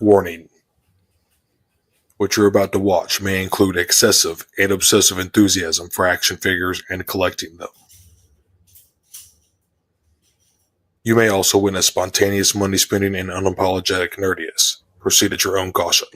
Warning. What you're about to watch may include excessive and obsessive enthusiasm for action figures and collecting them. You may also witness spontaneous money spending and unapologetic nerdiness. Proceed at your own caution.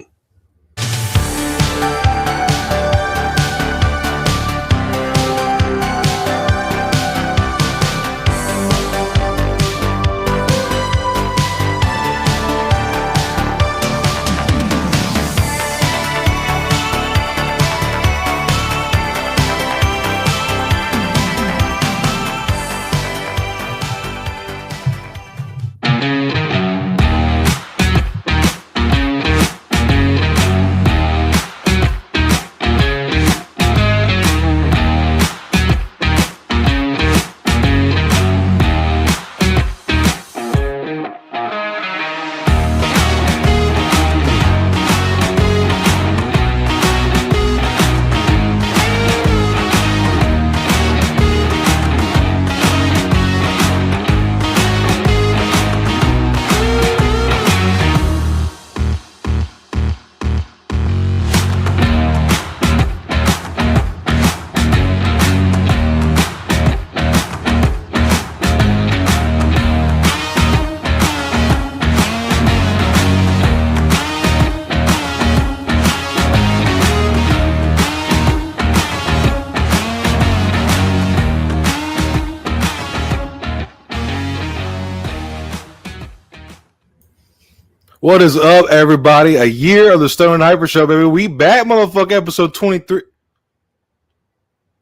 What is up, everybody? A year of the Stone and Hyper Show, baby. We back, motherfucker. Episode 23.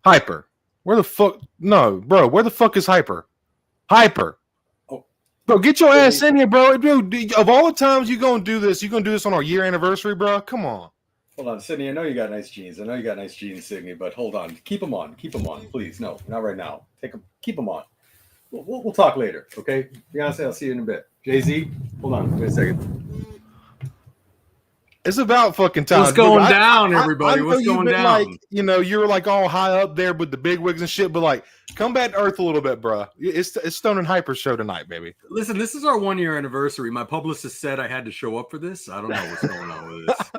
Hyper. Where the fuck? No, bro. Where the fuck is Hyper? Hyper. Oh, bro, get your ass in here, bro. Dude, of all the times you gonna do this, on our year anniversary, bro? Come on. Hold on, Sydney. I know you got nice jeans. Sydney. But hold on. Keep them on. Please. No, not right now. Keep them on. We'll talk later, okay? Beyonce, I'll see you in a bit. Jay-Z, hold on. Wait a second. It's about fucking time. What's going down, everybody? What's going down? Like, you're like all high up there with the big wigs and shit, but like, come back to earth a little bit, bro. It's Stone and Hyper Show tonight, baby. Listen, this is our 1 year anniversary. My publicist said I had to show up for this. I don't know what's going on with this.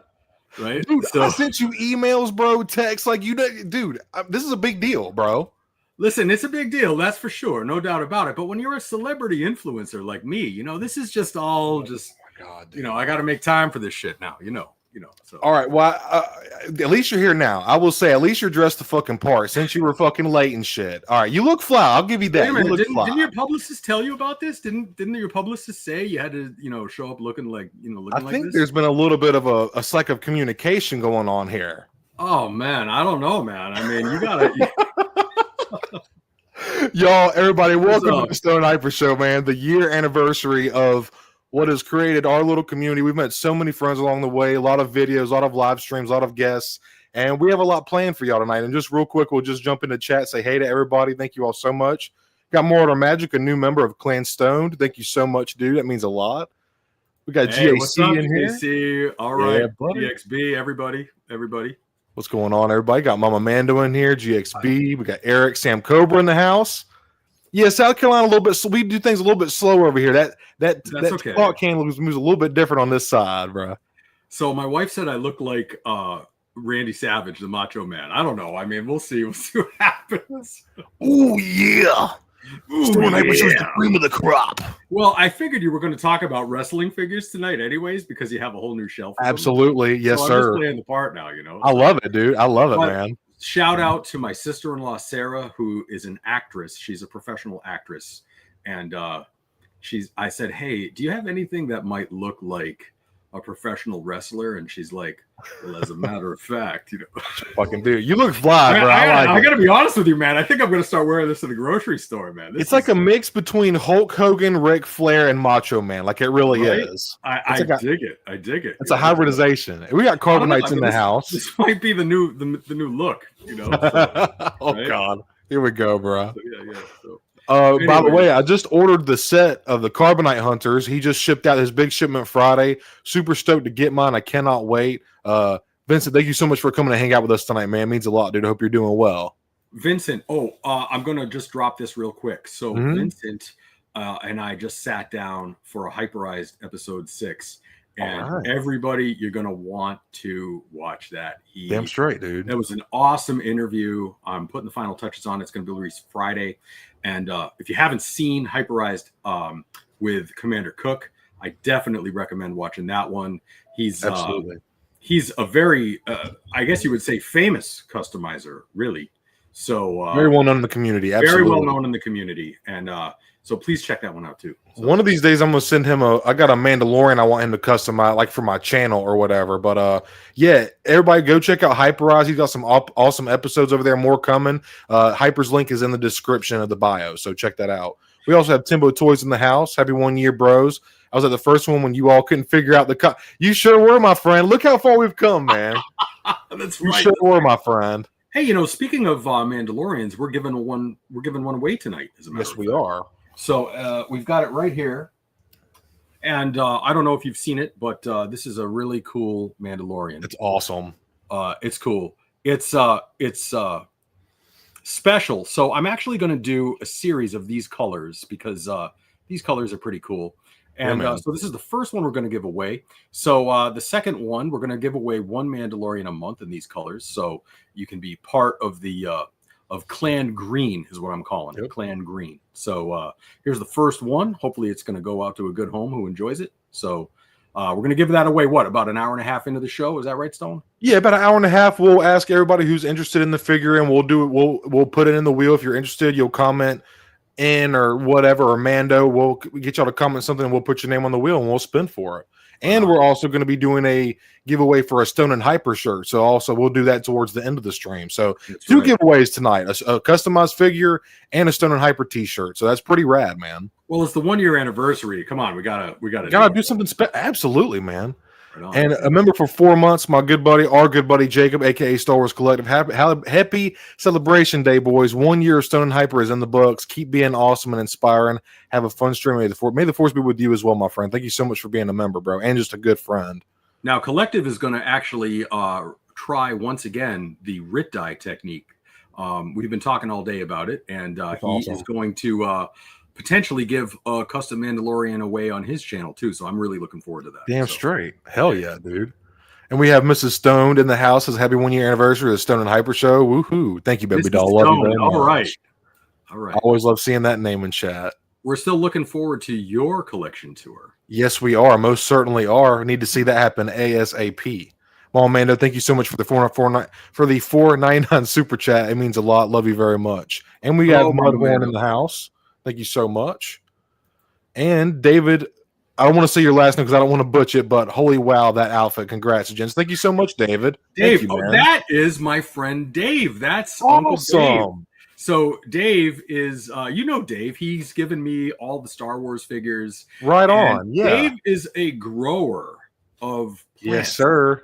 Right? Dude, I sent you emails, bro, texts. Like, dude, this is a big deal, bro. Listen, it's a big deal. That's for sure. No doubt about it. But when you're a celebrity influencer like me, this is just all just... God, I got to make time for this shit now, So. All right, well, at least you're here now. I will say, at least you're dressed the fucking part since you were fucking late and shit. All right, you look fly. I'll give you that. Didn't your publicist tell you about this? Didn't your publicist say you had to, show up looking like, I think there's been a little bit of a slack of communication going on here. Oh man, I don't know, man. I mean, you gotta. Y'all, everybody, welcome to the Stone Hyper Show, man. The year anniversary of what has created our little community. We've met so many friends along the way, a lot of videos, a lot of live streams, a lot of guests, and we have a lot planned for y'all tonight. And just real quick, we'll just jump into chat, say hey to everybody. Thank you all so much. Got More Order Magic, a new member of Clan Stoned. Thank you so much, dude. That means a lot. We got GAC in here. GAC, all right, yeah, GXB, everybody. What's going on, everybody? Got Mama Mando in here, GXB. We got Eric, Sam Cobra in the house. Yeah, South Carolina a little bit. So we do things a little bit slower over here. That okay. Clock can moves a little bit different on this side, bro. So my wife said I look like Randy Savage, the Macho Man. I don't know. I mean, we'll see. We'll see what happens. Oh yeah. Stone Hyper Show is the cream of the crop. Well, I figured you were going to talk about wrestling figures tonight, anyways, because you have a whole new shelf. Absolutely, yes, so sir. I'm just playing the part now, I love it, dude. I love it, man. Shout out to my sister-in-law, Sarah, who is an actress. She's a professional actress. And I said, hey, do you have anything that might look like a professional wrestler? And she's like, well, as a matter of fact, fucking dude, you look fly, bro. I got to be honest with you, man. I think I'm going to start wearing this in the grocery store, man. It's like a mix between Hulk Hogan, Ric Flair, and Macho Man. Like it really is. I dig it. I dig it. It's a hybridization. We got Carbonites in the house. This might be the new look, So, oh right? God, here we go, bro. So, yeah. So. Anyway. By the way, I just ordered the set of the Carbonite Hunters. He just shipped out his big shipment Friday. Super stoked to get mine. I cannot wait. Vincent, thank you so much for coming to hang out with us tonight, man. It means a lot, dude. I hope you're doing well. Vincent, I'm going to just drop this real quick. So Vincent and I just sat down for a hyperized episode 6, And everybody, you're going to want to watch that. Damn straight, dude. That was an awesome interview. I'm putting the final touches on. It's going to be released Friday. And if you haven't seen Hyperized with Commander Cook, I definitely recommend watching that one. He's a very, I guess you would say, famous customizer, really. So very well known in the community. Absolutely. Very well known in the community. And so please check that one out too. So, one of these days I'm gonna send him I got a Mandalorian I want him to customize, like for my channel or whatever. But yeah, everybody go check out Hyperize. He's got some awesome episodes over there, more coming. Hyper's link is in the description of the bio, so check that out. We also have Timbo Toys in the house. Happy 1 year, bros. I was at the first one when you all couldn't figure out the you sure were, my friend. Look how far we've come, man. That's you right. Sure were, my friend. Hey, speaking of Mandalorians, we're giving one away tonight, as a matter of fact. Yes, we are. So we've got it right here, and I don't know if you've seen it, but this is a really cool Mandalorian. It's awesome. It's cool. It's special. So I'm actually going to do a series of these colors because these colors are pretty cool. And so this is the first one we're going to give away. So the second one, we're going to give away one Mandalorian a month in these colors. So you can be part of the of Clan Green is what I'm calling it. Clan Green. So here's the first one. Hopefully it's going to go out to a good home who enjoys it. So we're going to give that away, about an hour and a half into the show? Is that right, Stone? Yeah, about an hour and a half. We'll ask everybody who's interested in the figure, and we'll do it. We'll put it in the wheel. If you're interested, you'll comment in or whatever, or Mando. We'll get y'all to comment something, and we'll put your name on the wheel, and we'll spin for it. And we're also going to be doing a giveaway for a Stone and Hyper shirt. So also we'll do that towards the end of the stream. So two giveaways tonight, a customized figure and a Stone and Hyper t-shirt. So that's pretty rad, man. Well, it's the 1 year anniversary. Come on, we gotta do something absolutely, man. And a member for 4 months, our good buddy Jacob, aka Star Wars Collective. Happy Celebration Day, boys! 1 year of Stone and Hyper is in the books. Keep being awesome and inspiring. Have a fun stream. May the force be with you as well, my friend. Thank you so much for being a member, bro, and just a good friend. Now, Collective is going to actually try once again the Rit Die technique. We've been talking all day about it, and he is going to potentially give a custom Mandalorian away on his channel too. So I'm really looking forward to that. Damn straight. Hell yeah, dude. And we have Mrs. Stoned in the house. As happy 1 year anniversary of the Stone and Hyper show. Woohoo. Thank you, baby doll. Love you very much. All right. I always love seeing that name in chat. We're still looking forward to your collection tour. Yes, we are. Most certainly are. Need to see that happen ASAP. Well, Mando, thank you so much for the $4.99 super chat. It means a lot. Love you very much. And we have Mudhorn in the house. Thank you so much. And David, I don't want to say your last name because I don't want to butcher it, but holy wow, that outfit. Congrats, gents. Thank you so much, David. Dave, that is my friend Dave. That's awesome. Uncle Dave. So Dave is, Dave. He's given me all the Star Wars figures. Right on. Yeah. Dave is a grower of plants. Yes, sir.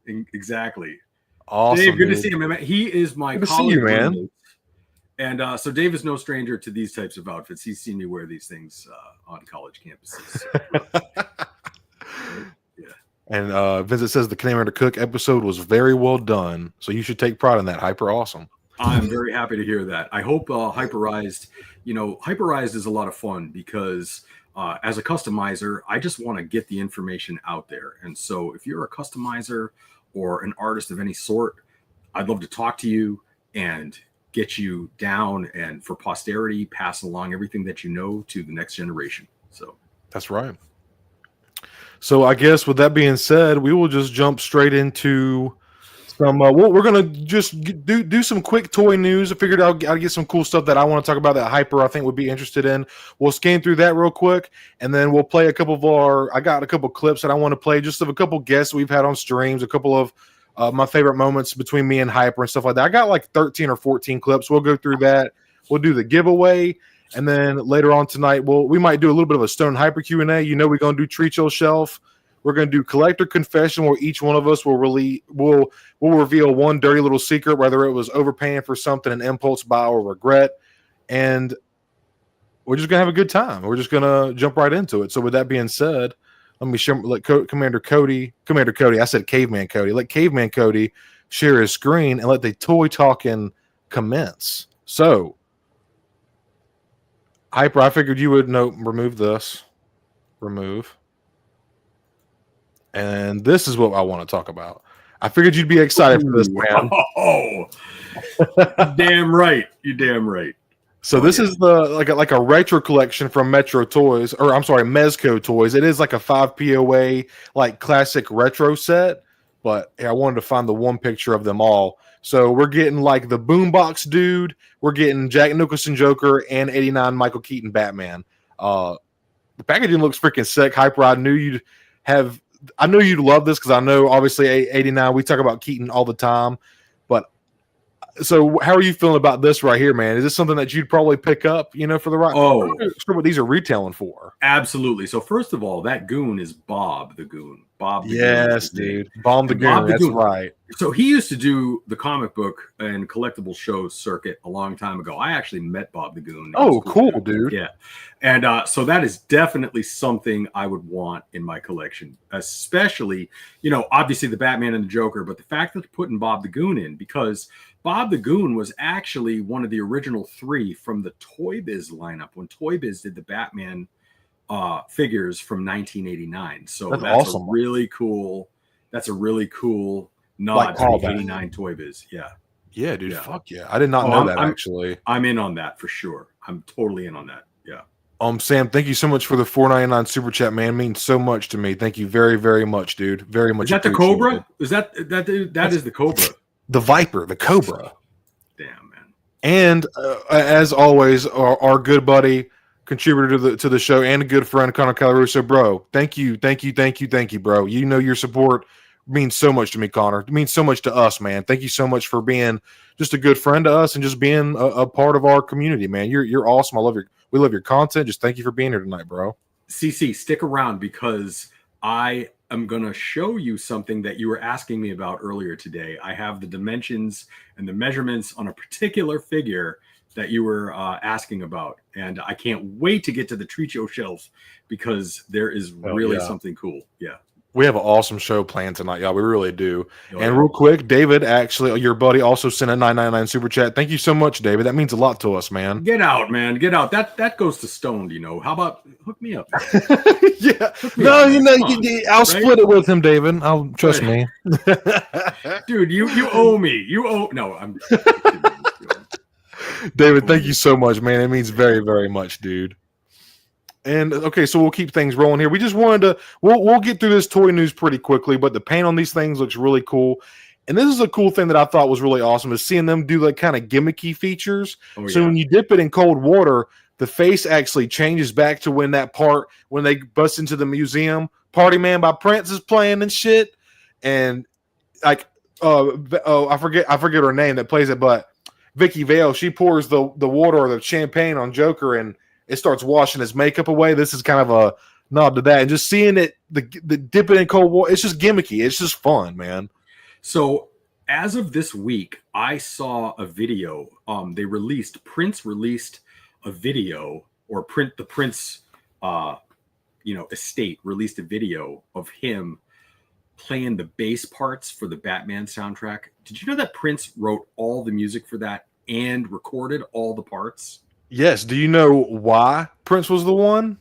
Exactly. Awesome. Dave, good to see you, man. He is my college man. And so Dave is no stranger to these types of outfits. He's seen me wear these things on college campuses. Yeah. And Vincent says the Commander Cook episode was very well done. So you should take pride in that. Hyper awesome. I'm very happy to hear that. I hope Hyperized is a lot of fun because as a customizer, I just want to get the information out there. And so if you're a customizer or an artist of any sort, I'd love to talk to you and get you down and for posterity, pass along everything that you know to the next generation. So that's right. So I guess with that being said, we will just jump straight into some. We're gonna just do some quick toy news. I figured I'll get some cool stuff that I want to talk about that Hyper I think would be interested in. We'll scan through that real quick, and then we'll play a couple of I got a couple clips that I want to play just of a couple guests we've had on streams, a couple of my favorite moments between me and Hyper and stuff like that. I got like 13 or 14 clips. We'll go through that. We'll do the giveaway. And then later on tonight, we might do a little bit of a Stone Hyper Q&A. We're going to do Treat Your Shelf. We're going to do Collector Confession, where each one of us will reveal one dirty little secret, whether it was overpaying for something, an impulse buy, or regret. And we're just going to have a good time. We're just going to jump right into it. So with that being said, let me let Commander Cody, I said Caveman Cody. Let Caveman Cody share his screen and let the toy talking commence. So, Hyper, I figured you would remove this. Remove. And this is what I want to talk about. I figured you'd be excited for this, man. Oh, damn right. You damn right. So this is the like a retro collection from Metro Toys, or I'm sorry, Mezco Toys. It is like a 5 POA like classic retro set, but I wanted to find the one picture of them all. So we're getting like the Boombox Dude, we're getting Jack Nicholson Joker, and 89 Michael Keaton Batman. The packaging looks freaking sick. Hyper, I knew you'd love this because I know obviously 89. We talk about Keaton all the time, but. So how are you feeling about this right here, man? Is this something that you'd probably pick up, for the right? Oh, I'm not sure what these are retailing for. Absolutely. So first of all, that goon is Bob the Goon. Bob the yes, Goon. Dude. Bomb the Goon. That's right. So he used to do the comic book and collectible show circuit a long time ago. I actually met Bob the Goon. Oh, cool, dude. Yeah. And so that is definitely something I would want in my collection, especially, obviously the Batman and the Joker, but the fact that they're putting Bob the Goon in, because Bob the Goon was actually one of the original 3 from the Toy Biz lineup when Toy Biz did the Batman figures from 1989. So that's awesome. a really cool nod to the 89 Toy Biz. Yeah. Yeah, dude. Yeah. Fuck yeah. I did not know that actually. I'm in on that for sure. I'm totally in on that. Yeah. Sam, thank you so much for the $4.99 super chat, man. It means so much to me. Thank you very, very much, dude. Very much. Is that the Cobra? Is that is the Cobra? The Viper, the Cobra. Damn, man. And as always, our good buddy, contributor to the show, and a good friend, Connor Calaruso, bro. Thank you, bro. Your support means so much to me, Connor. It means so much to us, man. Thank you so much for being just a good friend to us and just being a part of our community, man. You're awesome. We love your content. Just thank you for being here tonight, bro. CC, stick around because I am going to show you something that you were asking me about earlier today. I have the dimensions and the measurements on a particular figure that you were asking about. And I can't wait to get to the treat show shelf because there is really something cool. Yeah. We have an awesome show planned tonight, y'all. We really do. And real quick, David, actually, your buddy, also sent a $9.99 super chat. Thank you so much, David. That means a lot to us, man. Get out, man. Get out. That goes to Stoned, How about hook me up? Yeah. No, I'll split it with him, David. Trust me. Dude, you owe me. No, I'm David, thank you so much, man. It means very, very much, dude. And okay, so we'll keep things rolling here. We just wanted to we'll get through this toy news pretty quickly, but the paint on these things looks really cool. And this is a cool thing that I thought was really awesome is seeing them do like kind of gimmicky features. So when you dip it in cold water, the face actually changes back to when they bust into the museum. Party Man by Prince is playing and shit. And like I forget her name that plays it, but Vicky Vale, she pours the water or the champagne on Joker and it starts washing his makeup away. This is kind of a nod to that. And just seeing it, the dip it in cold water, it's just gimmicky. It's just fun, man. So as of this week, I saw a video. Prince released a video, or the Prince, estate released a video of him playing the bass parts for the Batman soundtrack. Did you know that Prince wrote all the music for that and recorded all the parts? Yes. Do you know why Prince was the one?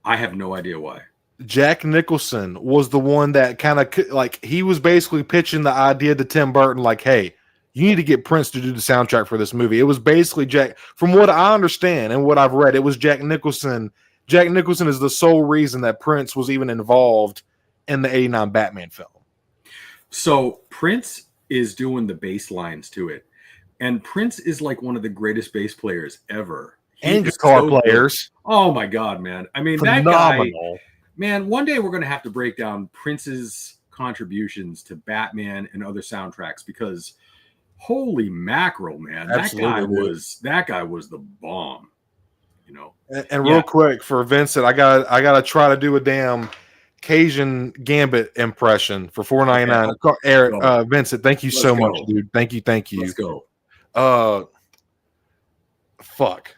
I have no idea why. Jack Nicholson was the one that kind of like he was basically pitching the idea to Tim Burton, like, hey, you need to get Prince to do the soundtrack for this movie. It was basically Jack, from what I understand and what I've read, it was Jack Nicholson. Jack Nicholson is the sole reason that Prince was even involved in the 89 Batman film. So Prince is doing the bass lines to it. And Prince is like one of the greatest bass players ever. And guitar players. Good. Oh my God, man. I mean, phenomenal. That guy, man, one day we're going to have to break down Prince's contributions to Batman and other soundtracks because holy mackerel, man. Absolutely, that guy was the bomb, And real quick for Vincent, I gotta try to do a damn Cajun Gambit impression for $4.99. Eric, Vincent, thank you so much, dude. Thank you. Let's go. Fuck.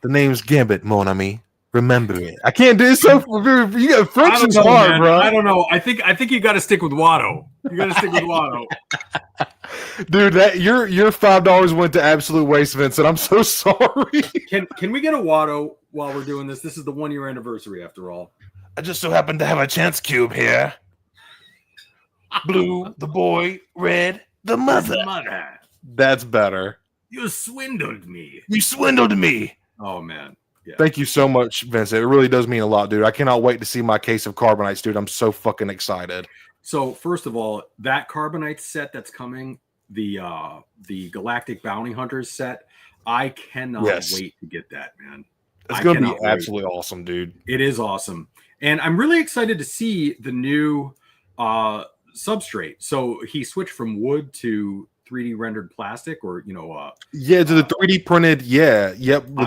The name's Gambit, mon ami. Remember it. I can't do it. So you got French hard, bro. I don't know. I think you got to stick with Watto. You got to stick with Watto. Dude, that your $5 went to absolute waste, Vincent. I'm so sorry. Can we get a Watto while we're doing this? This is the 1 year anniversary, after all. I just so happen to have a chance cube here. Blue, the boy. Red, the mother. That's better. You swindled me. You swindled me. Oh, man. Yeah. Thank you so much, Vincent. It really does mean a lot, dude. I cannot wait to see my case of Carbonites, dude. I'm so fucking excited. So, first of all, that Carbonite set that's coming, the Galactic Bounty Hunters set, I cannot wait to get that, man. It's going to be absolutely awesome, dude. It is awesome. And I'm really excited to see the new substrate. So he switched from wood to 3D rendered plastic, or to the 3D printed. With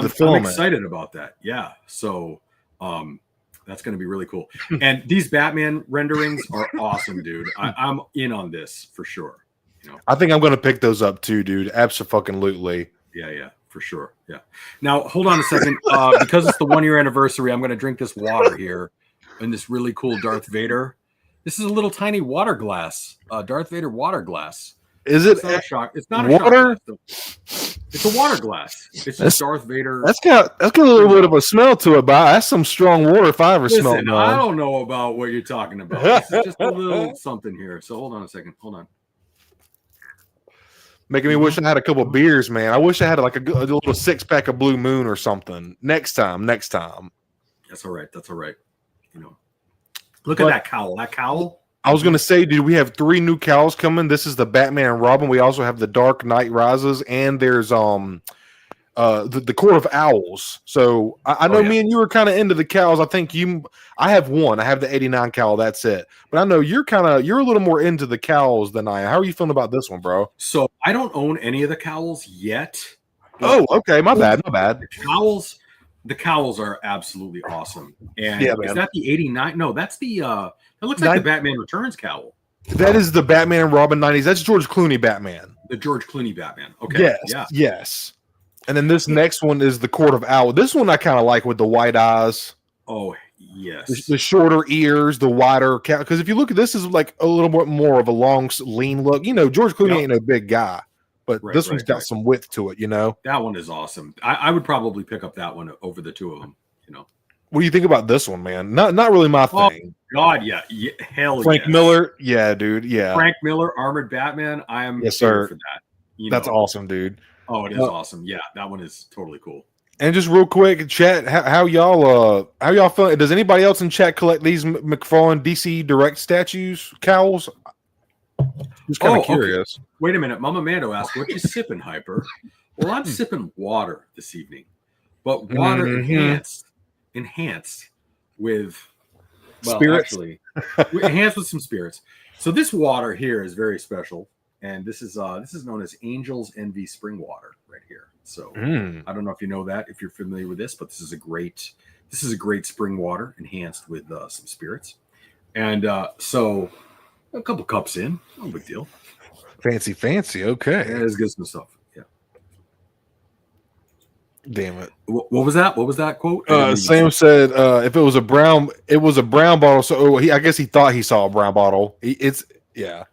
the filament. I'm excited about that. Yeah. So that's going to be really cool. And these Batman renderings are awesome, dude. I'm in on this for sure. I think I'm going to pick those up too, dude. Absolutely. Yeah, for sure. Yeah. Now hold on a second, because it's the 1 year anniversary. I'm going to drink this water here, and this really cool Darth Vader. This is a little tiny water glass, Darth Vader water glass. Is it? It's not a shock. It's not water. A shot. It's a water glass. It's just Darth Vader. That's got a little bit of a smell to it, but that's some strong water if I ever smell it. I don't know about what you're talking about. This is just a little something here. So hold on a second. Hold on. Making me wish I had a couple of beers, man. I wish I had like a little 6-pack of Blue Moon or something. Next time. That's all right. Look at that cowl. That cowl. I was going to say, dude, we have 3 new cowls coming. This is the Batman and Robin. We also have the Dark Knight Rises, and there's the Court of Owls. So I know me and you were kind of into the cows. I think I have one. I have the 89 cowl. That's it. But I know you're a little more into the cows than I am. How are you feeling about this one, bro? So I don't own any of the cowls yet. Oh, okay. My bad. The cowls are absolutely awesome. And is that the 89? No, that's the it looks like the Batman Returns cowl. That is the Batman and Robin 90s. That's George Clooney Batman. The George Clooney Batman. Okay. Yes. And then this next one is the Court of Owl. This one I kind of like with the white eyes. Oh, yes. The shorter ears, the wider cowl. Because if you look at this, is like a little bit more of a long, lean look. George Clooney ain't no big guy, but this one's got some width to it. That one is awesome. I would probably pick up that one over the two of them. What do you think about this one, man? Not really my thing. God, yeah. Hell, Frank Miller, yeah, dude, yeah. Frank Miller, Armored Batman. I am here for that. That's awesome, dude. Oh, it is awesome. Yeah, that one is totally cool. And just real quick, chat, how y'all feeling? Does anybody else in chat collect these McFarlane DC Direct statues, cowls? Just kind of curious. Okay. Wait a minute, Mama Mando asked, "What you sipping, Hyper?" Well, I'm sipping water this evening, but water enhanced with spirits. Actually, enhanced with some spirits. So this water here is very special, and this is known as Angel's Envy Spring Water right here. So I don't know if you know that, if you're familiar with this, but this is a great spring water enhanced with some spirits, and so a couple cups in, no big deal. Fancy. Okay, yeah, it's good stuff. Yeah. Damn it! What was that? What was that quote? Sam said, "If it was a brown bottle." So I guess he thought he saw a brown bottle. Yeah.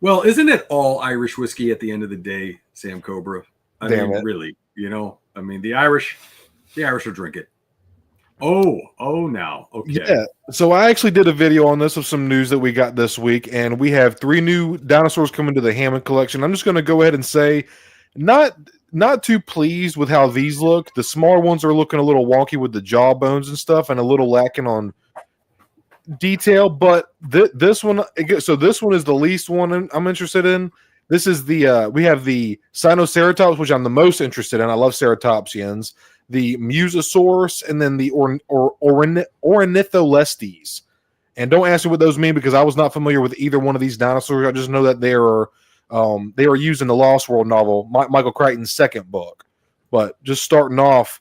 Well, isn't it all Irish whiskey at the end of the day, Sam Cobra? I mean, really, the Irish will drink it. Oh, now, okay. Yeah. So I actually did a video on this of some news that we got this week, and we have 3 new dinosaurs coming to the Hammond collection. I'm just going to go ahead and say, not too pleased with how these look. The smaller ones are looking a little wonky with the jaw bones and stuff, and a little lacking on detail. But this one, so this one is the least one I'm interested in. This is we have the Sinoceratops, which I'm the most interested in. I love ceratopsians. The Musosaurus, and then the Ornitholestes. And don't ask me what those mean, because I was not familiar with either one of these dinosaurs. I just know that they are used in the Lost World novel, Michael Crichton's second book. But just starting off,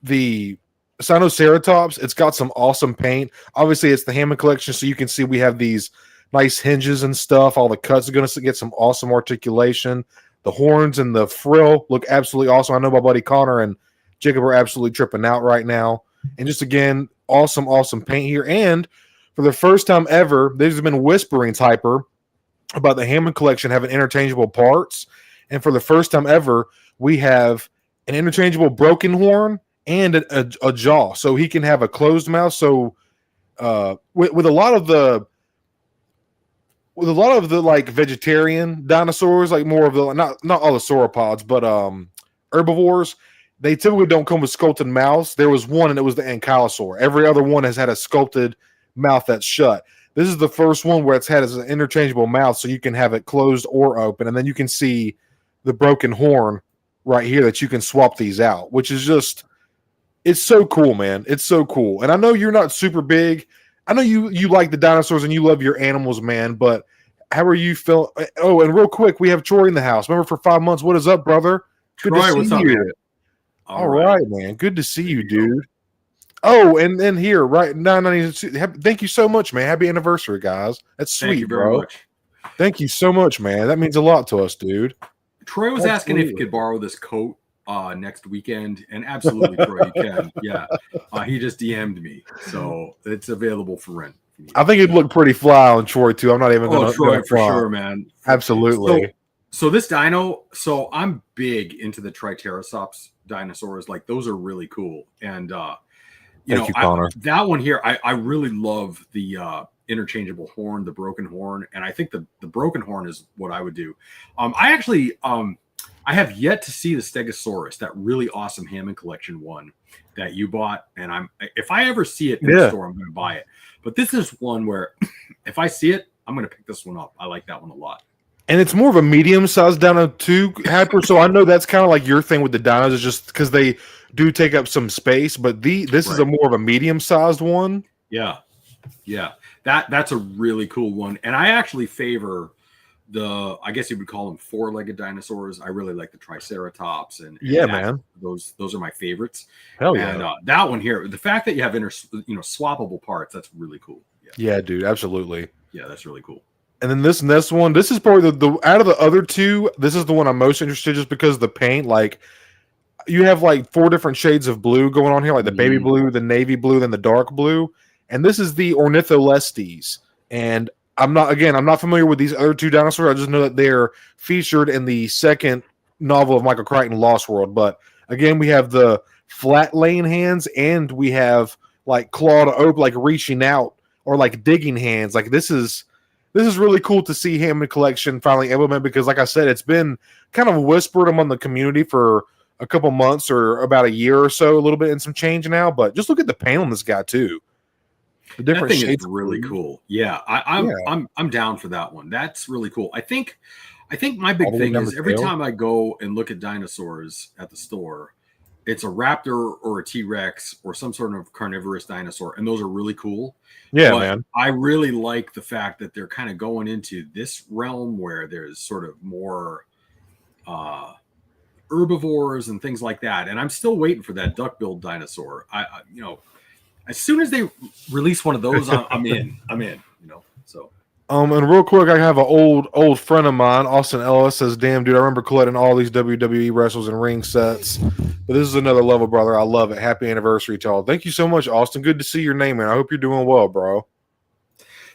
the Sinoceratops, it's got some awesome paint. Obviously, it's the Hammond collection, so you can see we have these nice hinges and stuff. All the cuts are going to get some awesome articulation. The horns and the frill look absolutely awesome. I know my buddy Connor and Jacob are absolutely tripping out right now. And just again, awesome paint here. And for the first time ever, there's been whisperings, Hyper, about the Hammond collection having interchangeable parts. And for the first time ever, we have an interchangeable broken horn and a jaw. So he can have a closed mouth. So with a lot of the like vegetarian dinosaurs, like more of the not all the sauropods, but herbivores, they typically don't come with sculpted mouths. There was one, and it was the ankylosaur. Every other one has had a sculpted mouth that's shut. This is the first one where it's had as an interchangeable mouth, so you can have it closed or open, and then you can see the broken horn right here that you can swap these out, which is just, it's so cool, man. It's so cool. And I know you're not super big. I know you like the dinosaurs and you love your animals, man, but how are you feeling? Oh, and real quick, we have Troy in the house. Remember for 5 months. What is up, brother? Good Troy, to see what's up, you. man? All right, man. Good to see you, dude. Oh, and then here, right now, thank you so much, man. Happy anniversary, guys. That's sweet, Thank you very much. Thank you so much, man. That means a lot to us, dude. Troy was asking if he could borrow this coat next weekend, and absolutely, Troy, you can. Yeah, he just DM'd me, so it's available for rent. I think it'd look pretty fly on Troy too. I'm not even going to. Troy for sure, man. Absolutely. So this dino, so I'm big into the Triceratops dinosaurs. Like those are really cool, and that one here, I really love the interchangeable horn, the broken horn, and I think the broken horn is what I would do. I have yet to see the Stegosaurus, that really awesome Hammond Collection one that you bought, and if I ever see it in the store, I'm going to buy it. But this is one where if I see it, I'm going to pick this one up. I like that one a lot. And it's more of a medium-sized dino too, Hyper. So I know that's kind of like your thing with the dinos, is just because they do take up some space. But this is a more of a medium-sized one. Yeah. That's a really cool one, and I actually favor I guess you would call them four-legged dinosaurs. I really like the Triceratops, and man, those are my favorites. Hell yeah! And that one here, the fact that you have swappable parts, that's really cool. Yeah, dude, absolutely. Yeah, that's really cool. And then this one, this is probably the out of the other two, this is the one I'm most interested in, just because of the paint. Like, you have like 4 different shades of blue going on here, like the baby blue, the navy blue, then the dark blue. And this is the Ornitholestes. And I'm not familiar with these other 2 dinosaurs. I just know that they're featured in the second novel of Michael Crichton, Lost World. But again, we have the flat laying hands, and we have like clawed open, like reaching out, or like digging hands. Like this is really cool to see Hammond Collection finally implement, because like I said, it's been kind of whispered among the community for a couple months or about a year or so, a little bit, and some change now. But just look at the paint on this guy too. The different that thing shades is really cool. Yeah, I'm down for that one. That's really cool. I think my big thing is every time I go and look at dinosaurs at the store, it's a raptor or a T-Rex or some sort of carnivorous dinosaur, and those are really cool. Yeah, but man. I really like the fact that they're kind of going into this realm where there's sort of more herbivores and things like that. And I'm still waiting for that duck-billed dinosaur. As soon as they release one of those, I'm in. So. And real quick, I have an old friend of mine, Austin Ellis, says, "Damn, dude, I remember collecting all these WWE wrestles and ring sets. But this is another level, brother. I love it. Happy anniversary to all." Thank you so much, Austin. Good to see your name, man. I hope you're doing well, bro.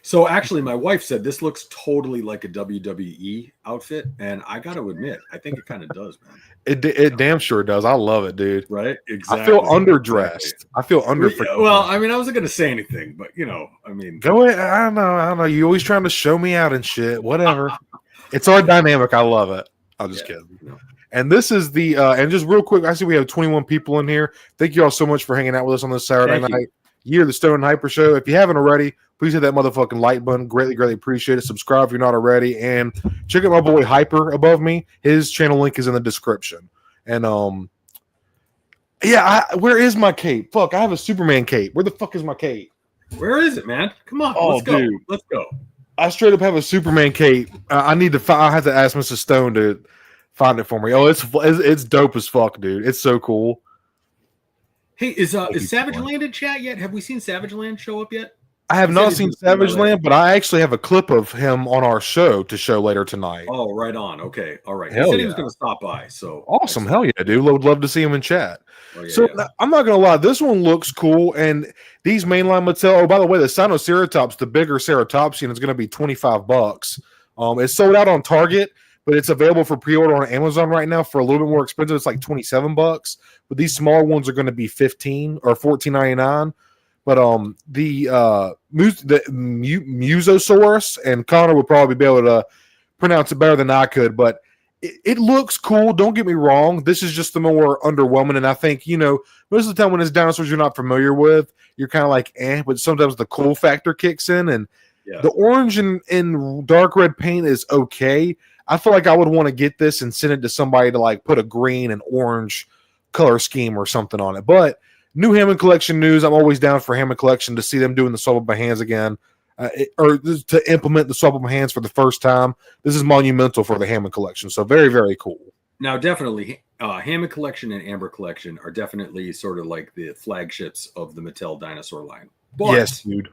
So actually, my wife said this looks totally like a WWE outfit, and I got to admit, I think it kind of does, man. It damn sure does. I love it, dude. Right? Exactly. I feel underdressed. Exactly. I feel under. Well, I mean, I wasn't going to say anything, but go ahead. I don't know. You always trying to show me out and shit. Whatever. It's our dynamic. I love it. I'm just kidding. And this is the and just real quick, I see we have 21 people in here. Thank you all so much for hanging out with us on this Saturday night. Year of the Stone and Hyper Show. If you haven't already, please hit that motherfucking like button. Greatly appreciate it. Subscribe if you're not already, and check out my boy Hyper above me. His channel link is in the description. And where is my cape? Fuck, I have a Superman cape. Where the fuck is my cape? Where is it, man? Come on, let's go. Dude. Let's go. I straight up have a Superman cape. I have to ask Mr. Stone to find it for me. Oh, it's dope as fuck, dude. It's so cool. Hey, is Savage Land in chat yet? Have we seen Savage Land show up yet? I have not seen Savage Land, but I actually have a clip of him on our show to show later tonight. Oh, right on. Okay. All right. He said he was going to stop by. So awesome. Hell yeah, dude. Would love to see him in chat. Oh, yeah, so I'm not going to lie. This one looks cool. And these mainline Mattel, oh, by the way, the Sinoceratops, the bigger Ceratopsian, is going to be $25. It's sold out on Target, but it's available for pre-order on Amazon right now for a little bit more expensive. It's like $27. But these small ones are going to be $15 or $14.99. But Musosaurus, and Connor would probably be able to pronounce it better than I could, but it looks cool. Don't get me wrong. This is just the more underwhelming, and I think, most of the time when it's dinosaurs you're not familiar with, you're kind of like, but sometimes the cool factor kicks in, and the orange and dark red paint is okay. I feel like I would want to get this and send it to somebody to like put a green and orange color scheme or something on it. But new Hammond Collection news. I'm always down for Hammond Collection to see them doing the swap of my hands again, or to implement the swap of my hands for the first time. This is monumental for the Hammond Collection. So very, very cool. Now, definitely, Hammond Collection and Amber Collection are definitely sort of like the flagships of the Mattel dinosaur line. But yes, dude.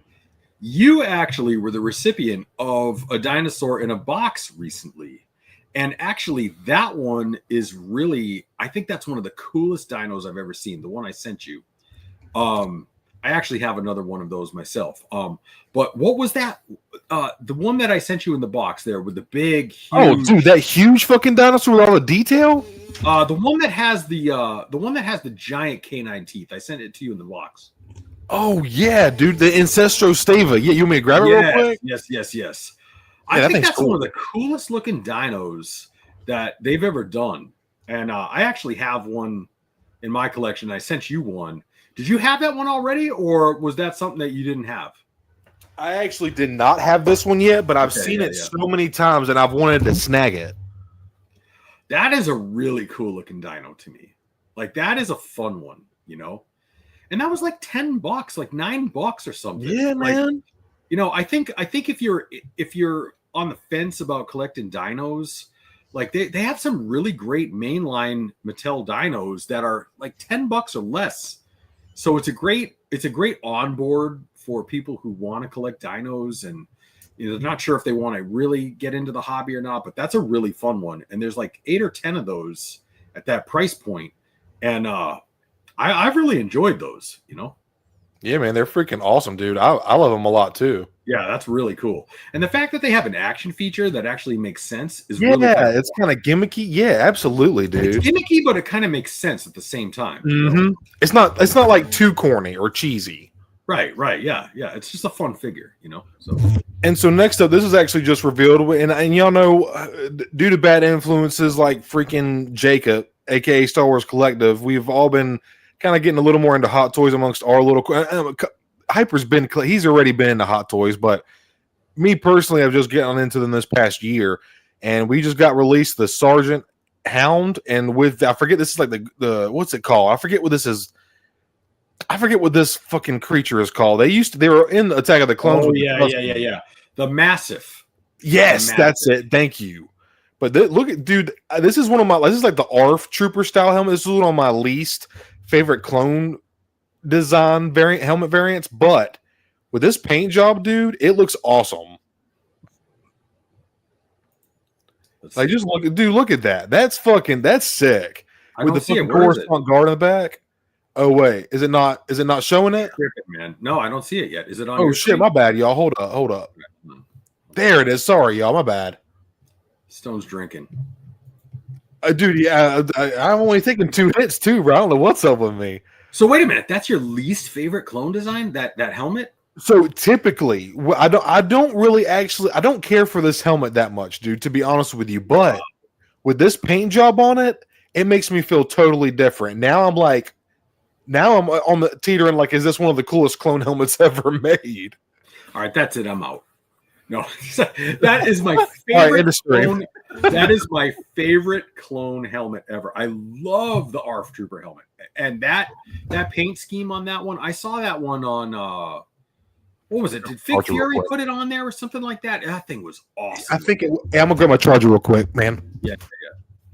You actually were the recipient of a dinosaur in a box recently. And actually, that one is really, I think that's one of the coolest dinos I've ever seen, the one I sent you. I actually have another one of those myself. But what was that? The one that I sent you in the box there with the big, huge... Oh, dude, that huge fucking dinosaur with all the detail? The one that has the giant canine teeth. I sent it to you in the box. Oh, yeah, dude, the Ancestrostava. Yeah, you want me to grab it real quick? Yes. Yeah, I think that's one of the coolest looking dinos that they've ever done. And I actually have one in my collection. I sent you one. Did you have that one already, or was that something that you didn't have? I actually did not have this one yet, but I've seen it so many times, and I've wanted to snag it. That is a really cool looking dino to me. Like, that is a fun one, And that was like $10, like $9 or something. Yeah, man. I think if you're on the fence about collecting dinos, like they have some really great mainline Mattel dinos that are like $10 or less. So it's a great onboard for people who want to collect dinos, and not sure if they want to really get into the hobby or not, but that's a really fun one. And there's like 8 or 10 of those at that price point. And I've really enjoyed those, Yeah, man, they're freaking awesome, dude. I love them a lot too. Yeah, that's really cool. And the fact that they have an action feature that actually makes sense is really cool. It's kind of gimmicky. Yeah, absolutely, dude. It's gimmicky, but it kind of makes sense at the same time. Mm-hmm. It's not like too corny or cheesy. Right. Yeah. It's just a fun figure, So next up, this is actually just revealed, and y'all know, due to bad influences like freaking Jacob, aka Star Wars Collective, we've all been kind of getting a little more into hot toys amongst our little. He's already been into hot toys, but me personally, I've just gotten into them this past year, and we just got released the Sergeant Hound, and I forget, this is like the what's it called? I forget what this is. I forget what this fucking creature is called. They were in the Attack of the Clones. Oh yeah. The Massive. Yes, that's it. Thank you. But look at, dude, this is like the ARF Trooper style helmet. This is one of my least favorite clone design helmet variants, but with this paint job, dude, it looks awesome. Like, just look at that. That's sick. With the fucking Coruscant guard in the back. Oh wait, is it not showing it? Man, no, I don't see it yet. Is it on? Oh shit, my bad, y'all. Hold up. There it is. Sorry, y'all. My bad. Stone's drinking. Dude, yeah, I'm only taking 2 hits too, bro. I don't know what's up with me. So wait a minute, that's your least favorite clone design? That helmet? So typically, I don't care for this helmet that much, dude, to be honest with you. But with this paint job on it, it makes me feel totally different. Now I'm on the teetering, like, is this one of the coolest clone helmets ever made? All right, that's it. I'm out. No, that is my favorite clone. That is my favorite clone helmet ever. I love the ARF Trooper helmet, and that paint scheme on that one. I saw that one on what was it? Did Fig Fury put it on there or something like that? That thing was awesome. I think I'm gonna grab my charger real quick, man. Yeah.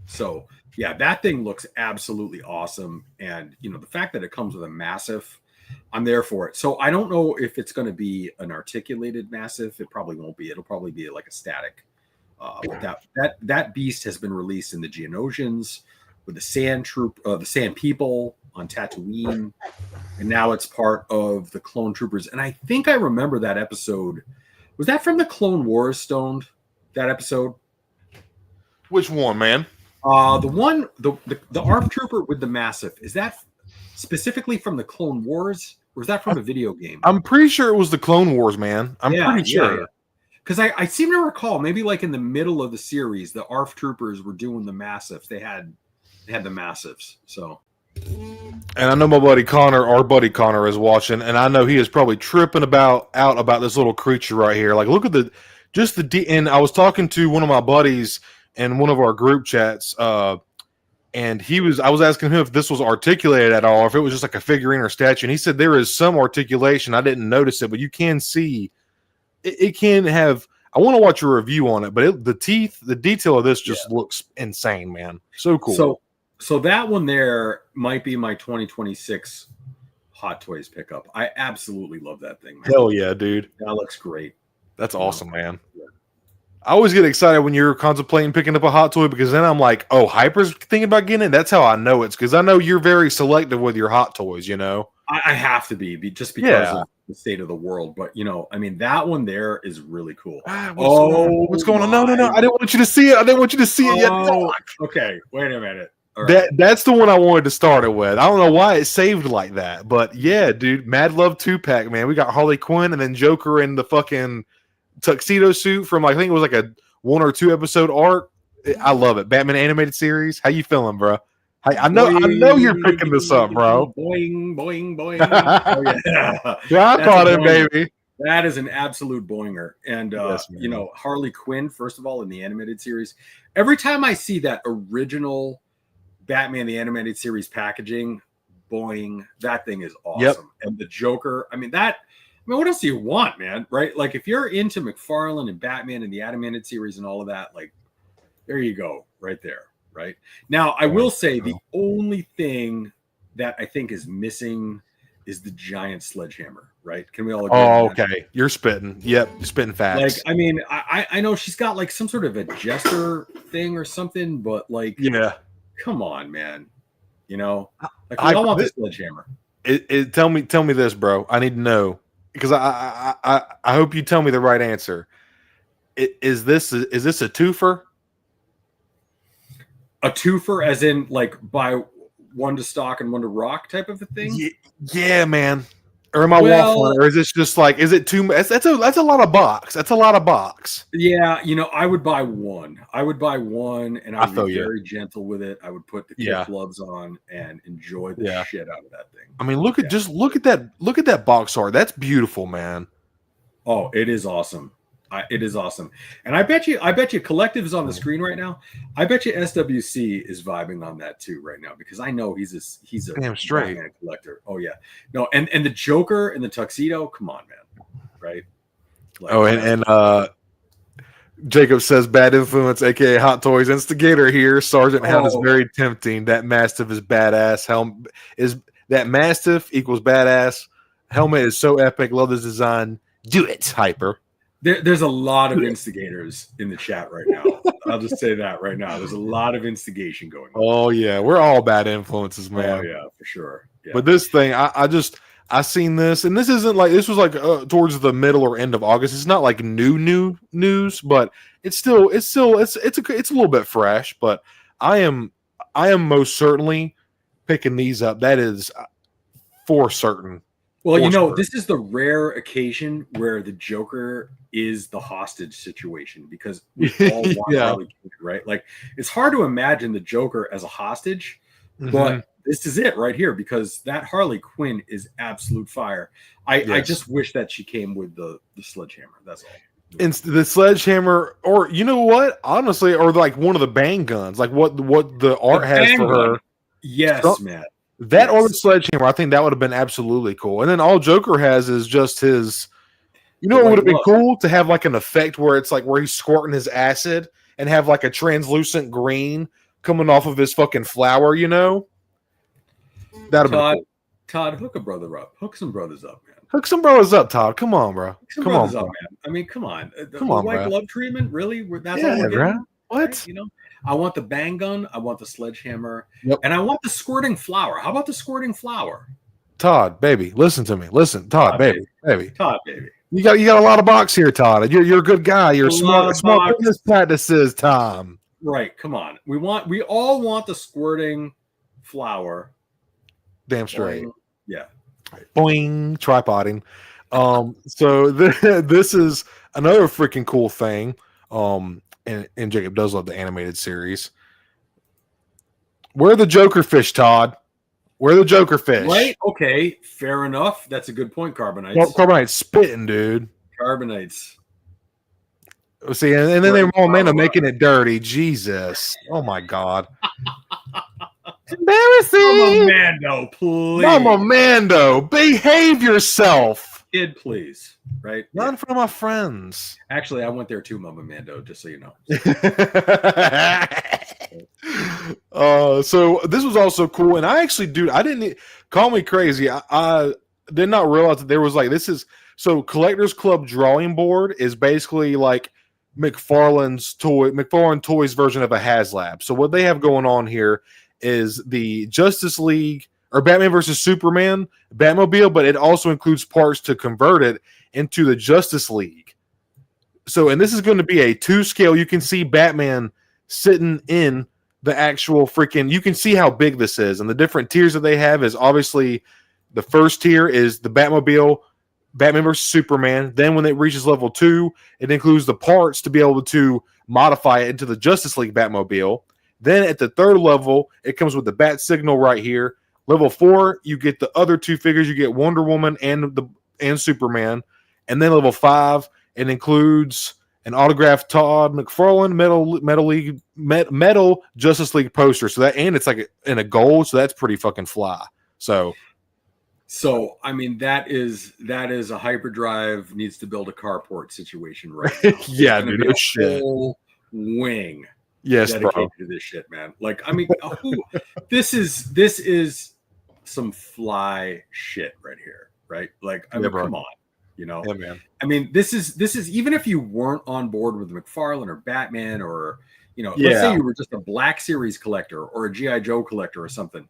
So yeah, that thing looks absolutely awesome, and the fact that it comes with a Massive, I'm there for it. So I don't know if it's going to be an articulated Massive. It probably won't be. It'll probably be like a static. But that beast has been released in the Geonosians with the Sand People on Tatooine, and now it's part of the Clone Troopers. And I think I remember that episode. Was that from the Clone Wars, Stoned? That episode? Which one, man? The ARF Trooper with the Massive. Is that specifically from the Clone Wars Or is that from a video game? I'm pretty sure it was the Clone Wars, man. I'm pretty sure. Yeah. Because I seem to recall, maybe like in the middle of the series, the ARF troopers were doing the massives. They had the massives. So, and I know my buddy Connor, our buddy Connor, is watching, and I know he is probably tripping out about this little creature right here. Like, look at and I was talking to one of my buddies in one of our group chats, and I was asking him if this was articulated at all, or if it was just like a figurine or statue, and he said there is some articulation. I didn't notice it, but you can see it can have. I want to watch a review on it, but the teeth, the detail of this just looks insane, man. So cool. So that one there might be my 2026 Hot Toys pickup. I absolutely love that thing, man. Hell yeah, dude. That looks great. That's awesome, man. Yeah. I always get excited when you're contemplating picking up a hot toy, because then I'm like, oh, Hyper's thinking about getting it? That's how I know it's, because I know you're very selective with your hot toys, you know? I have to be just because of the state of the world. But, you know, I mean, that one there is really cool. What's going on? No. I didn't want you to see it. I didn't want you to see it yet. Okay, wait a minute. Right. That's the one I wanted to start it with. I don't know why it saved like that, but yeah, dude, Mad Love 2-pack, man. We got Harley Quinn and then Joker in the fucking tuxedo suit from, like, I think it was like a 1 or 2 episode arc. I love it. Batman animated series. How you feeling, bro? I know you're picking this up, bro. Boing, boing, boing. Oh, yeah, I caught it, baby. That is an absolute boinger. And, you know, Harley Quinn, first of all, in the animated series, every time I see that original Batman the Animated Series packaging, boing, that thing is awesome. Yep. And the Joker, I mean, what else do you want, man? Right? Like, if you're into McFarlane and Batman and the Animated Series and all of that, like, there you go, right there, right? Now, I will say the only thing that I think is missing is the giant sledgehammer, right? Can we all agree? Oh, okay. You're spitting. Yep, you're spitting facts. Like, I mean, I know she's got, like, some sort of a jester thing or something, but, like, yeah. Come on, man. You know, like, we all want the sledgehammer. Tell me this, bro. I need to know, because I hope you tell me the right answer. Is this a twofer? A twofer, as in like buy one to stock and one to rock type of a thing? Yeah, man. Or am I waffling? Or is this just like, is it too much? That's a lot of box. That's a lot of box. Yeah, you know, I would buy one. And I would be very gentle with it. I would put the kid gloves on and enjoy the shit out of that thing. I mean, look at that box art. That's beautiful, man. Oh, it is awesome. It is awesome. And I bet you Collective is on the screen right now. I bet you SWC is vibing on that too right now, because I know he's a damn straight Batman collector. Oh yeah. No, and the Joker and the tuxedo, come on, man. Right? Like, and Jacob says bad influence, aka Hot Toys instigator here. Sergeant Hound is very tempting. That Mastiff is badass. That Mastiff equals badass. Helmet is so epic. Love this design. Do it, Hyper. There's a lot of instigators in the chat right now. I'll just say that right now. There's a lot of instigation going on. Oh yeah, we're all bad influences, man. Oh yeah, for sure. Yeah. But this thing, I seen this, and this isn't like, this was like towards the middle or end of August. It's not like new news, but it's a little bit fresh. But I am most certainly picking these up. That is for certain. Well, you know, this is the rare occasion where the Joker is the hostage situation, because we all want Harley Quinn, right? Like, it's hard to imagine the Joker as a hostage, but this is it right here, because that Harley Quinn is absolute fire. I just wish that she came with the sledgehammer. That's all. And the sledgehammer, or you know what? Honestly, or like one of the bang guns, like what the art has for her. Yes, man. That or the sledgehammer, I think that would have been absolutely cool. And then all Joker has is just his. You know, it would have been cool to have like an effect where it's like where he's squirting his acid and have like a translucent green coming off of his fucking flower. You know, that'd be cool. Todd, hook a brother up. Hook some brothers up, man. Hook some brothers up, Todd. Come on, bro. Come on, man. I mean, come on. Come on, white glove treatment, really? That's all we're getting? Bro. What? Right? You know, I want the bang gun. I want the sledgehammer, and I want the squirting flower. How about the squirting flower? Todd, baby, listen to me. Listen, Todd, baby. Todd, baby. You got a lot of box here, Todd. You're a good guy. You're smart business practices, Tom. Right. Come on. We all want the squirting flower. Damn straight. Yeah. Boing, tripoding. So this is another freaking cool thing. And Jacob does love the animated series. Where are the Joker fish, Todd? Where are the Joker fish? Right? Okay, fair enough. That's a good point, Carbonites. Well, Carbonite's spitting, dude. Carbonites. See, and then they're making it dirty. Jesus. Oh my God. Embarrassing. Mama Mando, please. Mama Mando, behave yourself. Kid, please. Right? Not in front of my friends. Actually, I went there too, Mama Mando, just so you know. So this was also cool. And I actually, dude, I didn't call me crazy. I did not realize that there was like, so Collectors Club drawing board is basically like McFarlane Toys version of a HasLab. So what they have going on here is the Justice League or Batman versus Superman Batmobile, but it also includes parts to convert it into the Justice League. So, and this is going to be a 2 scale. You can see Batman sitting in the actual freaking, you can see how big this is. And the different tiers that they have is obviously the first tier is the Batmobile, Batman versus Superman. Then when it reaches level 2, it includes the parts to be able to modify it into the Justice League Batmobile. Then at the 3rd level, it comes with the Bat Signal right here. Level 4, you get the other 2 figures. You get Wonder Woman and Superman. And then level 5, it includes an autographed Todd McFarlane metal Justice League poster. So that, and it's like in a gold, so that's pretty fucking fly. So I mean, that is a Hyperdrive needs to build a carport situation right now. Yeah, dude, no shit. Whole wing. Yes, dedicated bro. to this shit, man. Like, I mean, this is some fly shit right here, right? Like, I mean, come on, you know. Yeah, man. I mean, this is even if you weren't on board with McFarlane or Batman or let's say you were just a Black Series collector or a GI Joe collector or something.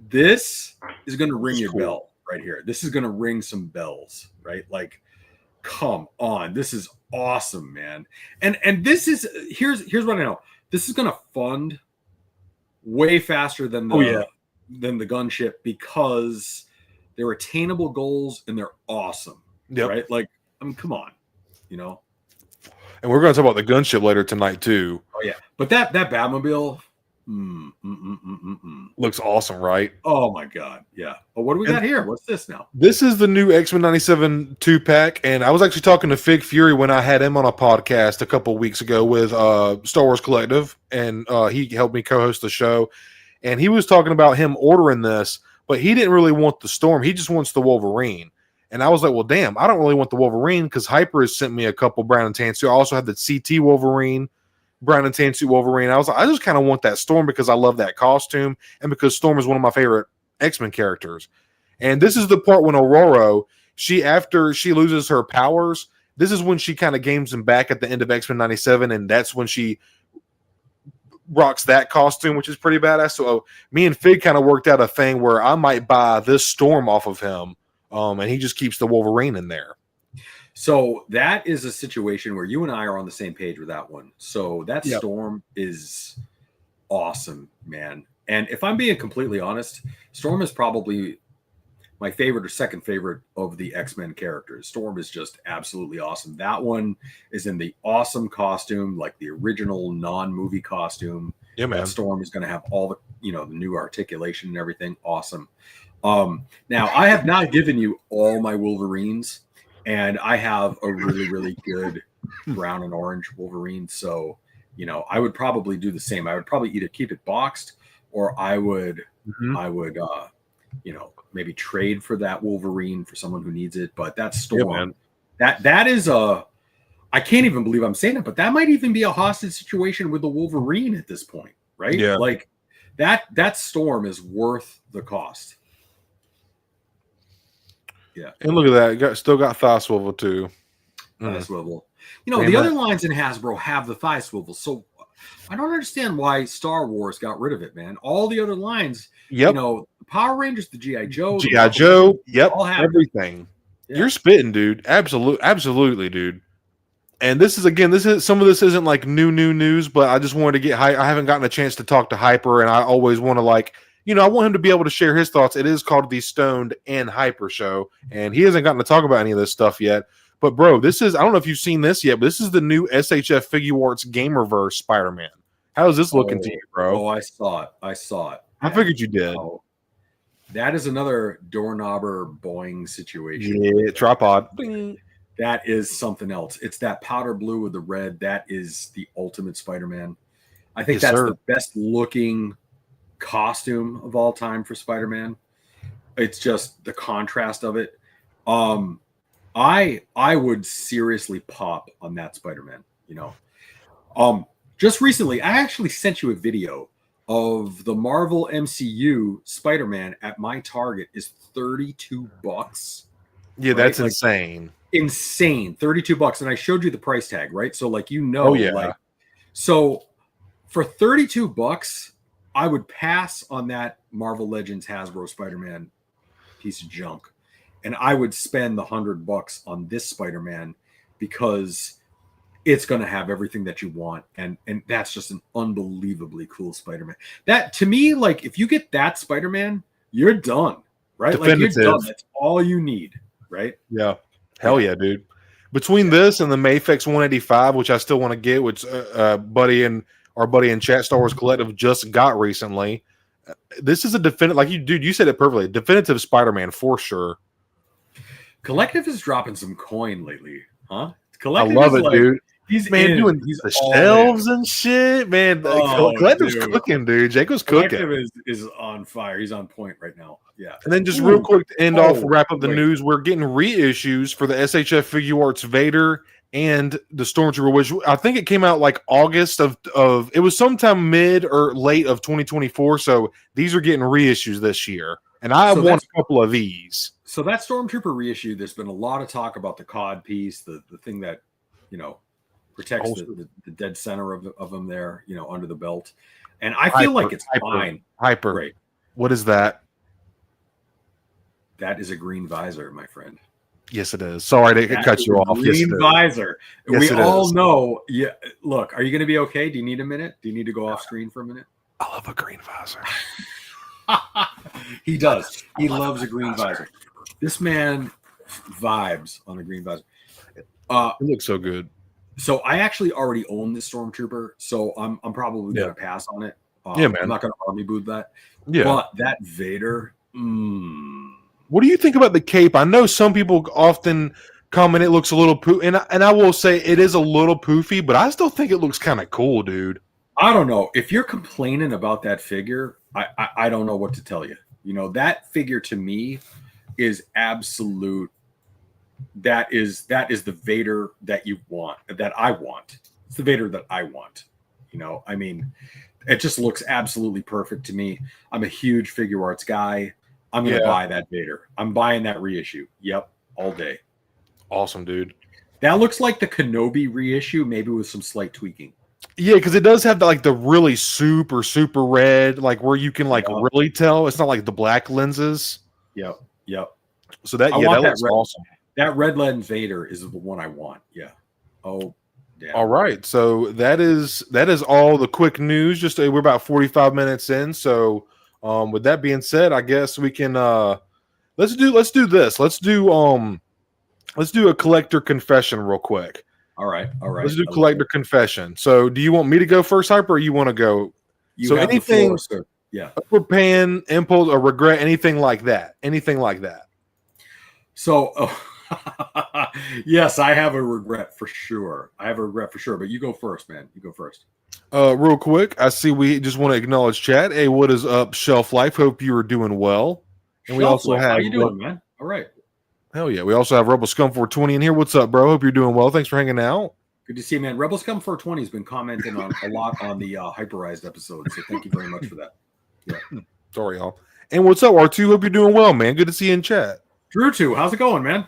This is going to ring your bell right here. This is going to ring some bells, right? Like, come on, this is awesome, man. And this is here's what I know. This is going to fund way faster than the gunship because they're attainable goals and they're awesome, right? Like, I mean, come on, you know. And we're going to talk about the gunship later tonight too. Oh yeah, but that Batmobile looks awesome, right? Oh my God, yeah. But what do we got here? What's this now? This is the new X-Men 97 2-pack, and I was actually talking to Fig Fury when I had him on a podcast a couple weeks ago with Star Wars Collective, and he helped me co-host the show, and he was talking about him ordering this, but he didn't really want the Storm. He just wants the Wolverine. And I was like, well, damn, I don't really want the Wolverine because Hyper has sent me a couple brown and tan suit. I also have the CT Wolverine, brown and tan suit Wolverine. I was like, I just kind of want that Storm because I love that costume and because Storm is one of my favorite X-Men characters. And this is the part when Aurora, after she loses her powers, this is when she kind of gains them back at the end of X-Men 97, and that's when she rocks that costume, which is pretty badass. So me and Fig kind of worked out a thing where I might buy this Storm off of him, and he just keeps the Wolverine in there. So that is a situation where you and I are on the same page with that one. So that Storm is awesome, man. And if I'm being completely honest, Storm is probably my favorite or second favorite of the X-Men characters. Storm is just absolutely awesome. That one is in the awesome costume, like the original non-movie costume. Yeah, man. That Storm is going to have all the, the new articulation and everything. Awesome. Now, I have not given you all my Wolverines, and I have a really, really good brown and orange Wolverine. So, I would probably do the same. I would probably either keep it boxed or I would, maybe trade for that Wolverine for someone who needs it. But that Storm, that is I can't even believe I'm saying it, but that might even be a hostage situation with the Wolverine at this point, right? Yeah. Like that Storm is worth the cost. Yeah. And look at that. Still got thigh swivel too. Thigh swivel. The other lines in Hasbro have the thigh swivel. So I don't understand why Star Wars got rid of it, man. All the other lines, Power Rangers, the G.I. Joe. G.I. Joe, all have everything. Yeah. You're spitting, dude. Absolutely, dude. And this is some of this isn't like new news, but I just wanted to get I haven't gotten a chance to talk to Hyper, and I always want to I want him to be able to share his thoughts. It is called the Stoned and Hyper Show, and he hasn't gotten to talk about any of this stuff yet. But bro, I don't know if you've seen this yet, but this is the new SHF Figuarts Gamerverse Spider-Man. How is this looking to you, bro? Oh, I saw it. I figured you did. That is another doorknobber Boeing situation. Yeah, tripod. That is something else. It's that powder blue with the red. That is the ultimate Spider-Man. I think that's the best looking costume of all time for Spider-Man. It's just the contrast of it. I would seriously pop on that Spider-Man, Just recently, I actually sent you a video of the Marvel MCU Spider-Man at my Target is $32. Yeah, right? That's insane. Insane. $32. And I showed you the price tag, right? So so for $32, I would pass on that Marvel Legends Hasbro Spider-Man piece of junk. And I would spend the $100 on this Spider-Man because it's going to have everything that you want. And that's just an unbelievably cool Spider-Man. That, to me, like, if you get that Spider-Man, you're done, right? Definitive. Like, you're done. That's all you need, right? Yeah. Hell yeah, dude. Between this and the Mayfix 185, which I still want to get, which our buddy in Chat Star Wars Collective just got recently, this is a definitive, like you said it perfectly, definitive Spider-Man for sure. Collective is dropping some coin lately, huh? Collective, I love it, dude. He's doing the shelves and shit, man. Collective's cooking, dude. Jacob's cooking. Collective is on fire. He's on point right now. Yeah. And then just real quick to end off, wrap up the news. We're getting reissues for the SHF Figuarts Vader and the Stormtrooper, which I think it came out like August of it was sometime mid or late of 2024. So these are getting reissues this year, and I want a couple of these. So that Stormtrooper reissue, there's been a lot of talk about the COD piece, the thing that protects the dead center of them there, under the belt, and I feel like it's fine. Hyper. Great. What is that? That is a green visor, my friend. Yes, it is. Sorry to cut you off. Green visor. Yes, we all know. Yeah. Look, are you going to be okay? Do you need a minute? Do you need to go off screen for a minute? I love a green visor. He does. He loves a green visor. This man vibes on a green visor. It looks so good. So I actually already own this Stormtrooper, so I'm probably going to pass on it. Yeah, man. I'm not going to army boot that. Yeah. But that Vader. What do you think about the cape? I know some people often comment it looks a little and I will say it is a little poofy, but I still think it looks kind of cool, dude. I don't know. If you're complaining about that figure, I don't know what to tell you. That figure to me is absolute. That is the Vader that you want, that I want. It's the Vader that I want. I mean, it just looks absolutely perfect to me. I'm a huge figure arts guy. I'm going to buy that Vader. I'm buying that reissue. Yep. All day. Awesome, dude. That looks like the Kenobi reissue, maybe with some slight tweaking. Yeah, because it does have the really super, super red, like where you can really tell. It's not like the black lenses. Yep. So that looks awesome. That red lens Vader is the one I want. Yeah. Oh, damn. All right. So that is all the quick news. Just we're about 45 minutes in. So with that being said, I guess we can let's do this. Let's do a collector confession real quick. All right. Let's do collector confession. So do you want me to go first, Hyper, or you want to go? You have anything, the floor, sir. Yeah. Overpaying, impulse, or regret, anything like that. So yes, I have a regret for sure. But you go first, man. You go first. Real quick, I see we just want to acknowledge chat. Hey, what is up, Shelf Life? Hope you are doing well. And we also have. How you doing, man? All right. Hell yeah. We also have RebelScum420 in here. What's up, bro? Hope you're doing well. Thanks for hanging out. Good to see you, man. RebelScum420 has been commenting on a lot on the Hyperized episodes, so thank you very much for that. Yeah. Sorry, y'all. And what's up, R2? Hope you're doing well, man. Good to see you in chat. Drew2, how's it going, man?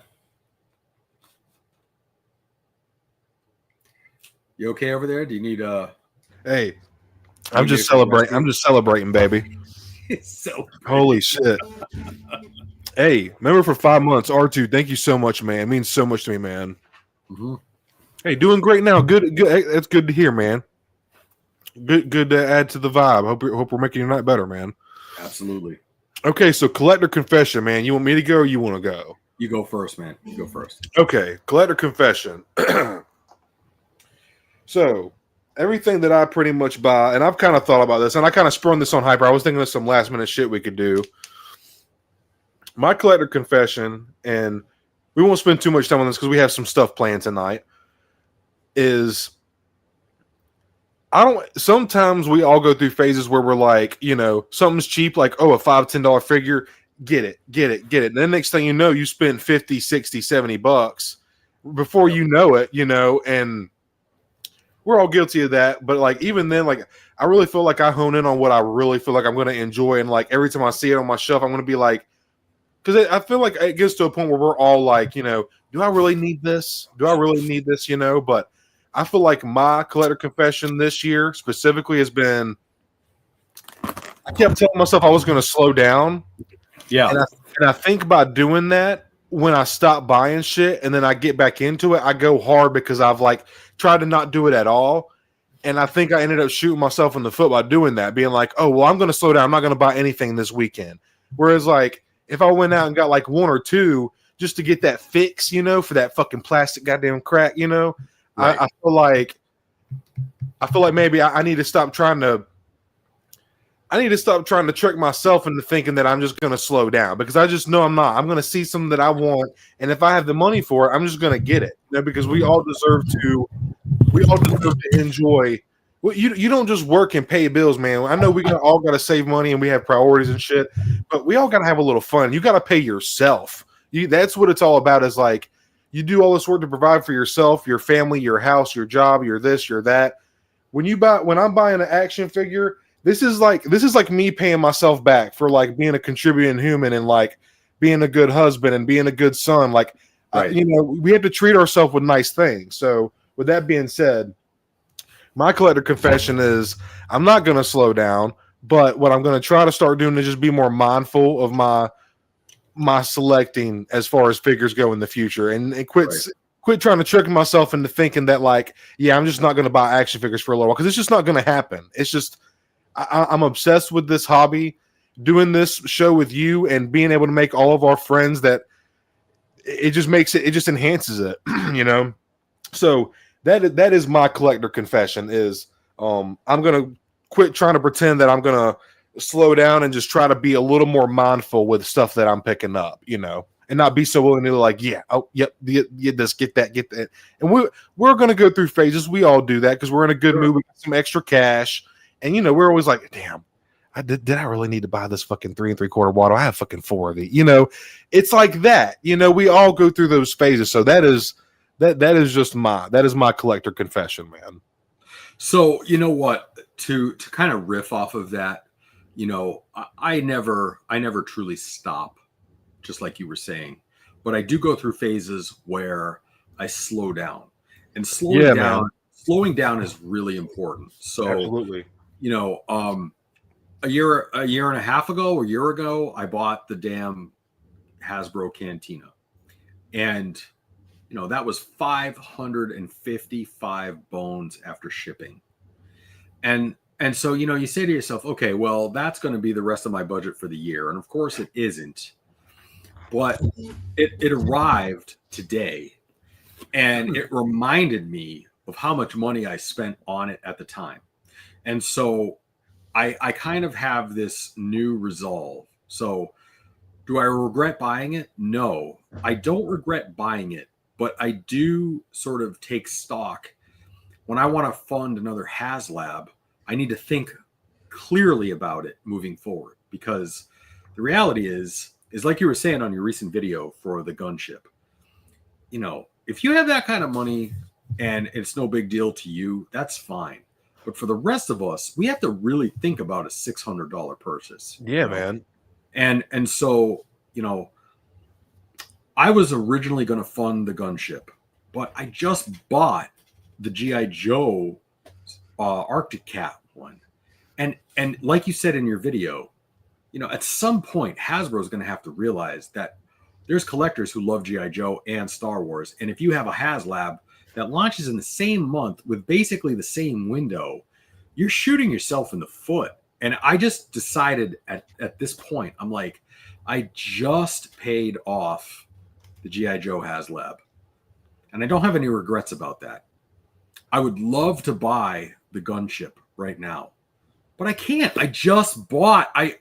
You okay over there? Do you need Hey, I'm just celebrating, baby. Holy shit. Hey, remember for 5 months, R2, thank you so much, man. It means so much to me, man. Mm-hmm. Hey, doing great now. Good. That's good to hear, man. Good to add to the vibe. Hope we're making your night better, man. Absolutely. Okay, so collector confession, man. You want me to go or you want to go? You go first, man. You go first. Okay, collector confession. So everything that I pretty much buy, and I've kind of thought about this, and I kind of sprung this on Hyper. I was thinking of some last minute shit we could do. My collector confession, and we won't spend too much time on this because we have some stuff planned tonight, is sometimes we all go through phases where we're like, something's cheap, like, oh, a $5-10 figure, get it. And then next thing you know, you spend 50, 60, 70 bucks before you know it, and we're all guilty of that. But like, even then, like, I really feel like I hone in on what I really feel like I'm going to enjoy. And like, every time I see it on my shelf, I'm going to be like, because I feel like it gets to a point where we're all like, do I really need this? Do I really need this? But I feel like my collector confession this year specifically has been, I kept telling myself I was going to slow down. Yeah. And I think by doing that, when I stop buying shit and then I get back into it, I go hard because I've like tried to not do it at all. And I think I ended up shooting myself in the foot by doing that, being like, oh, well, I'm going to slow down. I'm not going to buy anything this weekend. Whereas like if I went out and got like one or two just to get that fix, for that fucking plastic goddamn crack, right. I feel like maybe I need to stop trying to trick myself into thinking that I'm just going to slow down, because I just know I'm not. I'm going to see something that I want, and if I have the money for it, I'm just going to get it. Because we all deserve to enjoy. Well, you don't just work and pay bills, man. I know we all got to save money and we have priorities and shit, but we all got to have a little fun. You got to pay yourself. That's what it's all about. Is like you do all this work to provide for yourself, your family, your house, your job, your this, your that. When I'm buying an action figure, this is like me paying myself back for like being a contributing human and like being a good husband and being a good son. Like, right. We have to treat ourselves with nice things. So with that being said, my collector confession is I'm not going to slow down, but what I'm going to try to start doing is just be more mindful of my selecting as far as figures go in the future, and quit trying to trick myself into thinking that like, yeah, I'm just not going to buy action figures for a little while, because it's just not going to happen. It's just I'm obsessed with this hobby, doing this show with you and being able to make all of our friends, that it just makes it just enhances it, So that is my collector confession is I'm going to quit trying to pretend that I'm going to slow down and just try to be a little more mindful with stuff that I'm picking up, and not be so willing to like, yeah, oh, yep, get this, get that. And we're going to go through phases. We all do that because we're in a good mood. We got some extra cash. And, we're always like, damn, did I really need to buy this fucking 3 3/4 bottle? I have fucking 4 of these. It's like that. We all go through those phases. So that is my collector confession, man. So, you know what? To kind of riff off of that, I never truly stop, just like you were saying. But I do go through phases where I slow down. And slowing down is really important. So absolutely. A year and a half ago, a year ago, I bought the damn Hasbro Cantina, and that was 555 bones after shipping, and so you say to yourself, okay, well, that's going to be the rest of my budget for the year, and of course it isn't, but it arrived today, and it reminded me of how much money I spent on it at the time. And so I kind of have this new resolve. So do I regret buying it? No, I don't regret buying it, but I do sort of take stock. When I want to fund another HasLab, I need to think clearly about it moving forward, because the reality is like you were saying on your recent video for the gunship, if you have that kind of money and it's no big deal to you, that's fine. But for the rest of us, we have to really think about a $600 purchase. Yeah, man. And so, I was originally going to fund the gunship, but I just bought the G.I. Joe Arctic Cat one. And like you said in your video, at some point, Hasbro is going to have to realize that there's collectors who love G.I. Joe and Star Wars. And if you have a HasLab that launches in the same month with basically the same window, you're shooting yourself in the foot. And I just decided at this point, I'm like, I just paid off the G.I. Joe HasLab. And I don't have any regrets about that. I would love to buy the gunship right now, but I can't. I just bought a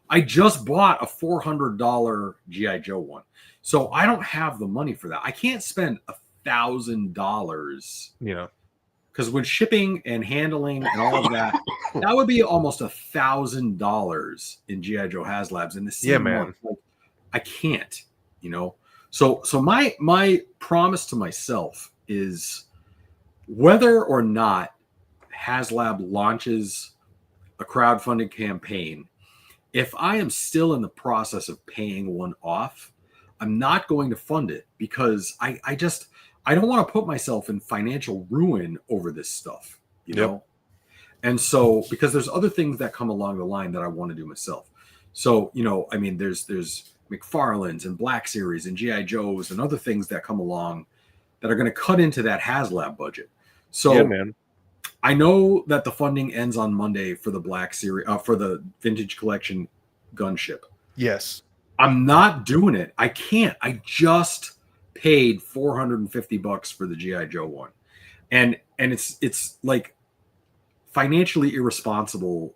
$400 G.I. Joe one. So I don't have the money for that. I can't spend $1,000. Yeah. Because with shipping and handling and all of that, that would be almost $1,000 in G.I. Joe HasLabs in the same month. Like, I can't, you know. So my promise to myself is, whether or not HasLab launches a crowdfunding campaign, if I am still in the process of paying one off, I'm not going to fund it, because I don't want to put myself in financial ruin over this stuff, you know? And so, because there's other things that come along the line that I want to do myself. So, you know, I mean, there's McFarlane's and Black Series and G.I. Joes and other things that come along that are going to cut into that HasLab budget. So I know that the funding ends on Monday for the Black Series, for the Vintage Collection gunship. Yes. I'm not doing it. I can't. I just paid $450 for the G.I. Joe one. And it's like financially irresponsible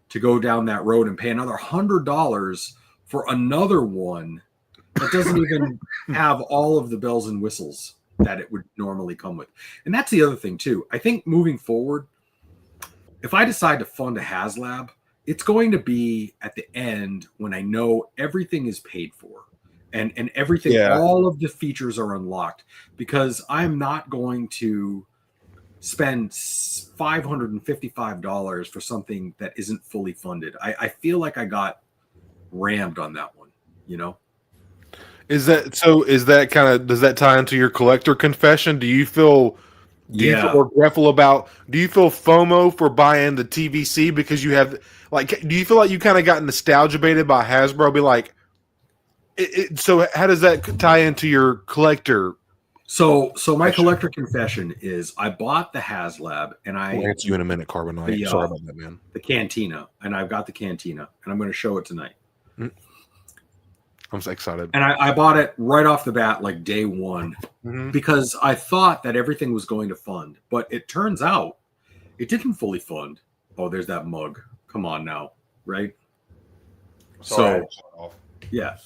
to go down that road and pay another $100 for another one that doesn't even have all of the bells and whistles that it would normally come with. And that's the other thing too. I think moving forward, if I decide to fund a HasLab, it's going to be at the end when I know everything is paid for and everything, all of the features are unlocked, because I'm not going to spend $555 for something that isn't fully funded. I feel like I got rammed on that one, you know? Is that kind of, does that tie into your collector confession? Do you feel regretful about, do you feel FOMO for buying the TVC because you have, like, do you feel like you kind of got nostalgia baited by Hasbro? Be like, so how does that tie into your collector? So my collector confession is, I bought the HasLab, and I'll answer you in a minute, Carbonite. Sorry about that, man. The Cantina, and I've got the Cantina, and I'm going to show it tonight. I'm so excited. And I bought it right off the bat, like day one, because I thought that everything was going to fund, but it turns out it didn't fully fund. Oh, there's that mug. Come on now, right? Sorry. So, yeah.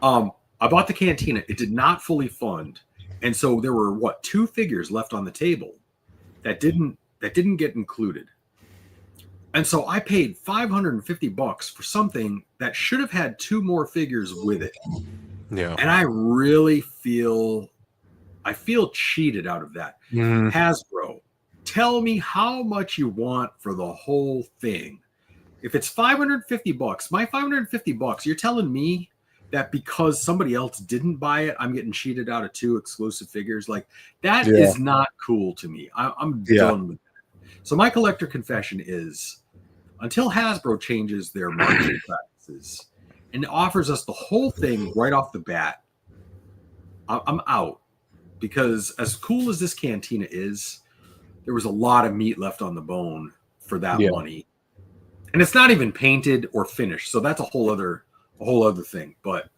I bought the Cantina. It did not fully fund. And so there were, 2 figures left on the table that didn't get included. And so I paid $550 for something that should have had 2 more figures with it. Yeah. And I really feel cheated out of that. Hasbro, tell me how much you want for the whole thing. If it's $550, my $550, you're telling me that because somebody else didn't buy it, I'm getting cheated out of 2 exclusive figures? Like, that is not cool to me. I'm done with that. So my collector confession is, until Hasbro changes their marketing practices and offers us the whole thing right off the bat, I'm out. Because as cool as this Cantina is, there was a lot of meat left on the bone for that money. And it's not even painted or finished. So that's a whole other thing. But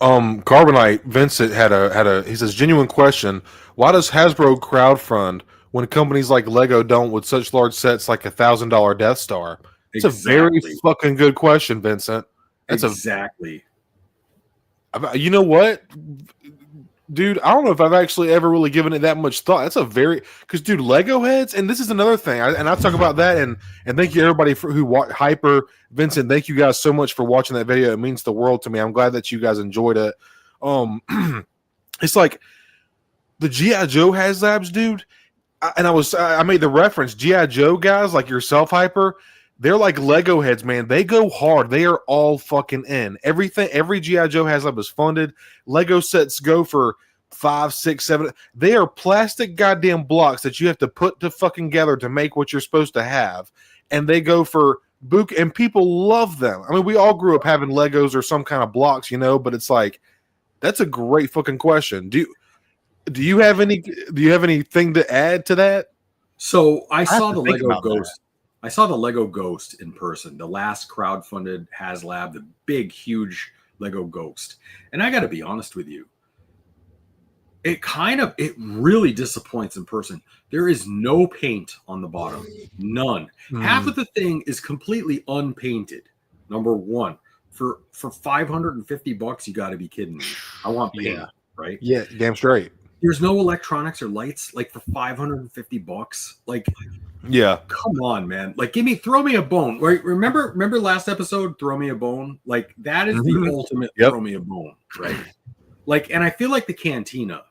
Carbonite Vincent had a he says, genuine question, why does Hasbro crowdfund when companies like Lego don't with such large sets like $1,000 Death Star? It's a very fucking good question, Vincent. That's exactly. You know what, dude? I don't know if I've actually ever really given it that much thought. That's a very, because dude, Lego heads, and this is another thing, and I talk about that, and thank you everybody who watched Hyper, Vincent. Thank you guys so much for watching that video. It means the world to me. I'm glad that you guys enjoyed it. It's like the G.I. Joe HasLabs, dude. I made the reference, G.I. Joe guys like yourself, Hyper. They're like Lego heads, man. They go hard. They are all fucking in. Every G.I. Joe HasLab is funded. Lego sets go for 5, 6, 7. They are plastic goddamn blocks that you have to put to fucking together to make what you're supposed to have. And they go for book, and people love them. I mean, we all grew up having Legos or some kind of blocks, you know, but it's like, that's a great fucking question. Do you have anything to add to that? So I saw the Lego Ghost. I saw the Lego Ghost in person, the last crowdfunded HasLab, the big, huge Lego Ghost. And I got to be honest with you, it really disappoints in person. There is no paint on the bottom, none. Half of the thing is completely unpainted. Number one, for $550, you got to be kidding me. I want paint, right? Yeah, damn straight. There's no electronics or lights, like for $550. Like, yeah, come on, man. Like, throw me a bone. Right? Remember last episode, throw me a bone. Like, that is the ultimate throw me a bone, right? Like, and I feel like the Cantina.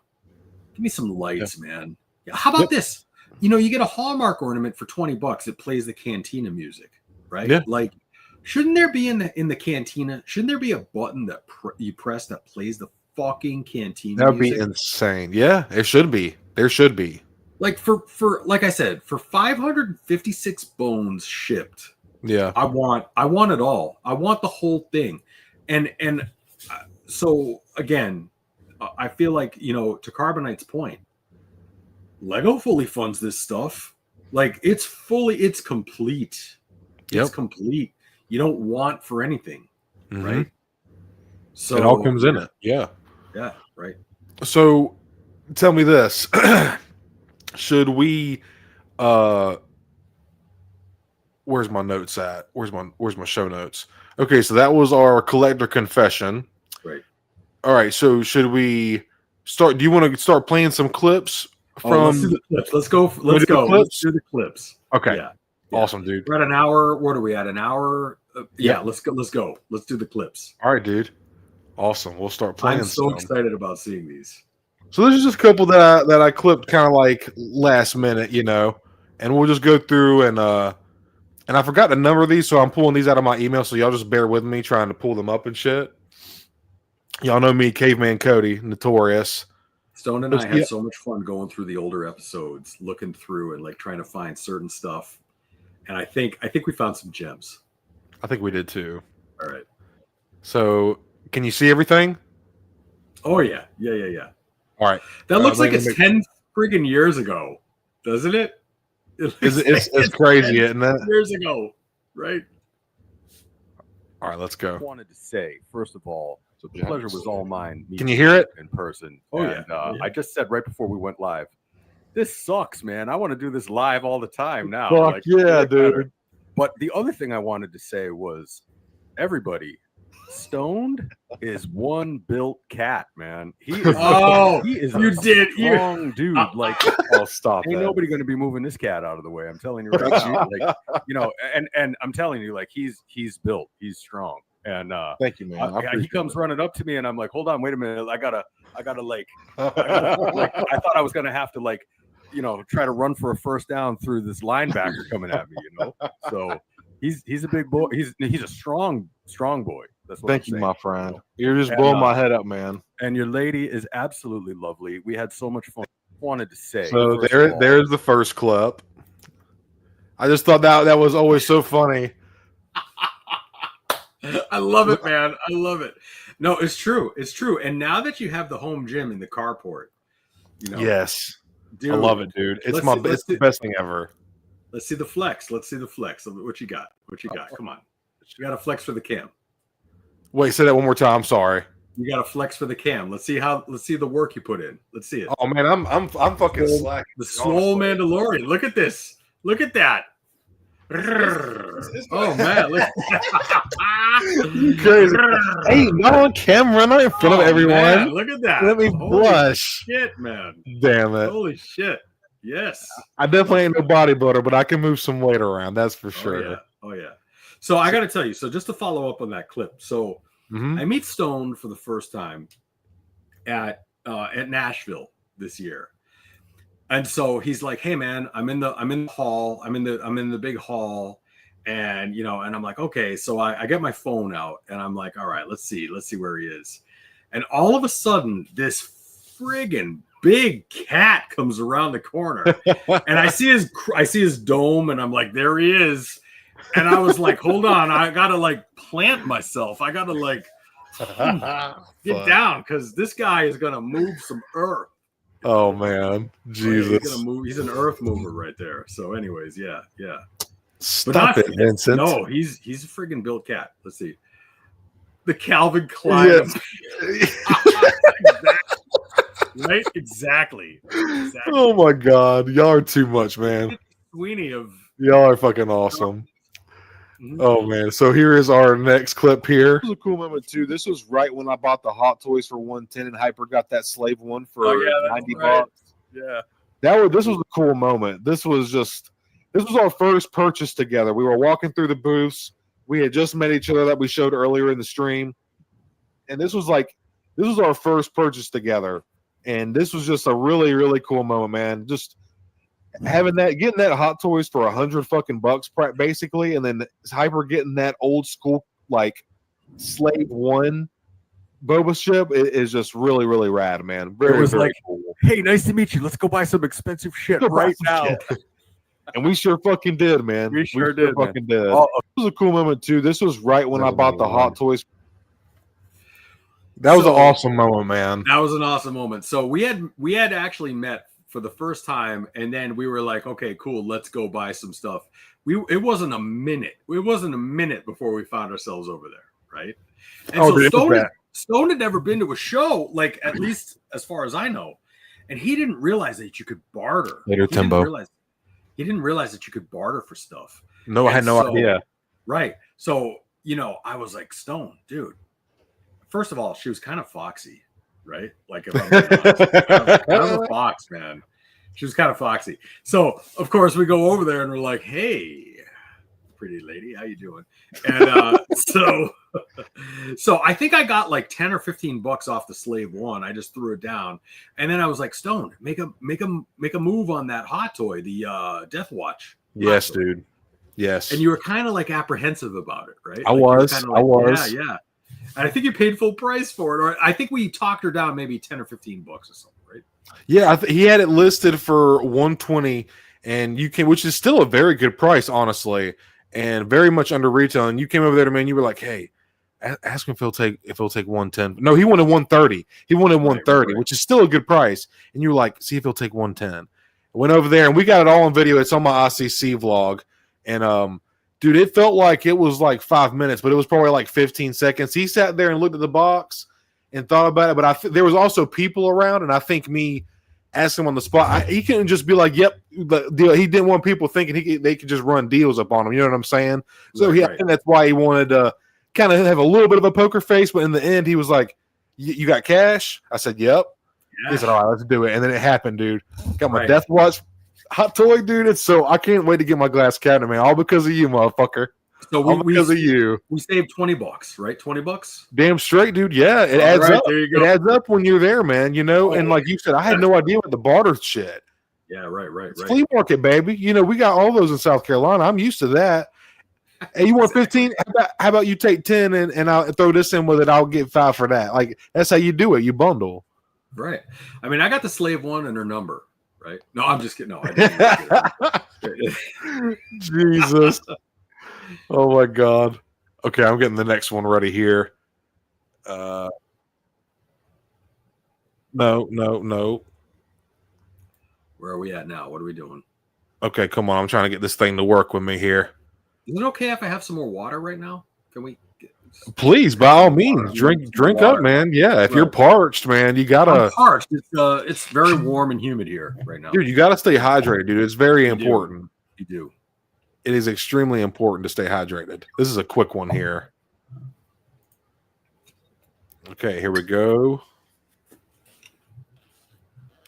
Give me some lights, man. How about this? You know, you get a Hallmark ornament for $20. It plays the Cantina music, right? Yeah. Like, shouldn't there be in the Cantina? Shouldn't there be a button that you press that plays the fucking Cantina? That would be insane. Yeah, it should be. There should be. Like for like I said, for 556 bones shipped. Yeah, I want it all. I want the whole thing, and so again. I feel like, you know, to Carbonite's point, Lego fully funds this stuff. Like, it's complete. It's complete. You don't want for anything, right? So it all comes in it. Yeah. Yeah, right. So tell me this. Should we where's my notes at? Where's my show notes? Okay, so that was our collector confession. Right. All right, so should we start? Do you want to start playing some clips from? Let's do the clips. Let's go. Let's do the clips. Okay. Yeah. Awesome, dude. We're at an hour. What are we at? An hour? Yeah. Let's go. Let's do the clips. All right, dude. Awesome. We'll start playing. I'm so excited about seeing these. So there's just a couple that I clipped kind of like last minute, you know, and we'll just go through and I forgot the number of these, so I'm pulling these out of my email. So y'all just bear with me trying to pull them up and shit. Y'all know me, Caveman Cody, notorious. Stone and I had so much fun going through the older episodes, looking through and like trying to find certain stuff. And I think we found some gems. I think we did too. All right. So can you see everything? Oh yeah. Yeah. All right. That looks like it's 10 friggin' years ago, doesn't it? It's crazy, isn't it? Years ago, right? All right, let's go. I wanted to say, first of all, so the pleasure was all mine. Can you hear it in person? Oh, and, I just said right before we went live, this sucks, man. I want to do this live all the time now. Fuck like, yeah, dude. Better. But the other thing I wanted to say was, everybody, Stoned is one built cat, man. He is. He is a strong dude. Like, I'll stop. Ain't nobody going to be moving this cat out of the way. I'm telling you right now. Like, you know, and I'm telling you, like, he's built. He's strong. And thank you, man. He comes running up to me, and I'm like, "Hold on, wait a minute. I gotta like, I thought I was gonna have to like, you know, try to run for a first down through this linebacker coming at me, you know." So he's a big boy. He's a strong boy. That's what Thank you, my friend. You're just blowing my head up, man. And your lady is absolutely lovely. We had so much fun. Wanted to say. So there's the first clip. I just thought that was always so funny. I love it, man. I love it. No, it's true. It's true. And now that you have the home gym in the carport, you know. Yes. Dude, I love it, dude. It's the best thing ever. Let's see the flex. What you got? Come on. You got a flex for the cam. Wait, say that one more time. I'm sorry. You got a flex for the cam. Let's see the work you put in. Let's see it. Oh man, I'm fucking slacking. The swole Mandalorian. Look at this. Look at that. Oh man, look. Crazy. Hey, not on camera, not in front of everyone. Man, look at that. Let me blush. Shit, man. Damn it. Holy shit. Yes. I definitely ain't no bodybuilder, but I can move some weight around. That's for sure. Oh yeah. So I got to tell you. So just to follow up on that clip. So I meet Stone for the first time at Nashville this year. And so he's like, "Hey man, I'm in the hall. I'm in the big hall." And, you know, and I'm like, okay, so I get my phone out and I'm like, all right, let's see where he is. And all of a sudden this friggin' big cat comes around the corner and I see his dome and I'm like, there he is. And I was like, hold on, I got to like plant myself. I got to like get down because this guy is going to move some earth. Oh man, Jesus! He's an earth mover right there. So, anyways, yeah. Stop it, Vincent. No, he's a friggin' built cat. Let's see. The Calvin Klein. Yes. Right? Exactly. Oh my God, y'all are too much, man. Sweeney of Y'all are fucking awesome. Oh man, so here is our next clip here. This was a cool moment too. This was right when I bought the Hot Toys for 110 and Hyper got that slave one for 90 bucks. Yeah. This was a cool moment. This was our first purchase together. We were walking through the booths. We had just met each other that we showed earlier in the stream. And this was our first purchase together. And this was just a really, really cool moment, man. Just getting that Hot Toys for $100 fucking bucks, basically, and then Hyper getting that old school like Slave One Boba ship is just really, really rad, man. Very, it was very like, cool. hey, nice to meet you. Let's go buy some expensive shit right now. And we sure fucking did, man. We sure did. Fucking did. This was a cool moment too. This was right when I bought the Hot Toys. That was an awesome moment, man. That was an awesome moment. So we had actually met for the first time, and then we were like, okay, cool, let's go buy some stuff. It wasn't a minute. It wasn't a minute before we found ourselves over there, right? And so Stone had never been to a show, like at least as far as I know, and he didn't realize that you could barter. Later, Timbo. He didn't realize that you could barter for stuff. No, I had no idea. Right. So, I was like, Stone, dude. First of all, she was kind of foxy, right? Like, if I'm honest, kind of a fox, man. She was kind of foxy. So, of course, we go over there and we're like, hey, pretty lady, how you doing? And so I think I got like 10 or 15 bucks off the Slave One. I just threw it down. And then I was like, Stone, make a move on that Hot Toy, the Death Watch. Yes, dude. Yes. And you were kind of like apprehensive about it, right? I was. Yeah. And I think you paid full price for it, or I think we talked her down maybe 10 or 15 bucks or something, right? Yeah, he had it listed for 120, and which is still a very good price, honestly, and very much under retail. And you came over there to me, and you were like, "Hey, ask him if he'll take 110." No, he wanted 130. He wanted 130, which is still a good price. And you were like, "See if he'll take 110." I went over there, and we got it all on video. It's on my ICC vlog, and dude, it felt like it was like 5 minutes, but it was probably like 15 seconds. He sat there and looked at the box and thought about it, but there was also people around, and I think me asking him on the spot, he couldn't just be like, "Yep," the deal. He didn't want people thinking they could just run deals up on him. You know what I'm saying? So I think that's why he wanted to kind of have a little bit of a poker face, but in the end, he was like, "You got cash?" I said, "Yep." Yeah. He said, "All right, let's do it," and then it happened, dude. Got my Death Watch Hot Toy, dude. I can't wait to get my glass cabinet, man. All because of you, motherfucker. So because of you. We saved $20, right? $20. Damn straight, dude. Yeah, it adds up. There you go. It adds up when you're there, man. And like you said, I had no idea what the barter shit. Yeah, right. Flea market, baby. We got all those in South Carolina. I'm used to that. Hey, you want 15? How about you take 10 and I'll throw this in with it? I'll get 5 for that. Like, that's how you do it. You bundle. Right. I mean, I got the Slave One and her number. Right? No, I'm just kidding. No, I didn't. Jesus. Oh my God. Okay, I'm getting the next one ready here. No. Where are we at now? What are we doing? Okay, come on. I'm trying to get this thing to work with me here. Is it okay if I have some more water right now? Can we? Please, by all means, drink up, man. Yeah, if you're parched, man, you gotta. I'm parched. It's very warm and humid here right now, dude. You gotta stay hydrated, dude. It's very important. You do. It is extremely important to stay hydrated. This is a quick one here. Okay, here we go.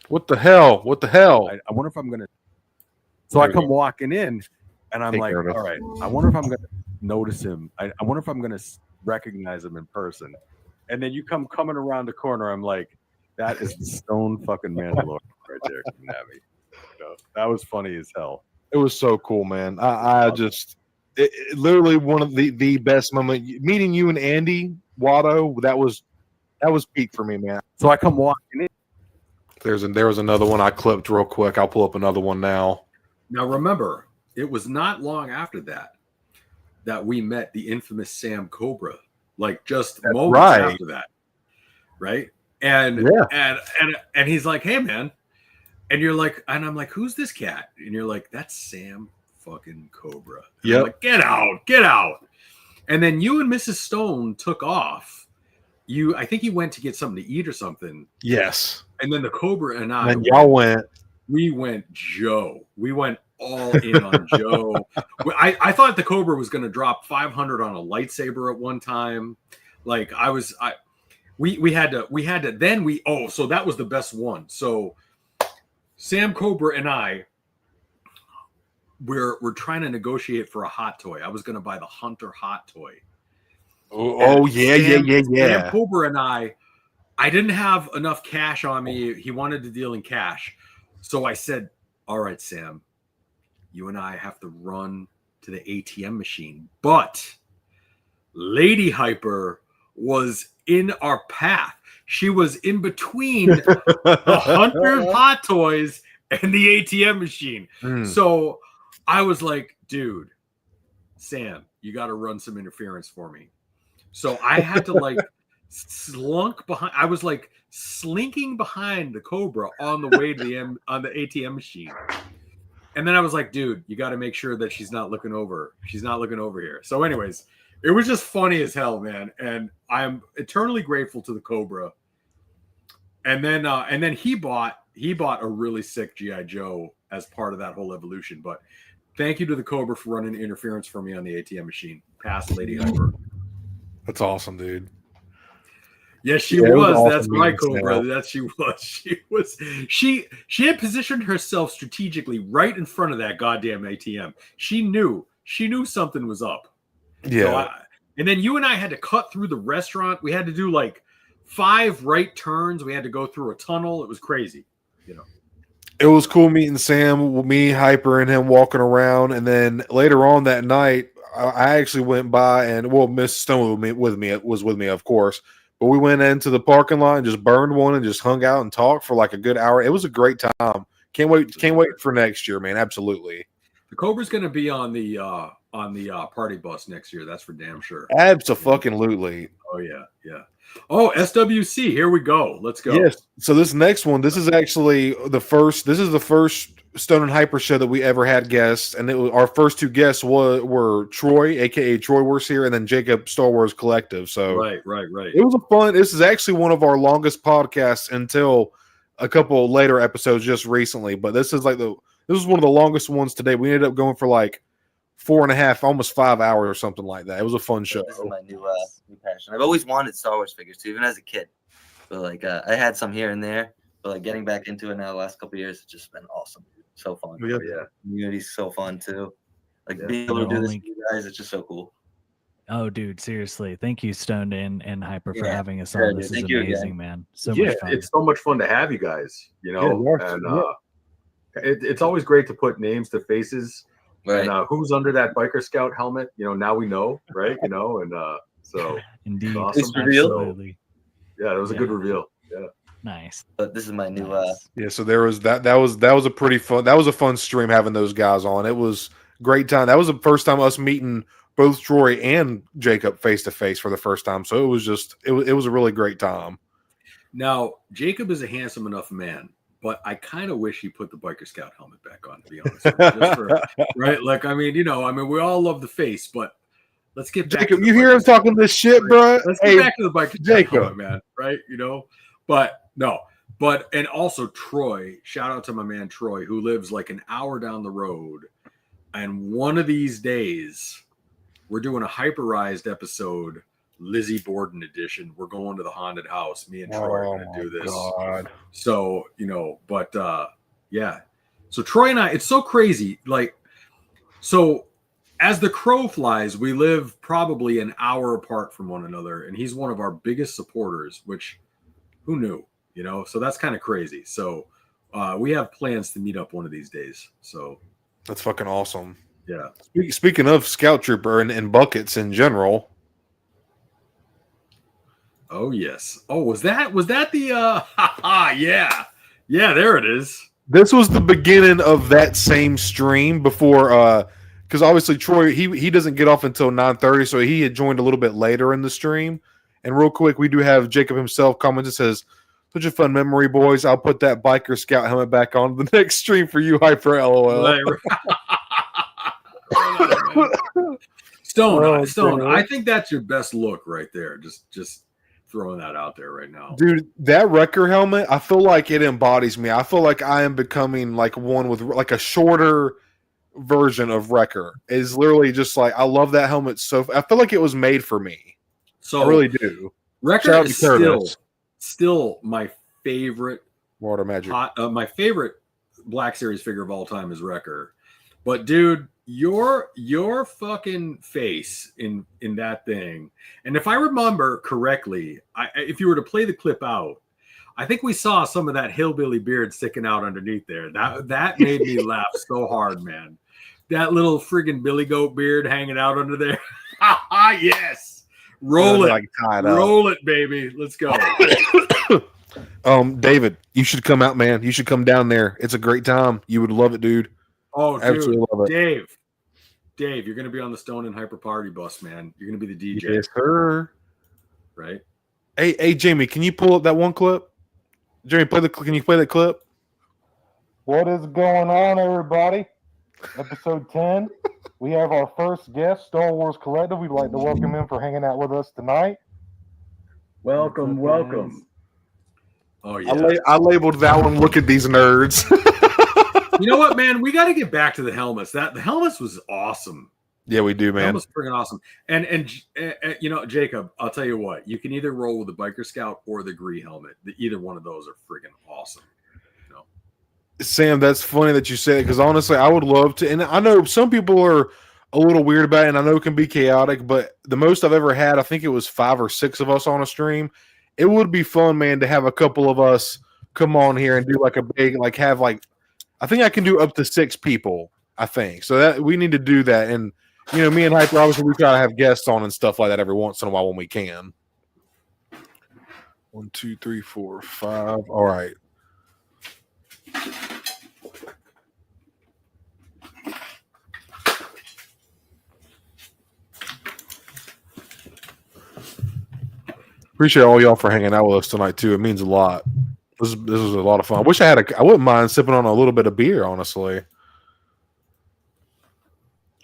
What the hell? I wonder if I'm gonna. So I come walking in, and I'm like, all right. I wonder if I'm gonna notice him. I wonder if I'm gonna recognize him in person. And then you come coming around the corner. I'm like, that is the Stone fucking Mandalorian right there. That was funny as hell. It was so cool, man. I just literally one of the best moments. Meeting you and Andy Watto, that was peak for me, man. So I come walking in. There was another one I clipped real quick. I'll pull up another one now. Now remember, it was not long after that we met the infamous Sam Cobra, like just moments after that, right? And he's like, "Hey, man," and you're like, and I'm like, "Who's this cat?" And you're like, "That's Sam fucking Cobra. Yeah. Like, get out. And then you and Mrs. Stone took off. I think you went to get something to eat or something. Yes. And then the Cobra and I, And y'all went. We went Joe. We went all in on Joe. I thought the Cobra was going to drop 500 on a lightsaber at one time. Like we had to. Then so that was the best one. So Sam Cobra and I, we're trying to negotiate for a hot toy. I was going to buy the Hunter hot toy. Oh yeah. Sam Cobra and I didn't have enough cash on me. He wanted to deal in cash. So I said, all right, Sam, you and I have to run to the ATM machine. But Lady Hyper was in our path. She was in between the Hunter hot toys and the ATM machine. So I was like, dude, Sam, you got to run some interference for me. So I had to slunk behind. I was like slinking behind the Cobra on the way to the ATM machine. And then I was like, dude, you got to make sure that she's not looking over. She's not looking over here. So anyways, it was just funny as hell, man. And I'm eternally grateful to the Cobra. And then he bought a really sick G.I. Joe as part of that whole evolution. But thank you to the Cobra for running interference for me on the ATM machine. Past Lady Hyper. That's awesome, dude. Yes, she was. Awesome. That's my Cobra. That she was. She had positioned herself strategically right in front of that goddamn ATM. She knew something was up. Yeah. So and then you and I had to cut through the restaurant. We had to do 5 right turns. We had to go through a tunnel. It was crazy, It was cool meeting Sam, me, Hyper, and him walking around. And then later on that night, I actually went by and Miss Stone was with me, of course. But we went into the parking lot and just burned one and just hung out and talked for a good hour. It was a great time. Can't wait for next year, man. Absolutely. The Cobra's going to be on the party bus next year. That's for damn sure. Absolutely. Oh yeah. Oh, SWC. Here we go. Let's go. Yes. So this next one, this is actually the first. This is the first Stone and Hyper show that we ever had guests, and our first 2 guests were Troy, aka TroyWarsHere, and then Jacob Star Wars Collective. So right. It was a fun. This is actually one of our longest podcasts until a couple later episodes just recently. But this is this was one of the longest ones today. We ended up going for 4.5, almost 5 hours or something like that. It was a fun show. This is my new passion. I've always wanted Star Wars figures too, even as a kid. But I had some here and there. But getting back into it now the last couple of years, it's just been awesome. So fun. Yeah. Community's so fun too. Being able to do this with you guys, it's just so cool. Oh, dude, seriously. Thank you, Stoned and Hyper, for having us Yeah, on. dude. This is Thank you amazing, again. man. So Yeah, much fun. It's so much fun to have you guys, it's always great to put names to faces. Right. And who's under that biker scout helmet? Now we know, right? So Indeed. awesome. It's revealed. Absolutely. Yeah, it was a good reveal. Yeah. Nice. But this is my new Yeah, so there was that was a pretty fun. That was a fun stream having those guys on. It was a great time. That was the first time us meeting both Troy and Jacob face to face for the first time. So it was a really great time. Now, Jacob is a handsome enough man, but I kind of wish he put the biker scout helmet back on, to be honest. Just for, right? We all love the face, but let's get back Jacob, to the you hear biker him talking this shit, bro? Let's get back to the biker Jacob, helmet, man. Right? And also Troy, shout out to my man Troy, who lives an hour down the road. And one of these days, we're doing a hyperized episode, Lizzie Borden edition. We're going to the haunted house. Me and Troy are going to do this. God. So, yeah. So Troy and I, it's so crazy. So as the crow flies, we live probably an hour apart from one another. And he's one of our biggest supporters, which who knew? So that's kind of crazy. So we have plans to meet up one of these days. So That's fucking awesome. yeah. Speaking of Scout Trooper and buckets in general. Oh yes. Oh, was that the yeah. Yeah, there it is. This was the beginning of that same stream before because obviously Troy he doesn't get off until 9:30, so he had joined a little bit later in the stream. And real quick, we do have Jacob himself comment that says, "Such a fun memory, boys. I'll put that biker scout helmet back on the next stream for you, Hyper LOL." Stone, I think that's your best look right there. Just throwing that out there right now. Dude, that Wrecker helmet, I feel like it embodies me. I feel like I am becoming like one with like a shorter version of Wrecker. Is literally just like, I love that helmet so I feel like it was made for me. So I really do. Wrecker is still my favorite Water Magic. My favorite Black Series figure of all time is Wrecker. But dude, your fucking face in that thing, and if I remember correctly, if you were to play the clip out, I think we saw some of that hillbilly beard sticking out underneath there. That made me laugh so hard, man. That little friggin' Billy Goat beard hanging out under there. Yes, roll it, roll it, baby. Let's go. David, you should come out, man. You should come down there. It's a great time. You would love it, dude. Oh, absolutely dude, love it. Dave, you're going to be on the Stone and Hyper Party bus, man. You're going to be the DJ. Yes, sir. Right? Hey, Jamie, can you pull up that one clip? Jamie, can you play that clip? What is going on, everybody? Episode 10. We have our first guest, Star Wars Collective. We'd like to welcome him for hanging out with us tonight. Welcome. Oh, yeah. I labeled that one, look at these nerds. You know what, man? We got to get back to the helmets. The helmets was awesome. Yeah, we do, man. That was freaking awesome. And you know, Jacob, I'll tell you what. You can either roll with the Biker Scout or the Gree helmet. Either one of those are freaking awesome. You know? Sam, that's funny that you say it, because honestly, I would love to. And I know some people are a little weird about it, and I know it can be chaotic, but the most I've ever had, I think it was 5 or 6 of us on a stream. It would be fun, man, to have a couple of us come on here and do like a big, like have like, I think I can do up to 6 people, I think. So that we need to do that. And, you know, me and Hyper, obviously, we try to have guests on and stuff like that every once in a while when we can. 1, 2, 3, 4, 5. All right. Appreciate all y'all for hanging out with us tonight, too. It means a lot. This was a lot of fun. I wish I wouldn't mind sipping on a little bit of beer, honestly.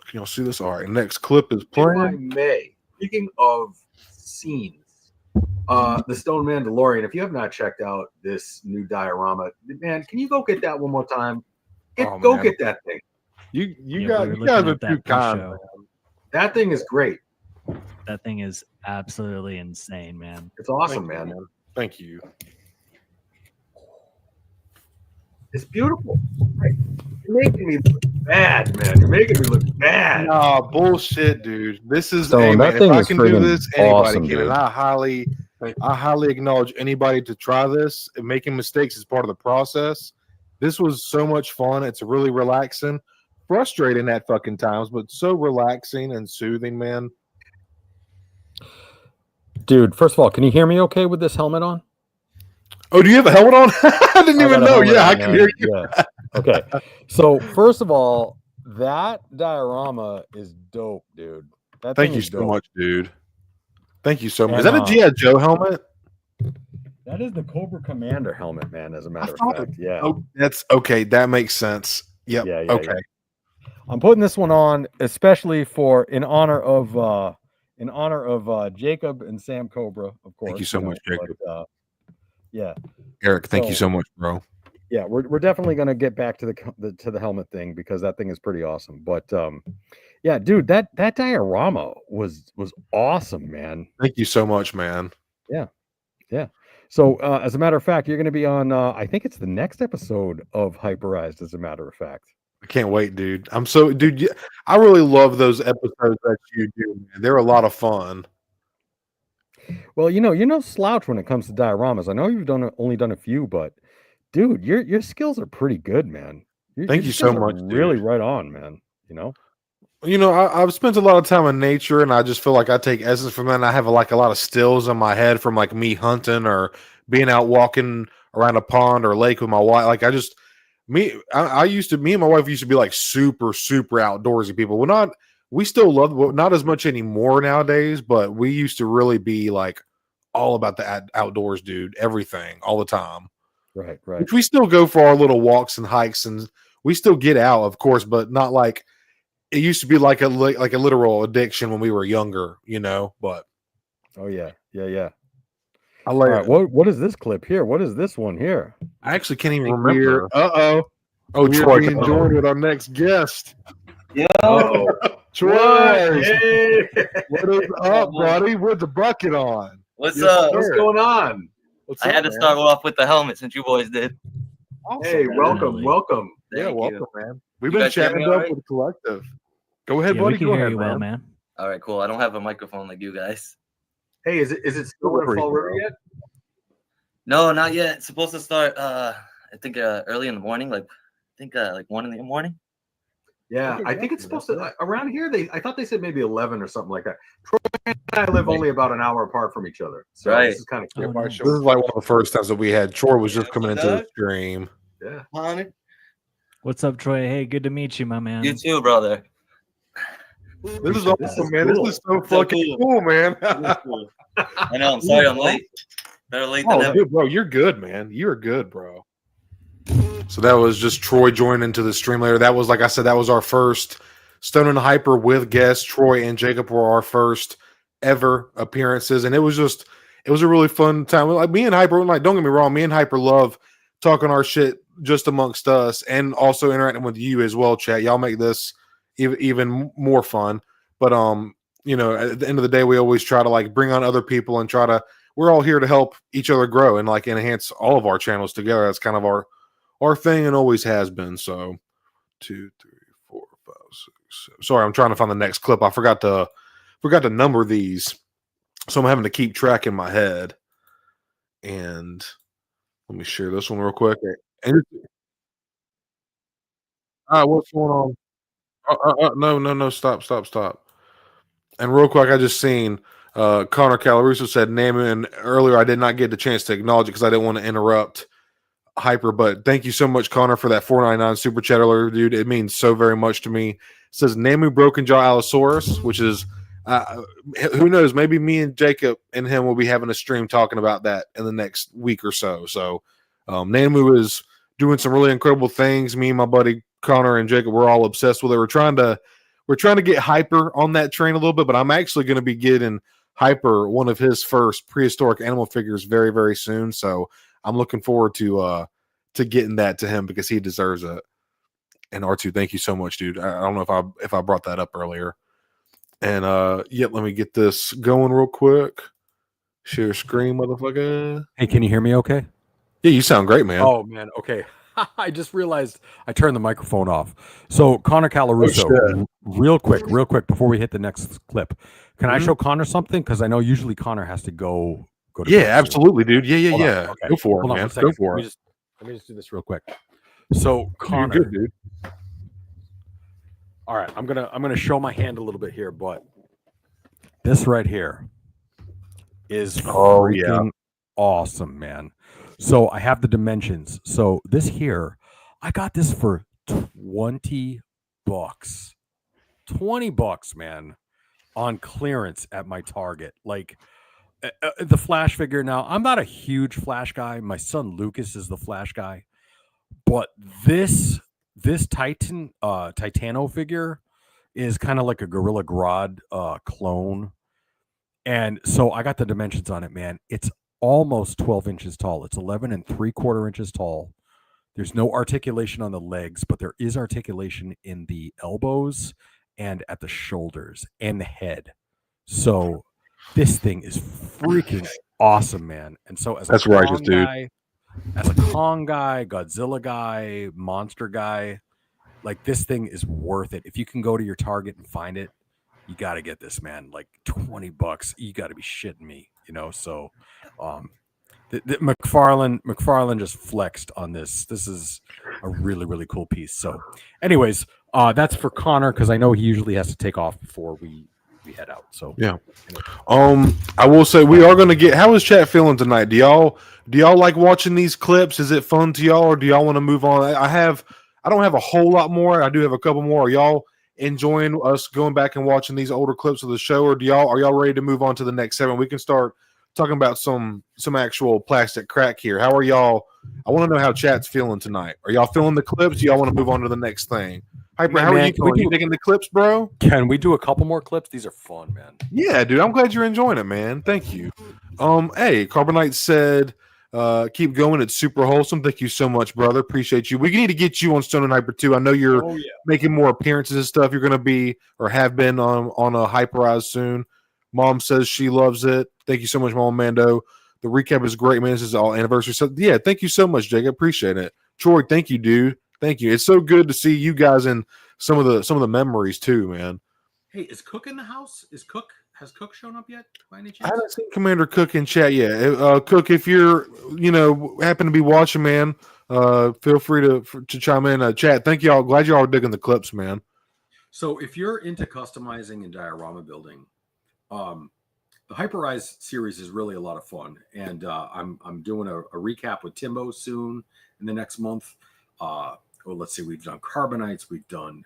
Can y'all see this? All right, next clip is playing. Speaking of scenes, the Stone Mandalorian, if you have not checked out this new diorama, man, can you go get that one more time? Get that thing. You guys are too kind, man. That thing is great. That thing is absolutely insane, man. It's awesome, man. Thank you. It's beautiful. You're making me look bad, man. You're making me look bad. Nah, bullshit, dude. This is So hey, that man, thing if I is can do this, anybody awesome, can. dude. And I highly acknowledge anybody to try this. And making mistakes is part of the process. This was so much fun. It's really relaxing, frustrating at fucking times, but so relaxing and soothing, man. Dude, first of all, can you hear me okay with this helmet on? Oh, do you have a helmet on? I didn't even know. Yeah, I can hear you. Yeah. Okay. So, first of all, that diorama is dope, dude. Thank you so much, dude. Thank you so much. And, Is that a G.I. Joe helmet? That is the Cobra Commander helmet, man, as a matter of fact. Yeah. Oh, that's okay. That makes sense. Yep. Yeah, okay. Yeah. I'm putting this one on especially in honor of Jacob and Sam Cobra, of course. Thank you so much, Jacob. But, yeah. Eric, thank you so much, bro. Yeah, we're definitely gonna get back to the helmet thing, because that thing is pretty awesome. But yeah, dude, that diorama was awesome, man. Thank you so much, man. Yeah. So as a matter of fact, you're gonna be on I think it's the next episode of Hyperized, as a matter of fact. I can't wait, dude. Dude, I really love those episodes that you do, man. They're a lot of fun. Well, you're no slouch when it comes to dioramas. I know you've only done a few, but dude, your skills are pretty good, man. Thank you so much, really dude. right on, man. I've spent a lot of time in nature, and I just feel like I take essence from that. And I have like a lot of stills in my head from like me hunting or being out walking around a pond or lake with my wife. Like me and my wife used to be like super, super outdoorsy people. We still love, not as much anymore nowadays, but we used to really be like all about the outdoors, dude. Everything, all the time. Right. Which we still go for our little walks and hikes, and we still get out, of course, but not like it used to be like a literal addiction when we were younger, you know. But Oh yeah. I all like right, what is this clip here? What is this one here? I actually can't even remember. Oh, we're Troy. being joined with our next guest. Yo, Troy, Hey, what is up, buddy? With the bucket on. what's up? what's going on? I had to start off with the helmet since you boys did. Awesome, Hey, man. welcome. Yeah, Thank welcome, you. man. We've You been guys hear chatting me up all right? with the collective. Go ahead, Yeah, buddy. we can Go hear ahead, you man. well, man. All right, cool. I don't have a microphone like you guys. Hey, is it still in Fall River yet? No, not yet. It's supposed to start. I think early in the morning, like 1 in the morning. Yeah, Okay, I think gotcha. it's supposed to around here. I thought they said maybe 11 or something like that. Troy and I live only about an hour apart from each other, so Right. this is kind of cool. Oh, nice. This is like one of the first times that we had. Troy was just Yeah, coming what's into the up? stream. Yeah. Honey. What's up, Troy? Hey, good to meet you, my man. You too, brother. This is This awesome, is man. cool. This is so So fucking cool, man. I know. I'm sorry I'm late. Better late than Oh, never. dude, bro, you're good, man. You're good, bro. So that was just Troy joining into the stream later. That was, like I said, that was our first Stone and Hyper with guests. Troy and Jacob were our first ever appearances, and it was a really fun time. Like me and Hyper, like, don't get me wrong, me and Hyper love talking our shit just amongst us, and also interacting with you as well, chat. Y'all make this even more fun. But you know, at the end of the day, we always try to like bring on other people and try to. We're all here to help each other grow and like enhance all of our channels together. That's kind of our thing and always has been. So 2, 3, 4, 5, 6, 7. Sorry, I'm trying to find the next clip. I forgot to number these, so I'm having to keep track in my head. And let me share this one real quick. And what's going on? No, stop. And real quick, I just seen Connor Calaruso said name it, and earlier I did not get the chance to acknowledge it because I didn't want to interrupt Hyper, but thank you so much, Connor, for that $4.99 super chat earlier, dude. It means so very much to me. It says Namu Broken Jaw Allosaurus, which is who knows, maybe me and Jacob and him will be having a stream talking about that in the next week or so. So Namu is doing some really incredible things. Me and my buddy Connor and Jacob were all obsessed with it. We're trying to get Hyper on that train a little bit, but I'm actually going to be getting Hyper one of his first prehistoric animal figures very, very soon. So I'm looking forward to getting that to him because he deserves it. And R2, thank you so much, dude. I don't know if I brought that up earlier. And let me get this going real quick. Share screen, motherfucker. Hey, can you hear me okay? Yeah, you sound great, man. Oh, man. Okay. I just realized I turned the microphone off. So, Connor Calaruso, real quick, before we hit the next clip, can I show Connor something? Because I know usually Connor has to go to Yeah, bed soon. absolutely, dude. Yeah. Okay. Go for it, Hold on man. one second. Go for it. Let me just do this real quick. So, Connor, You're good, dude. all right, I'm gonna show my hand a little bit here, but this right here is freaking awesome, man. So I have the dimensions. So this here, I got this for $20. $20, man, on clearance at my Target. Like the Flash figure. Now, I'm not a huge Flash guy. My son Lucas is the Flash guy, but this Titano figure is kind of like a Gorilla Grodd clone. And so I got the dimensions on it, man. It's almost 12 inches tall. It's 11 3/4 inches tall. There's no articulation on the legs, but there is articulation in the elbows and at the shoulders and the head. So this thing is freaking awesome, man. And so as That's a righteous, Kong dude. guy, as a Kong guy, Godzilla guy, monster guy, like this thing is worth it. If you can go to your Target and find it, you got to get this, man. Like $20, you got to be shitting me, you know? So McFarlane just flexed on this. This is a really, really cool piece. So anyways, that's for Connor, because I know he usually has to take off before we head out. So yeah. I will say we are going to get. How is chat feeling tonight? Do y'all like watching these clips? Is it fun to y'all, or do y'all want to move on? I don't have a whole lot more. I do have a couple more. Are y'all enjoying us going back and watching these older clips of the show, or are y'all ready to move on to the next segment? We can start talking about some actual plastic crack here. How are y'all? I want to know how chat's feeling tonight. Are y'all feeling the clips? Do y'all want to move on to the next thing? Hyper, how are you doing? You digging the clips, bro? Can we do a couple more clips? These are fun, man. Yeah, dude. I'm glad you're enjoying it, man. Thank you. Hey, Carbonite said, keep going. It's super wholesome. Thank you so much, brother. Appreciate you. We need to get you on Stone and Hyper too. I know you're making more appearances and stuff. You're going to be or have been on a Hyperize soon. Mom says she loves it. Thank you so much, Mom Mando. The recap is great, man. This is all anniversary. So yeah, thank you so much, Jake. I appreciate it. Troy, thank you, dude. Thank you. It's so good to see you guys in some of the memories too, man. Hey, is Cook in the house? Has Cook shown up yet by any I chance? haven't seen Commander Cook in chat yet. Cook, if you're happen to be watching, man, feel free to chime in. Chat. Thank y'all. Glad y'all are digging the clips, man. So if you're into customizing and diorama building, the Hyperize series is really a lot of fun, and I'm doing a recap with Timbo soon in the next month. Let's see, we've done Carbonites, we've done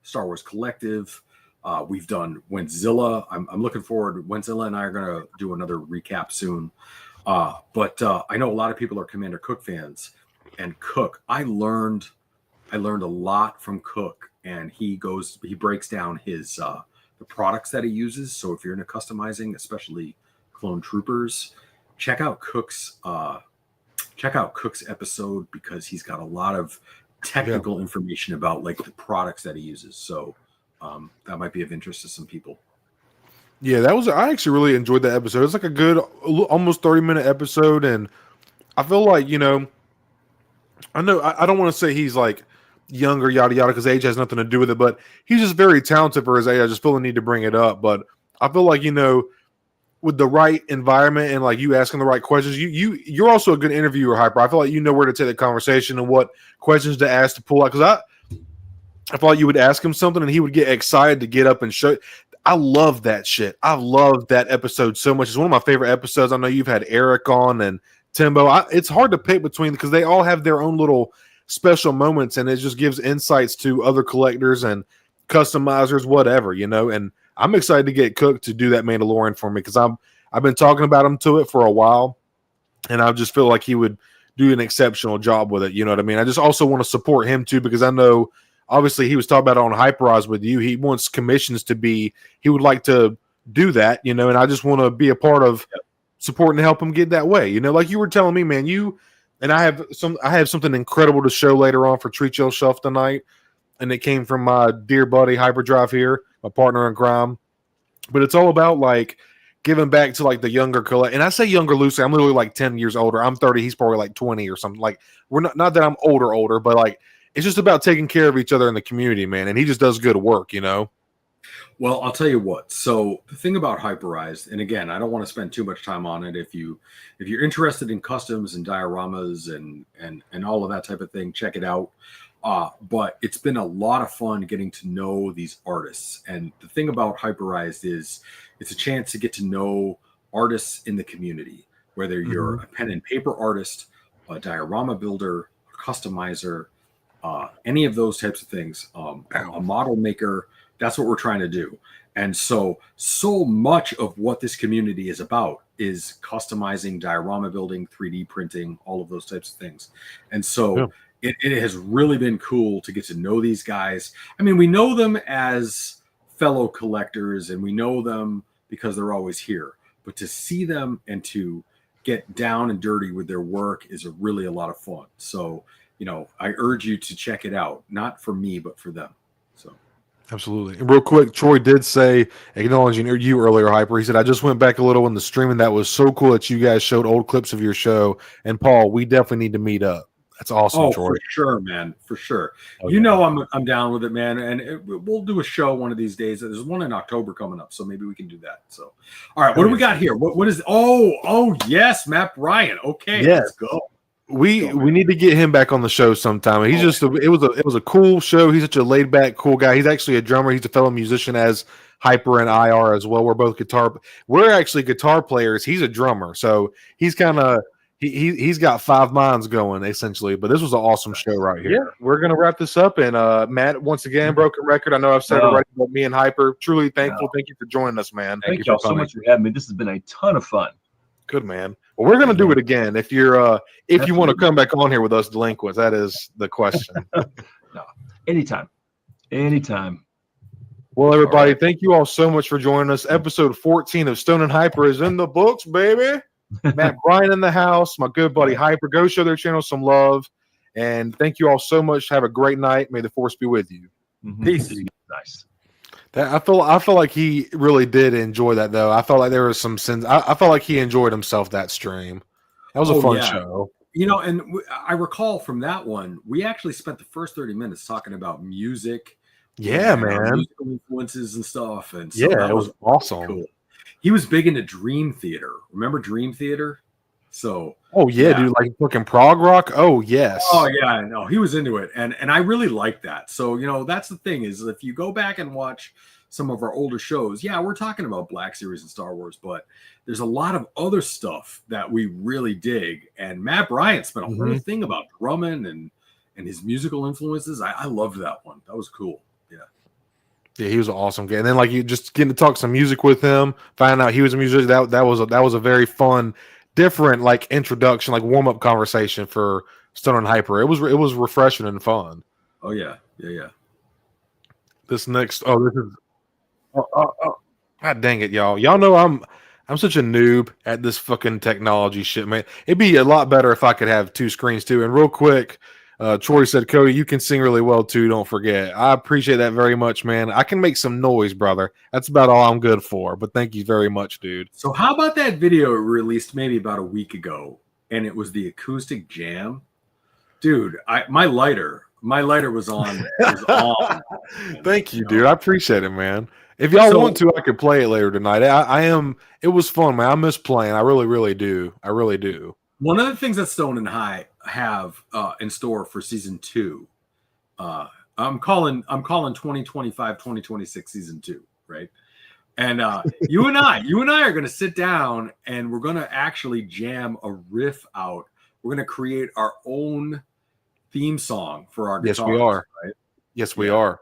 Star Wars Collective, we've done Wentzilla. I'm looking forward. Wentzilla and I are going to do another recap soon. But I know a lot of people are Commander Cook fans, and Cook, I learned a lot from Cook, and he breaks down his the products that he uses. So if you're into customizing, especially clone troopers, check out Cook's episode, because he's got a lot of technical information about like the products that he uses. So that might be of interest to some people. Yeah, I actually really enjoyed that episode. It's like a good almost 30-minute episode, and I feel like, I know I don't want to say he's like younger, yada yada, because age has nothing to do with it, but he's just very talented for his age. I just feel the need to bring it up. But I feel like, with the right environment and like you asking the right questions, you're also a good interviewer, Hyper. I feel like you know where to take the conversation and what questions to ask to pull out. Because I feel like you would ask him something and he would get excited to get up and show. I love that shit. I love that episode so much. It's one of my favorite episodes. I know you've had Eric on and Timbo. It's hard to pick between because they all have their own little special moments, and it just gives insights to other collectors and customizers, whatever, and I'm excited to get Cook to do that Mandalorian for me, because I've been talking about him to it for a while, and I just feel like he would do an exceptional job with it. You know what I mean? I just also want to support him too, because I know obviously he was talking about it on Hyperize with you. He wants commissions to be, he would like to do that, and I just want to be a part of supporting to help him get that way. Like you were telling me, man, I have something incredible to show later on for Treat Your Shelf tonight. And it came from my dear buddy Hyperdrive here, my partner in crime. But it's all about like giving back to like the younger collect. And I say younger loosely, I'm literally like 10 years older. I'm 30, he's probably like 20 or something. Like we're not that I'm older, but like it's just about taking care of each other in the community, man. And he just does good work, Well, I'll tell you what. So the thing about Hyperized, and again, I don't want to spend too much time on it. If you're interested in customs and dioramas and all of that type of thing, check it out. But it's been a lot of fun getting to know these artists. And the thing about Hyperized is it's a chance to get to know artists in the community, whether you're a pen and paper artist, a diorama builder, a customizer, any of those types of things, a model maker. That's what we're trying to do. And so much of what this community is about is customizing, diorama building, 3D printing, all of those types of things. And so it has really been cool to get to know these guys. I mean, we know them as fellow collectors and we know them because they're always here. But to see them and to get down and dirty with their work is really a lot of fun. So, I urge you to check it out. Not for me, but for them. So. Absolutely. And real quick, Troy did say, acknowledging you earlier, Hyper, he said, I just went back a little in the stream, and that was so cool that you guys showed old clips of your show. And Paul, we definitely need to meet up. That's awesome, Troy. For sure, man. For sure. Oh, I'm down with it, man. And we'll do a show one of these days. There's one in October coming up, so maybe we can do that. So, all right, what do we got here? What is? Oh, yes, Matt Bryant. Okay, let's go. We need to get him back on the show sometime. He's it was a cool show. He's such a laid back, cool guy. He's actually a drummer. He's a fellow musician as Hyper and IR as well. We're both we're actually guitar players. He's a drummer. So he's kind of he's got five minds going essentially. But this was an awesome show right here. Yeah. We're gonna wrap this up, and Matt, once again, broken record. I know I've said it already, but me and Hyper truly thankful. Thank you for joining us, man. Thank y'all so much for having me. This has been a ton of fun. Good, man. Well, we're gonna do it again if you want to come back on here with us delinquents. That is the question. No, anytime. Anytime. Well, everybody, thank you all so much for joining us. Episode 14 of Stone and Hyper is in the books, baby. Matt Bryan in the house, my good buddy Hyper. Go show their channel some love. And thank you all so much. Have a great night. May the force be with you. Peace. Nice. I feel like he really did enjoy that, though. I felt like there was some sins. I felt like he enjoyed himself that stream. That was a fun show. You know, and I recall from that one, we actually spent the first 30 minutes talking about music. Yeah, man. Musical influences and stuff. And so yeah, it was awesome. Cool. He was big into Dream Theater. Remember Dream Theater? So dude, like fucking prog rock. Oh yes. Oh yeah, I know. He was into it, and I really like that. So you know, that's the thing is, if you go back and watch some of our older shows, yeah, we're talking about Black Series and Star Wars, but there's a lot of other stuff that we really dig. And Matt Bryant spent a whole thing about drumming and his musical influences. I loved that one. That was cool. Yeah, he was an awesome guy. And then like you just getting to talk some music with him, find out he was a musician. That was a very fun, different like introduction, like warm up conversation for Stone and Hyper. It was refreshing and fun. Oh yeah. This next this is God dang it, y'all. Y'all know I'm such a noob at this fucking technology shit, man. It'd be a lot better if I could have two screens too. And real quick, Troy said, Cody, you can sing really well too. Don't forget. I appreciate that very much, man. I can make some noise, brother. That's about all I'm good for. But thank you very much, dude. So how about that video released maybe about a week ago, and it was the acoustic jam, dude? My lighter was on. Thank you, dude. I appreciate it, man. If y'all want to, I could play it later tonight. I am. It was fun, man. I miss playing. I really, really do. I really do. One of the things that Stone and High have in store for season 2, I'm calling 2025-2026 season 2, right? And you and I are going to sit down and we're going to actually jam a riff out. We're going to create our own theme song for our guitars. Yes, we are. Right? Yes, we are.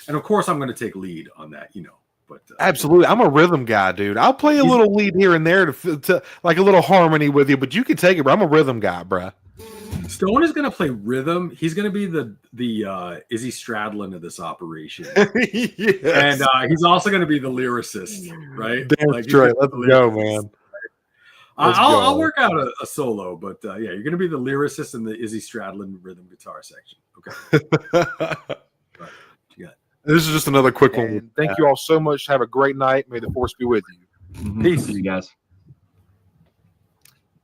And of course, I'm going to take lead on that, you know. But absolutely, I'm a rhythm guy, dude. I'll play a little lead here and there to like a little harmony with you, but you can take it. Bro. I'm a rhythm guy, bro. Stone is going to play rhythm. He's going to be the Izzy Stradlin of this operation, yes. And he's also going to be the lyricist, right? Damn like, straight. Let's go, man. I'll work out a solo, but yeah, you're going to be the lyricist in the Izzy Stradlin rhythm guitar section. Okay. This is just another quick one. Thank you all so much. Have a great night. May the force be with you. Peace, you guys.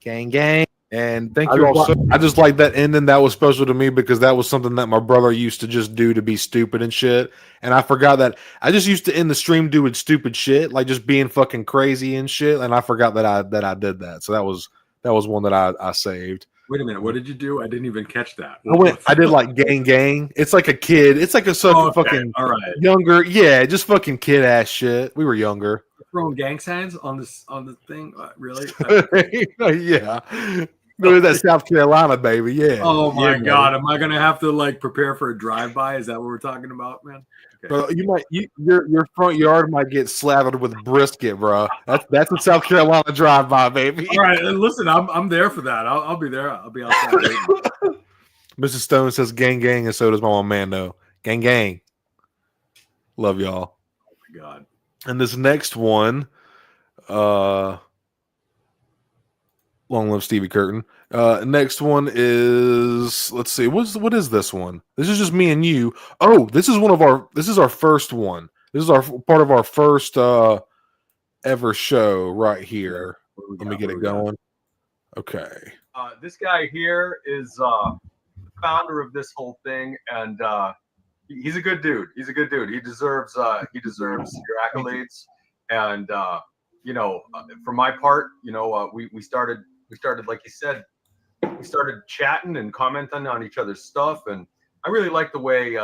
Gang, gang. And thank you all so much. I just like that ending. That was special to me because that was something that my brother used to just do to be stupid and shit. And I forgot that I just used to end the stream doing stupid shit, like just being fucking crazy and shit. And I forgot that I did that. So that was one that I saved. Wait a minute. What did you do? I didn't even catch that. I did like gang gang. It's like a kid. It's like a fucking all right. Younger. Yeah, just fucking kid ass shit. We were younger. Throwing gang signs on the thing? Really? Yeah. No, that's South Carolina, baby. Yeah. Oh my God. Baby. Am I gonna have to like prepare for a drive-by? Is that what we're talking about, man? Okay. Bro, your front yard might get slathered with brisket, bro. That's a South Carolina drive-by, baby. All right, listen, I'm there for that. I'll be there. I'll be outside. Mrs. Stone says gang gang, and so does my mom Mando. Gang gang. Love y'all. Oh my God. And this next one, long live Stevie Curtin. Next one is, let's see, what is this one? This is just me and you. Oh, this is our first one. This is our part of our first ever show right here. Let me get it going. Okay. This guy here is founder of this whole thing, and he's a good dude. He deserves your accolades. And for my part, we started like he said, we started chatting and commenting on each other's stuff, and I really like the way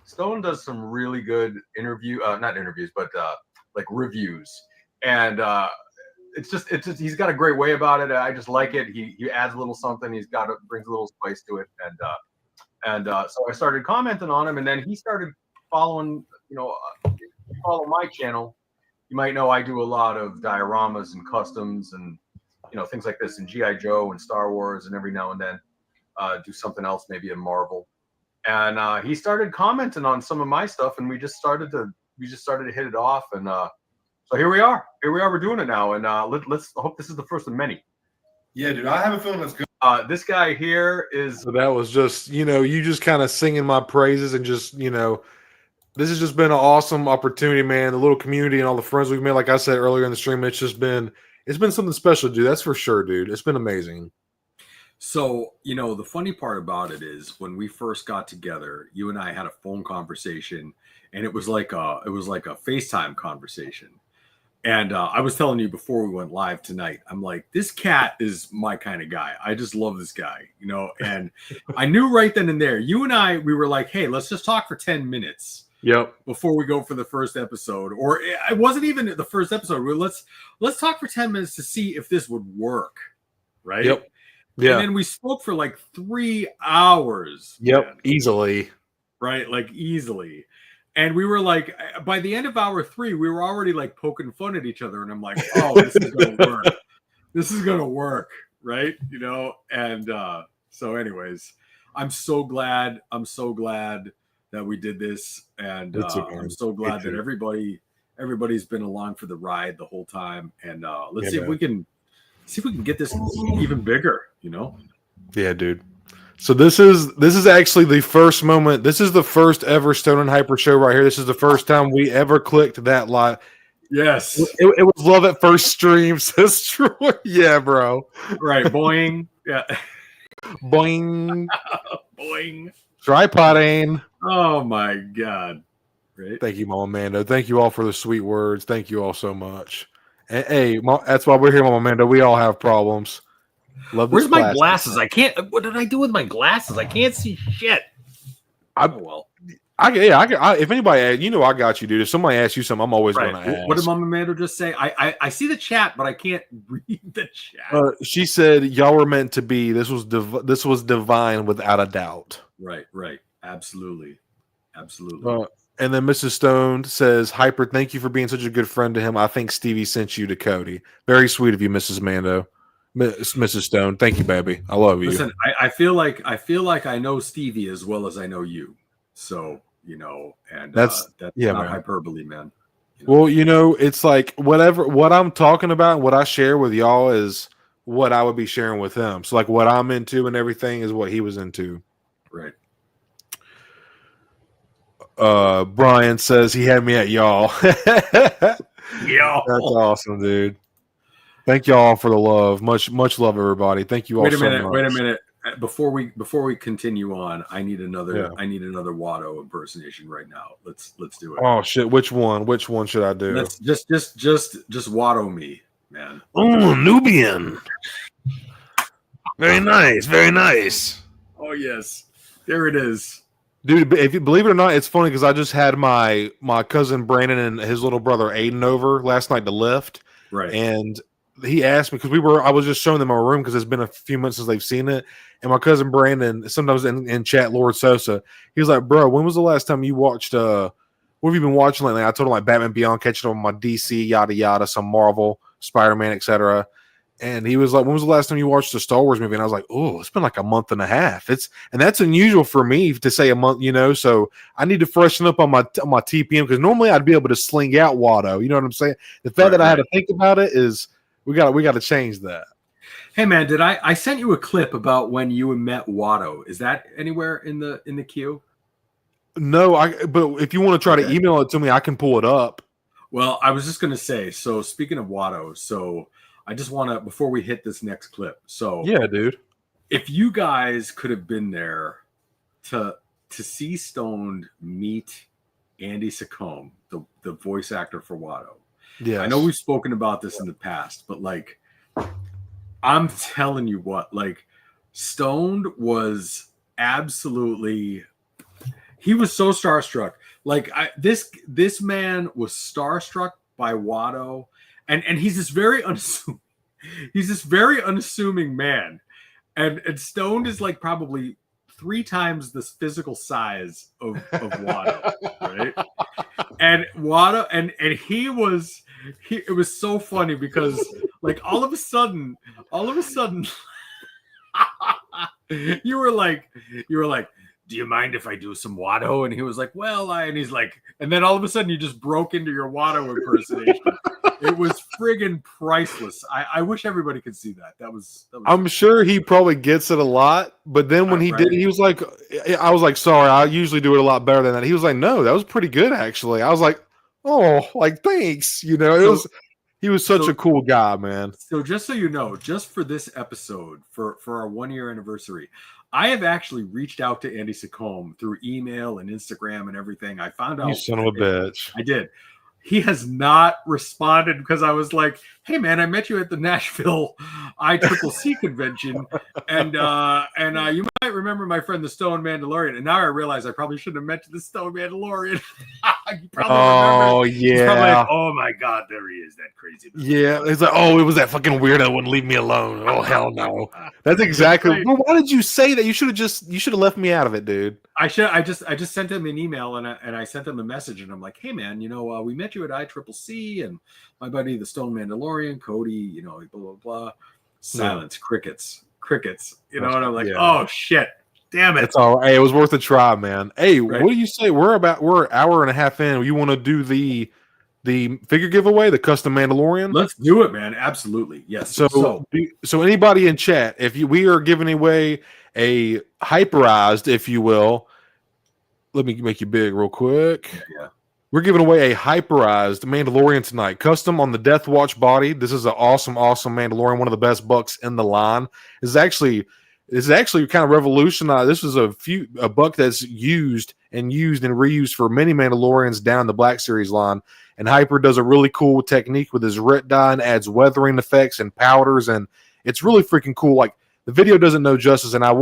Stone does some really good not interviews, but like reviews, and it's just he's got a great way about it. I just like it. He adds a little something. Brings a little spice to it, and so I started commenting on him, and then he started following. If you follow my channel, you might know I do a lot of dioramas and customs and things like this in G.I. Joe and Star Wars, and every now and then do something else, maybe in Marvel. and he started commenting on some of my stuff, and we just started to hit it off, and so here we are. We're doing it now, and let's hope this is the first of many. Yeah, dude, I have a feeling it's good. This guy here is. So that was just, you just kind of singing my praises and just, this has just been an awesome opportunity, man. The little community and all the friends we've made, like I said earlier in the stream, it's been something special, dude. That's for sure, dude. It's been amazing. So, the funny part about it is when we first got together, you and I had a phone conversation, and it was like a FaceTime conversation. And I was telling you before we went live tonight, I'm like, this cat is my kind of guy. I just love this guy, and I knew right then and there, you and I, we were like, hey, let's just talk for 10 minutes. Yep. Before we go for the first episode, or it wasn't even the first episode. Let's talk for 10 minutes to see if this would work. Right. Yep. Yeah. And then we spoke for like 3 hours. Yep. Man. Easily. Right. Like easily. And we were like, by the end of hour 3, we were already like poking fun at each other. And I'm like, oh, this is going to work. This is going to work. Right. And so anyways, I'm so glad that we did this. And I'm so glad that everybody's been along for the ride the whole time. And let's see if we can get this even bigger, Yeah, dude. So this is actually the first moment. This is the first ever Stone and Hyper show right here. This is the first time we ever clicked that live. Yes. It was love at first stream, says Troy. Yeah, bro. Right. Boing. Yeah. Boing. Boing. Tripoding. Oh my God. Right. Thank you, Mama Mando. Thank you all for the sweet words. Thank you all so much. And, hey, that's why we're here, Mama Mando. We all have problems. Love. Where's my glasses? I can't. What did I do with my glasses? I can't see shit. If anybody, I got you, dude. If somebody asks you something, I'm always going to ask. What did Mama Mando just say? I see the chat, but I can't read the chat. She said, "Y'all were meant to be. This was divine, without a doubt." Right. Absolutely. And then Mrs. Stone says, "Hyper, thank you for being such a good friend to him. I think Stevie sent you to Cody. Very sweet of you, Mrs. Mando." Mrs. Stone, thank you, baby. I love you. Listen, I feel like I know Stevie as well as I know you. So, and that's not man. Hyperbole, man. Well, it's like what I'm talking about, what I share with y'all is what I would be sharing with him. So like what I'm into and everything is what he was into. Right. Brian says he had me at y'all. Y'all. That's awesome, dude. Thank you all for the love. Much love, everybody. Thank you all so much. Wait a minute. Before we continue on, I need another Watto impersonation right now. Let's do it. Oh shit! Which one? Which one should I do? Let's just Watto me, man. Oh, Nubian. Very nice. Very nice. Oh yes, there it is. Dude, if you believe it or not, it's funny because I just had my cousin Brandon and his little brother Aiden over last night to lift. Right. And he asked me because I was just showing them our room because it's been a few months since they've seen it. And my cousin Brandon, sometimes in chat, Lord Sosa, he was like, "Bro, when was the last time you watched what have you been watching lately?" I told him like Batman Beyond, catching up on my DC, yada yada, some Marvel, Spider-Man, etc. And he was like, "When was the last time you watched a Star Wars movie?" And I was like, "Oh, it's been like a month and a half." And that's unusual for me to say a month, So I need to freshen up on my TPM because normally I'd be able to sling out Watto. You know what I'm saying? The fact that I had to think about it is we got to change that. Hey man, did I sent you a clip about when you met Watto? Is that anywhere in the queue? No, but if you want to try to email it to me, I can pull it up. Well, I was just gonna say. So speaking of Watto, so I just want to before we hit this next clip. So yeah, dude, if you guys could have been there to see Stoned meet Andy Secombe, the voice actor for Watto. Yeah, I know we've spoken about this in the past, but like, I'm telling you what, like, Stoned was absolutely. He was so starstruck. Like this man was starstruck by Watto, and he's this very unassuming. He's this very unassuming man, and Stoned is like probably 3 times the physical size of Watto, right? And Watto, and it was so funny because like all of a sudden, you were like, do you mind if I do some Watto? And he was like, well, and he's like, and then all of a sudden you just broke into your Watto impersonation. It was friggin' priceless. I wish everybody could see that. That was I'm sure he probably gets it a lot, but then when he did, he was like, I was like, sorry, I usually do it a lot better than that. He was like, no, that was pretty good actually. I was like, oh, like thanks. You know, he was such a cool guy, man. So just so you know, just for this episode, for our 1 year anniversary, I have actually reached out to Andy Secombe through email and Instagram and everything. I found out. You son of a bitch. I did. He has not responded because I was like, hey man, I met you at the Nashville ICCC convention. And you might remember my friend, the Stone Mandalorian. And now I realize I probably shouldn't have mentioned the Stone Mandalorian. You probably remember. Yeah. Probably like, oh my God, there he is, that crazy. Yeah. It's like, oh, it was that fucking weirdo wouldn't leave me alone. Oh, hell no. That's exactly. Well, why did you say that? You should have left me out of it, dude. I just sent him an email and I sent him a message and I'm like, hey man, you know, we met you at ICCC and my buddy the Stone Mandalorian, Cody, you know, blah blah blah. Silence, crickets, you know, and I'm like, oh shit, damn it. It's all right. Hey, it was worth a try, man. Hey, what do you say? We're an hour and a half in. You want to do the figure giveaway, the custom Mandalorian? Let's do it, man. Absolutely, yes. So anybody in chat, we are giving away a hyperized, if you will. Let me make you big real quick. Yeah. We're giving away a hyperized Mandalorian tonight, custom on the Death Watch body. This is an awesome Mandalorian, one of the best bucks in the line. It's actually kind of revolutionized. This was a buck that's used and reused for many Mandalorians down the Black Series line. And Hyper does a really cool technique with his ret dye and adds weathering effects and powders, and it's really freaking cool. Like, the video doesn't know justice, and I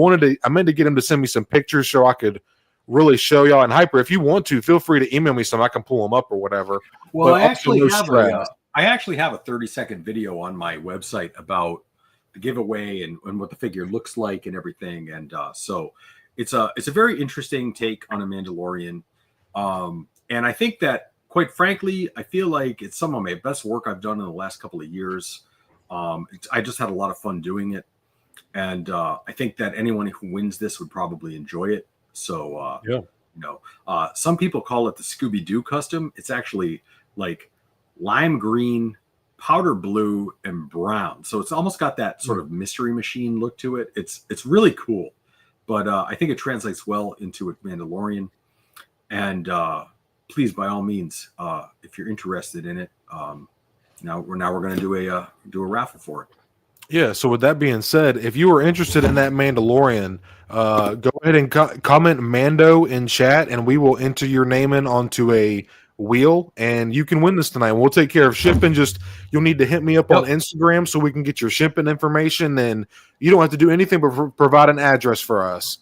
meant to get him to send me some pictures so I could really show y'all. And Hyper, if you want to, feel free to email me some. I can pull them up or whatever. Well, I actually have a 30-second video on my website about the giveaway and what the figure looks like and everything. And so it's a very interesting take on a Mandalorian. And I think that, quite frankly, I feel like it's some of my best work I've done in the last couple of years. I just had a lot of fun doing it. And I think that anyone who wins this would probably enjoy it. So, some people call it the Scooby-Doo custom. It's actually like lime green, powder blue, and brown. So it's almost got that sort of Mystery Machine look to it. It's really cool. But I think it translates well into a Mandalorian. And please, by all means, if you're interested in it, now we're going to do a raffle for it. Yeah, so with that being said, if you are interested in that Mandalorian, go ahead and comment Mando in chat, and we will enter your name in onto a wheel, and you can win this tonight. We'll take care of shipping. Just you'll need to hit me up on Instagram so we can get your shipping information, and you don't have to do anything but provide an address for us.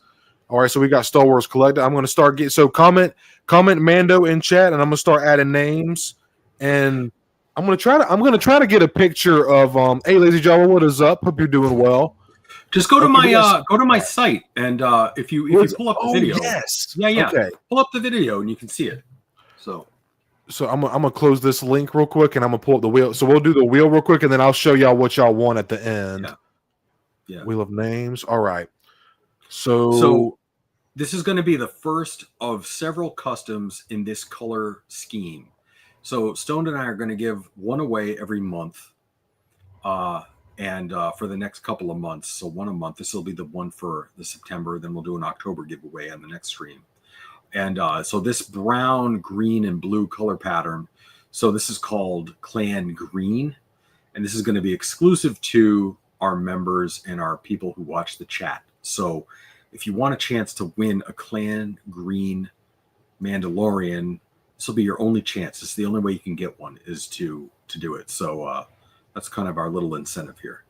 All right, so we got Star Wars Collector. I'm going to start comment Mando in chat, and I'm going to start adding names, and I'm gonna try to get a picture of hey Lazy Java, what is up? Hope you're doing well. Just go to my site, and if you pull up the video, okay. Pull up the video and you can see it. So I'm gonna close this link real quick, and I'm gonna pull up the wheel. So we'll do the wheel real quick, and then I'll show y'all what y'all want at the end. Yeah. Wheel of names. All right. So this is going to be the first of several customs in this color scheme. So Stoned and I are going to give one away every month, and for the next couple of months. So one a month. This will be the one for the September. Then we'll do an October giveaway on the next stream. And so this brown, green, and blue color pattern. So this is called Clan Green, and this is going to be exclusive to our members and our people who watch the chat. So if you want a chance to win a Clan Green Mandalorian, this will be your only chance. It's the only way you can get one is to do it. So that's kind of our little incentive here.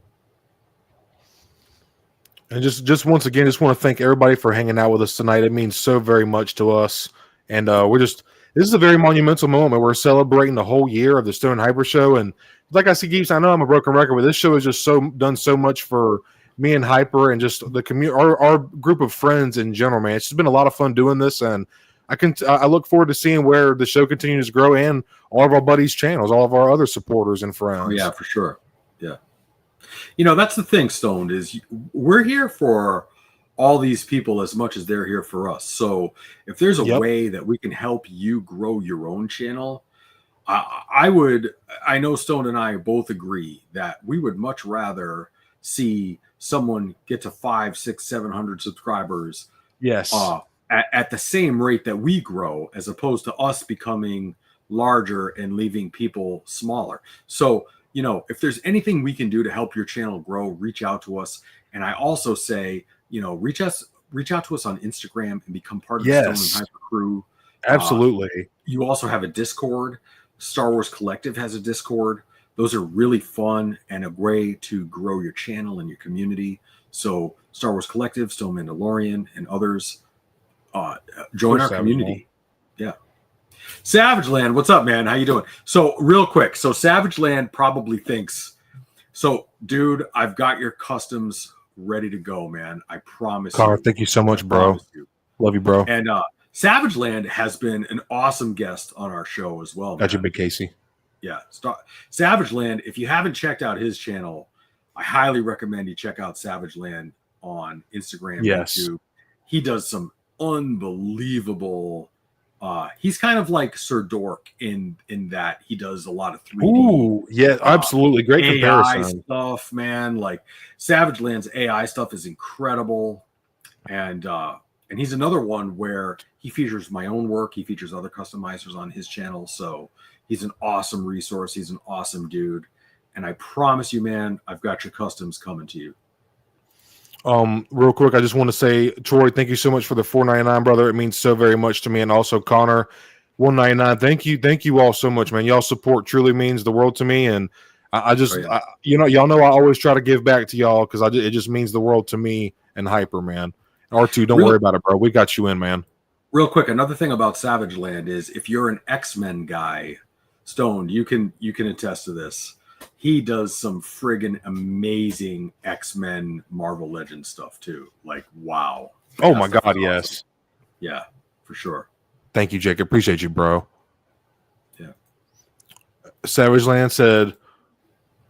And just once again, just want to thank everybody for hanging out with us tonight. It means so very much to us. And this is a very monumental moment. We're celebrating the whole year of the Stone Hyper Show. And like I see, Geeks, I know I'm a broken record, but this show has just done so much for me and Hyper and just the community, our group of friends in general, man. It's just been a lot of fun doing this, and I look forward to seeing where the show continues to grow and all of our buddies' channels, all of our other supporters and friends. Oh, yeah, for sure. Yeah. That's the thing, Stoned, is we're here for all these people as much as they're here for us. So if there's a Yep. way that we can help you grow your own channel, I know Stone and I both agree that we would much rather see someone get to 500, 600, 700 subscribers Yes. at the same rate that we grow, as opposed to us becoming larger and leaving people smaller. So, you know, if there's anything we can do to help your channel grow, reach out to us. And I also say, you know, reach out to us on Instagram and become part of the Yes. Stone and Hyper crew. Absolutely. You also have a Discord. Star Wars Collective has a Discord. Those are really fun and a way to grow your channel and your community. So Star Wars Collective, Stone Mandalorian, and others, join our community. Yeah. Savage Land, what's up, man? How you doing? So real quick, so Savage Land probably thinks, so dude, I've got your customs ready to go, man. I promise Connor, you. thank you so much, bro. Love you, bro. And Savage Land has been an awesome guest on our show as well. Got you, Big Casey. Yeah. Savage Land, if you haven't checked out his channel, I highly recommend you check out Savage Land on Instagram, Yes. YouTube. He does some unbelievable. He's kind of like Sir Dork in that he does a lot of 3D. Ooh, yeah, absolutely. Great AI comparison. stuff, man. Like Savage Land's AI stuff is incredible. And he's another one where he features my own work. He features other customizers on his channel. So he's an awesome resource. He's an awesome dude. And I promise you, man, I've got your customs coming to you. Real quick, I just want to say, Troy, thank you so much for the $4.99, brother. It means so very much to me. And also Connor, $1.99. Thank you all so much, man. Y'all support truly means the world to me. And I just, y'all know I always try to give back to y'all because it just means the world to me and Hyper, man. R2, don't worry about it, bro. We got you in, man. Real quick, another thing about Savage Land is if you're an X-Men guy, Stoned, you can attest to this. He does some friggin' amazing X-Men Marvel Legends stuff too. Like, wow. Oh my God, yes. Yeah, for sure. Thank you, Jake. Appreciate you, bro. Yeah. Savage Land said,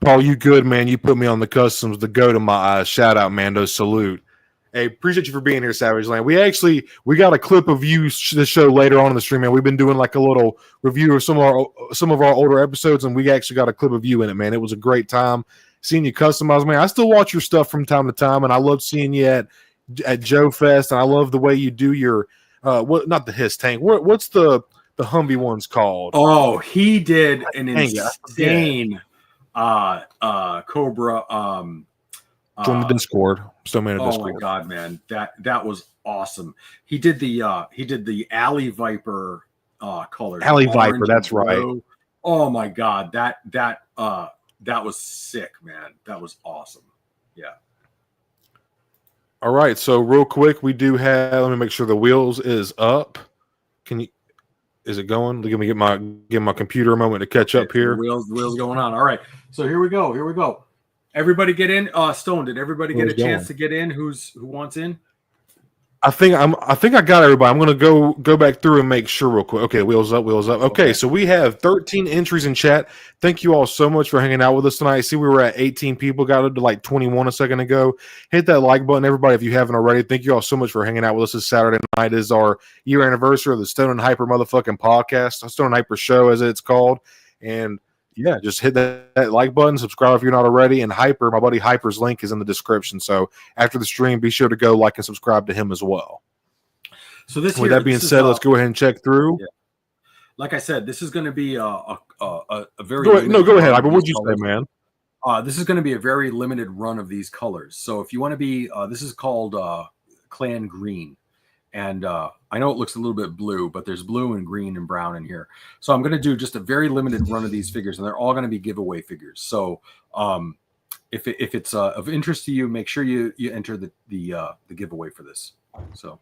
Paul, you good, man. You put me on the customs, the go to my eyes. Shout out, Mando. Salute. Hey, appreciate you for being here, Savage Land. We got a clip of you the show later on in the stream, man. We've been doing like a little review of some of our older episodes, and we actually got a clip of you in it, man. It was a great time seeing you customize, man. I still watch your stuff from time to time, and I love seeing you at Joe Fest, and I love the way you do your not the Hiss tank. What's the Humvee one's called? Oh, he did an insane Cobra. Join the Discord. Discord. My God, man, that was awesome. He did the Alley Viper colors. Alley Viper, that's right. Oh my God, that was sick, man. That was awesome. Yeah. All right, so real quick, we do have. Let me make sure the wheels is up. Is it going? Let me give my computer a moment to catch up here. The wheels going on. All right, so here we go. Everybody get in. Stone, did everybody get a chance to get in? Who wants in? I think I got everybody. I'm gonna go back through and make sure real quick. Okay, wheels up. Okay, so we have 13 entries in chat. Thank you all so much for hanging out with us tonight. See, we were at 18 people, got up to like 21 a second ago. Hit that like button, everybody, if you haven't already. Thank you all so much for hanging out with us this Saturday night. It is our year anniversary of the Stone and Hyper motherfucking podcast, Stone and Hyper show as it's called. And yeah, just hit that like button, subscribe if you're not already, and Hyper, my buddy Hyper's link is in the description. So after the stream, be sure to go like and subscribe to him as well. So with that being said, let's go ahead and check through. Yeah. Like I said, this is going to be a very go ahead. Hyper, what'd you say, man? This is going to be a very limited run of these colors. So if you want to be, this is called Clan Green. And I know it looks a little bit blue, but there's blue and green and brown in here. So I'm going to do just a very limited run of these figures, and they're all going to be giveaway figures. So if it's of interest to you, make sure you enter the giveaway for this. So.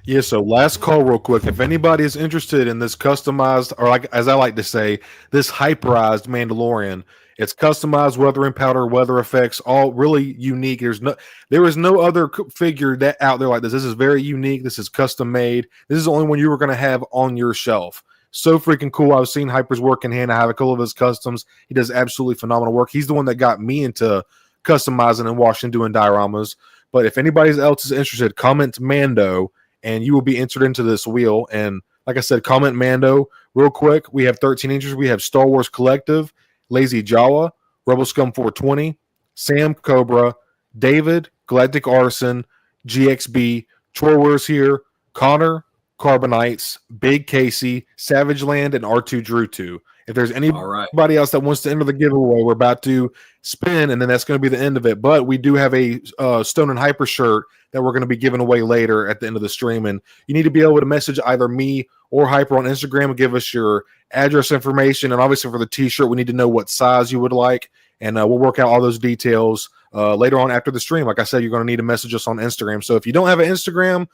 Yeah, so last call real quick. If anybody is interested in this customized, or like as I like to say, this hyperized Mandalorian, it's customized weathering powder, weather effects, all really unique. There is no other figure that out there like this. This is very unique. This is custom made. This is the only one you were going to have on your shelf. So freaking cool. I've seen Hyper's work in hand. I have a couple of his customs. He does absolutely phenomenal work. He's the one that got me into customizing and washing, doing dioramas. But if anybody else is interested, comment Mando, and you will be entered into this wheel. And like I said, comment Mando real quick. We have 13 entries. We have Star Wars Collective, Lazy Jawa, RebelScum420, Sam Cobra, David, Galactic Artisan, GXB, TroyWarsHere, Connor, Carbonites, Big Casey, Savage Land, and R2 Drew 2. If there's anybody else that wants to enter the giveaway, we're about to spin, and then that's going to be the end of it. But we do have a Stone and Hyper shirt that we're going to be giving away later at the end of the stream. And you need to be able to message either me or Hyper on Instagram and give us your address information. And obviously for the t-shirt, we need to know what size you would like. And we'll work out all those details later on after the stream. Like I said, you're going to need to message us on Instagram. So if you don't have an Instagram,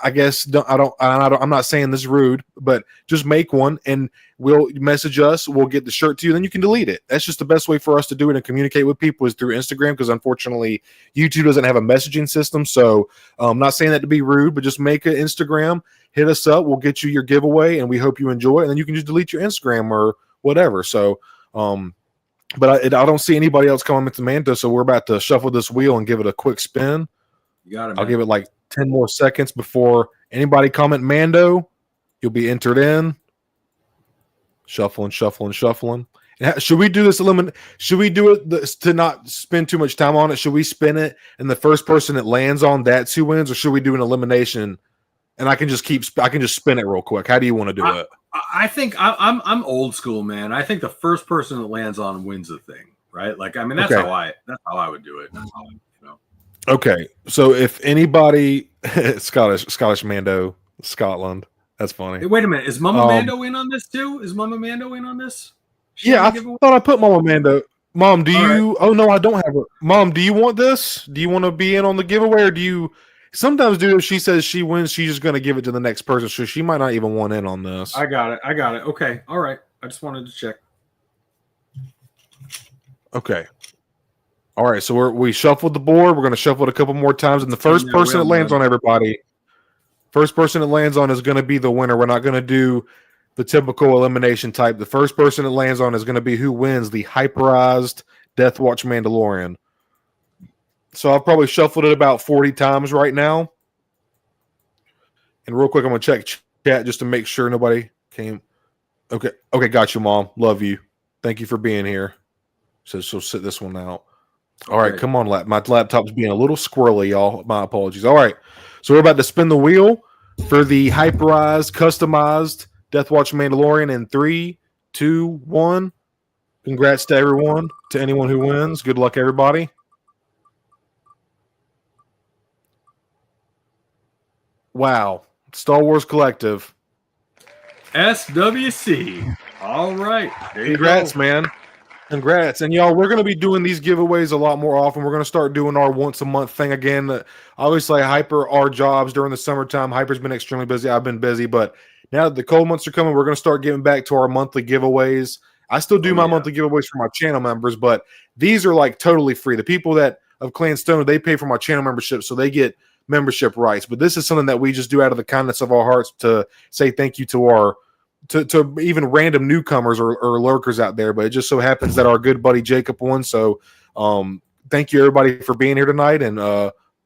I guess I'm not saying this rude, but just make one and we'll message us. We'll get the shirt to you. Then you can delete it. That's just the best way for us to do it and communicate with people is through Instagram, because unfortunately YouTube doesn't have a messaging system. So I'm not saying that to be rude, but just make an Instagram, hit us up. We'll get you your giveaway and we hope you enjoy it. And then you can just delete your Instagram or whatever. So, but I don't see anybody else coming into Mando. So we're about to shuffle this wheel and give it a quick spin. You got it. I'll give it like 10 more seconds before anybody comment Mando. You'll be entered in. Shuffling. And should we do this should we do it to not spend too much time on it? Should we spin it and the first person that lands on that's who wins, or should we do an elimination and I can just spin it real quick? How do you want to do it? I think I'm old school, man. I think the first person that lands on wins the thing, right? Like, I mean, that's how I would do it. That's how Okay, so if anybody Scottish Mando, Scotland, that's funny. Hey, wait a minute, is Mama Mando in on this too? Is Mama Mando in on this? I thought I put Mama Mando. Mom, do you? Right. Oh no, I don't have her. Mom, do you want this? Do you want to be in on the giveaway, or do you? Sometimes, dude, if she says she wins, she's just going to give it to the next person, so she might not even want in on this. I got it. Okay, all right. I just wanted to check. Okay. All right, so we shuffled the board. We're going to shuffle it a couple more times, and the first person that lands on everybody, first person that lands on is going to be the winner. We're not going to do the typical elimination type. The first person that lands on is going to be who wins the hyperized Death Watch Mandalorian. So I've probably shuffled it about 40 times right now. And real quick, I'm going to check chat just to make sure nobody came. Okay, got you, Mom. Love you. Thank you for being here. So she'll sit this one out. All right, come on, my laptop's being a little squirrely, y'all. My apologies. All right, so we're about to spin the wheel for the hyperized, customized Death Watch Mandalorian in 3, 2, 1. Congrats to everyone, to anyone who wins. Good luck, everybody. Wow, Star Wars Collective. SWC. All right. Congrats, man. Congrats. And y'all, we're going to be doing these giveaways a lot more often. We're going to start doing our once a month thing again. Obviously, Hyper, our jobs during the summertime, Hyper's been extremely busy. I've been busy, but now that the cold months are coming, we're going to start giving back to our monthly giveaways. I still do my monthly giveaways for my channel members, but these are like totally free. The people that of Clan Stoner, they pay for my channel membership, so they get membership rights. But this is something that we just do out of the kindness of our hearts to say thank you to our to even random newcomers or lurkers out there. But it just so happens that our good buddy Jacob won. So thank you everybody for being here tonight, and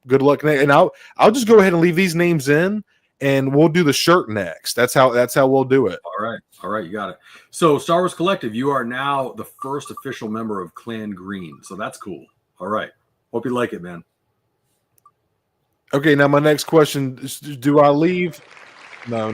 good luck. And I'll just go ahead and leave these names in, and we'll do the shirt next. That's how we'll do it. All right, you got it. So Star Wars Collective, you are now the first official member of Clan Green. So that's cool. All right. Hope you like it, man. Okay, now my next question is, do I leave? No.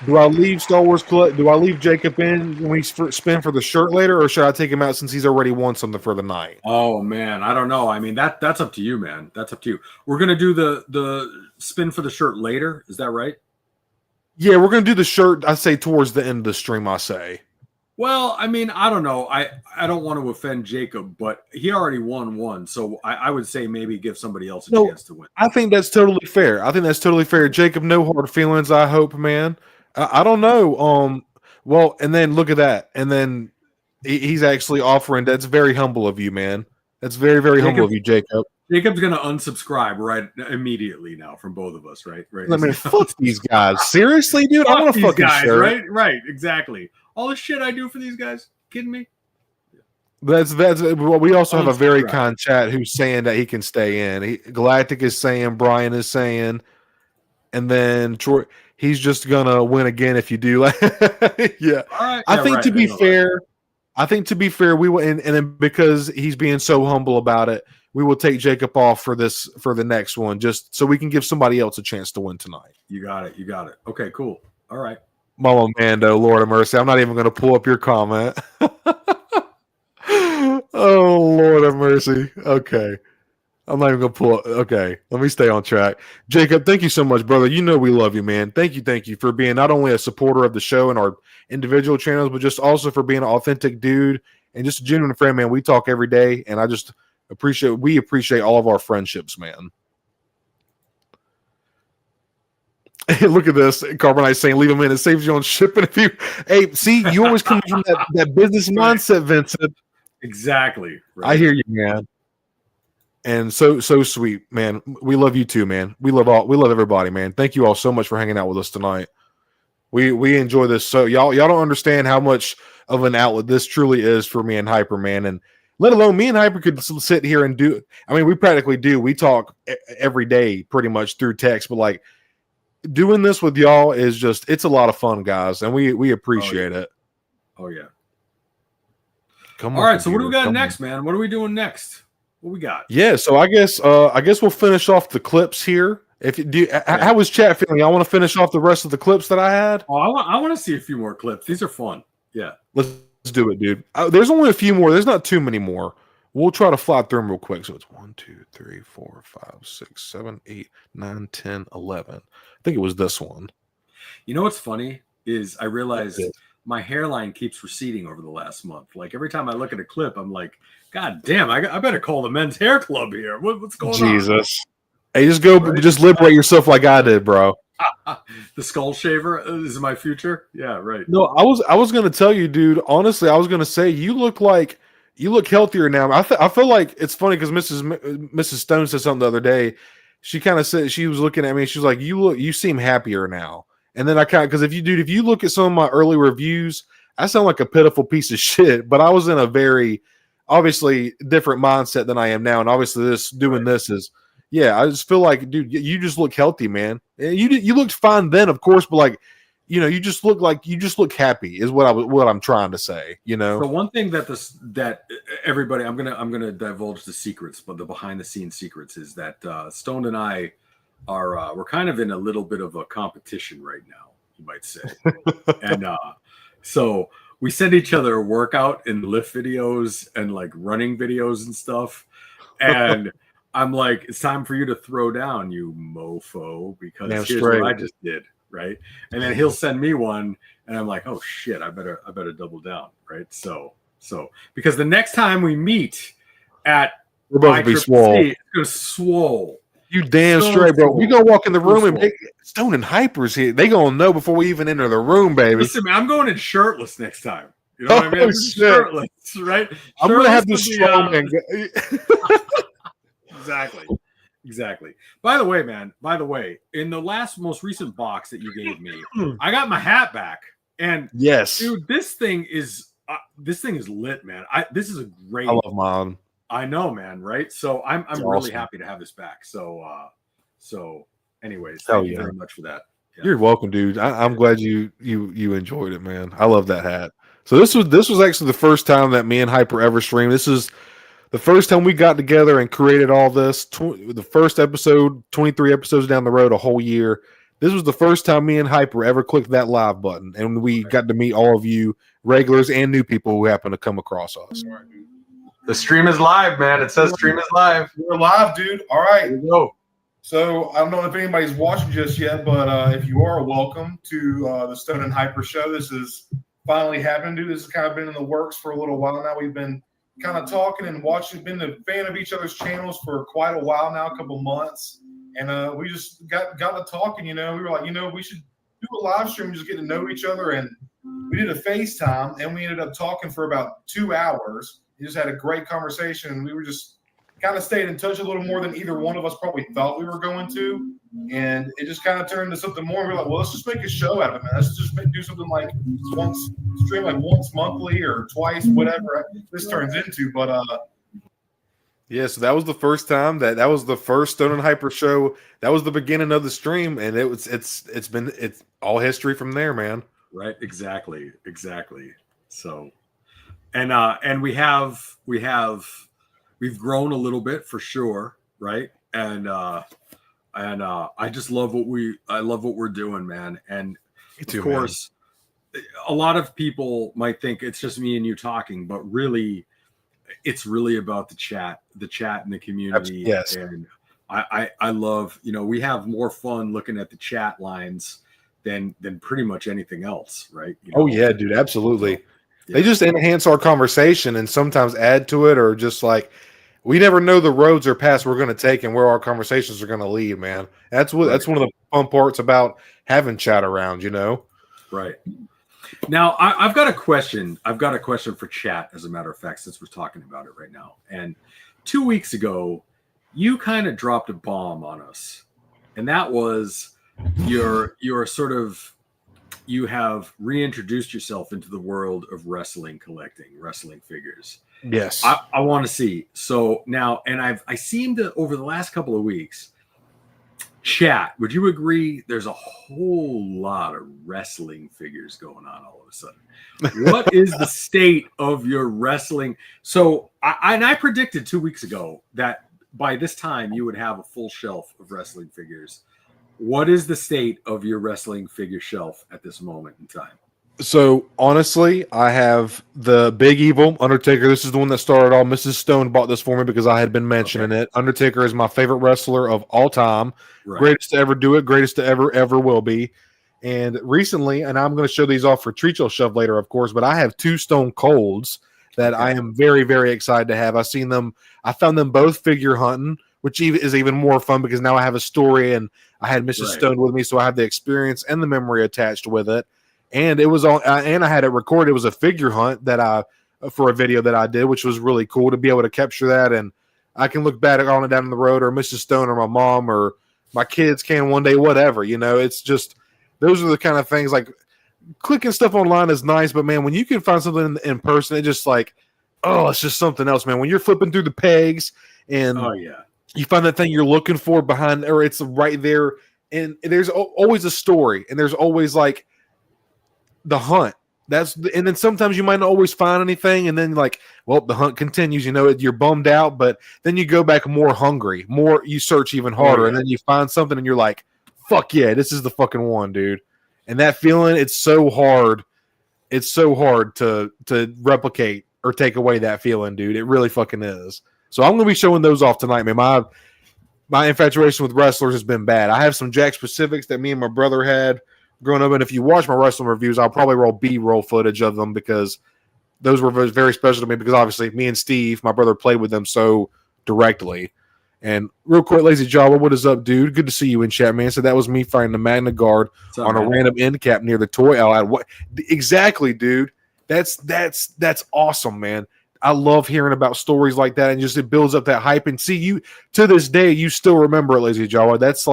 Do I leave Star Wars Collective? Do I leave Jacob in when we spin for the shirt later, or should I take him out since he's already won something for the night? Oh man, I don't know. I mean, that's up to you, man. That's up to you. We're gonna do the spin for the shirt later. Is that right? Yeah, we're gonna do the shirt. I say towards the end of the stream. I say. Well, I mean, I don't know. I don't want to offend Jacob, but he already won one, so I would say maybe give somebody else a chance to win. I think that's totally fair. Jacob, no hard feelings. I hope, man. I don't know. Well, and then look at that. And then he's actually offering. That's very humble of you, man. That's very, very humble of you, Jacob. Jacob's going to unsubscribe right immediately now from both of us, right? I mean, fuck these guys. Seriously, dude? I want to fucking guys, shirt. Right, exactly. All the shit I do for these guys. Kidding me? That's well, we also have a very Unsubscribe. kind chat who's saying that he can stay in. Galactic is saying, Brian is saying, and then Troy, he's just gonna win again if you do. Yeah. All right. I Yeah, think right. to I be know that. fair, we will, and then because he's being so humble about it, we will take Jacob off for the next one, just so we can give somebody else a chance to win tonight. You got it. You got it. Okay, cool. All right. Mama Mando, Lord of mercy. I'm not even going to pull up your comment. Oh, Lord of mercy. Okay. I'm not even going to pull up. Okay. Let me stay on track. Jacob, thank you so much, brother. You know we love you, man. Thank you for being not only a supporter of the show and our individual channels, but just also for being an authentic dude and just a genuine friend, man. We talk every day, and I just we appreciate all of our friendships, man. Look at this. Carbonite saying, leave them in. It saves you on shipping. If you, hey, see, you always come from that business mindset, Vincent. Exactly. Right. I hear you, man. And so sweet, man. We love you too, man. We love everybody, man. Thank you all so much for hanging out with us tonight. We enjoy this. So y'all don't understand how much of an outlet this truly is for me and Hyper, man. And let alone me and Hyper could sit here and do. I mean, we practically do. We talk every day, pretty much through text, but like, doing this with y'all is just, it's a lot of fun, guys, and we appreciate it. Oh yeah. Come All on, right, so what do we got come next, on. man? What are we doing next? What we got? Yeah, so I guess we'll finish off the clips here. If you do, how was chat feeling? I want to finish off the rest of the clips that I had. Oh, I want to see a few more clips. These are fun. Yeah, let's do it, dude. There's only a few more. There's not too many more. We'll try to fly through them real quick. So it's 1, 2, 3, 4, 5, 6, 7, 8, 9, 10, 11. I think it was this one. You know what's funny is I realized my hairline keeps receding over the last month. Like every time I look at a clip, I'm like, God damn, I better call the men's hair club here. What's going on? Jesus. Hey, just liberate yourself like I did, bro. The skull shaver is my future. Yeah, right. No, I was gonna tell you, dude. Honestly, I was gonna say you look healthier now. I feel like it's funny because Mrs. Stone said something the other day. She kind of said, she was looking at me. She was like, you seem happier now. And then I kind of, because if you look at some of my early reviews, I sound like a pitiful piece of shit. But I was in a very obviously different mindset than I am now, and obviously this is. Yeah, I just feel like, dude, you just look healthy, man. You looked fine then, of course, but like, you just look happy is what I'm trying to say. So one thing that everybody, I'm gonna divulge the secrets, but the behind the scenes secrets is that Stone and I are we're kind of in a little bit of a competition right now, you might say, and so we send each other a workout and lift videos and like running videos and stuff, and I'm like, it's time for you to throw down, you mofo, because here's what I just did, right? And then he'll send me one, and I'm like, oh shit, I better double down, right? So because the next time we meet at we're both be swole. It's gonna swole. You damn straight, bro. We gonna walk in the room and Stone and Hyper's here. They gonna know before we even enter the room, baby. Listen, man, I'm going in shirtless next time. You know what I mean? I'm shirtless, right? I'm gonna have this strong man. Exactly. By the way, man, in the most recent box that you gave me, I got my hat back. And yes, dude, this thing is lit, man. This is a great. I love mine. I know, man, right? So I'm really happy to have this back. So anyways, thank you very much for that. Yeah. You're welcome, dude. I'm glad you enjoyed it, man. I love that hat. So this was actually the first time that me and Hyper ever streamed. This is the first time we got together and created all this. The first episode, 23 episodes down the road, a whole year. This was the first time me and Hyper ever clicked that live button, and we got to meet all of you regulars and new people who happen to come across us. The stream is live, man. It says stream is live. We're live, dude. All right. Here we go. So I don't know if anybody's watching just yet, but if you are, welcome to the Stone and Hyper show. This is finally happening, dude. This has kind of been in the works for a little while now. We've been kind of talking and watching, been a fan of each other's channels for quite a while now, a couple months. And we just got to talking, we were like, we should do a live stream, just get to know each other. And we did a FaceTime, and we ended up talking for about 2 hours. We just had a great conversation, and we were just kind of stayed in touch a little more than either one of us probably thought we were going to. And it just kind of turned into something more. We're like, well, let's just make a show out of it, man. Let's just do something like stream like once monthly or twice, whatever this turns into. But yeah, so that was the first time that was the first Stone and Hyper show. That was the beginning of the stream, and it's all history from there, man. Right, exactly. So, and we've grown a little bit for sure, right? And I just love what we're doing, man. And of course, a lot of people might think it's just me and you talking, but really, it's really about the chat in the community. Yes. And I love, we have more fun looking at the chat lines than pretty much anything else, right? Oh yeah, dude, absolutely. Yeah. They just enhance our conversation and sometimes add to it, or just like, we never know the roads or paths we're going to take and where our conversations are going to lead, man. That's one of the fun parts about having chat around, Right. Now, I've got a question. I've got a question for chat, as a matter of fact, since we're talking about it right now. And 2 weeks ago, you kind of dropped a bomb on us, and that was you have reintroduced yourself into the world of wrestling figures. Yes. I want to see. So now, and I seem to, over the last couple of weeks, chat, would you agree there's a whole lot of wrestling figures going on all of a sudden? What is the state of your wrestling? So I predicted 2 weeks ago that by this time you would have a full shelf of wrestling figures. What is the state of your wrestling figure shelf at this moment in time? So honestly, I have the Big Evil Undertaker. This is the one that started all. Mrs. Stone bought this for me because I had been mentioning it. Undertaker is my favorite wrestler of all time. Right. Greatest to ever do it. Greatest to ever will be. And recently, and I'm going to show these off for Treat Your Shove later, of course, but I have 2 Stone Colds that I am very, very excited to have. I found them both figure hunting, which is even more fun because now I have a story and I had Mrs. Stone with me, so I have the experience and the memory attached with it. And it was all, and I had it recorded. It was a figure hunt for a video that I did, which was really cool to be able to capture that. And I can look back on it down the road, or Mrs. Stone or my mom or my kids can one day, whatever, it's just, those are the kind of things, like clicking stuff online is nice, but man, when you can find something in person, it just like, it's just something else, man. When you're flipping through the pegs and you find that thing you're looking for behind, or it's right there. And there's always a story, and there's always like, the hunt. And then sometimes you might not always find anything, and then like, well, the hunt continues. You're bummed out, but then you go back more hungry, you search even harder, and then you find something, and you're like, "Fuck yeah, this is the fucking one, dude!" And that feeling, it's so hard. It's so hard to replicate or take away that feeling, dude. It really fucking is. So I'm gonna be showing those off tonight, man. My infatuation with wrestlers has been bad. I have some Jack specifics that me and my brother had growing up, and if you watch my wrestling reviews, I'll probably roll B-roll footage of them because those were very special to me, because obviously me and Steve, my brother, played with them so directly. And real quick, Lazy Java, what is up, dude? Good to see you in chat, man. So that was me fighting the Magna Guard on a random end cap near the toy outlet. What exactly, dude? That's awesome, man. I love hearing about stories like that, and just it builds up that hype. And see, you to this day, you still remember it, Lazy Java. That's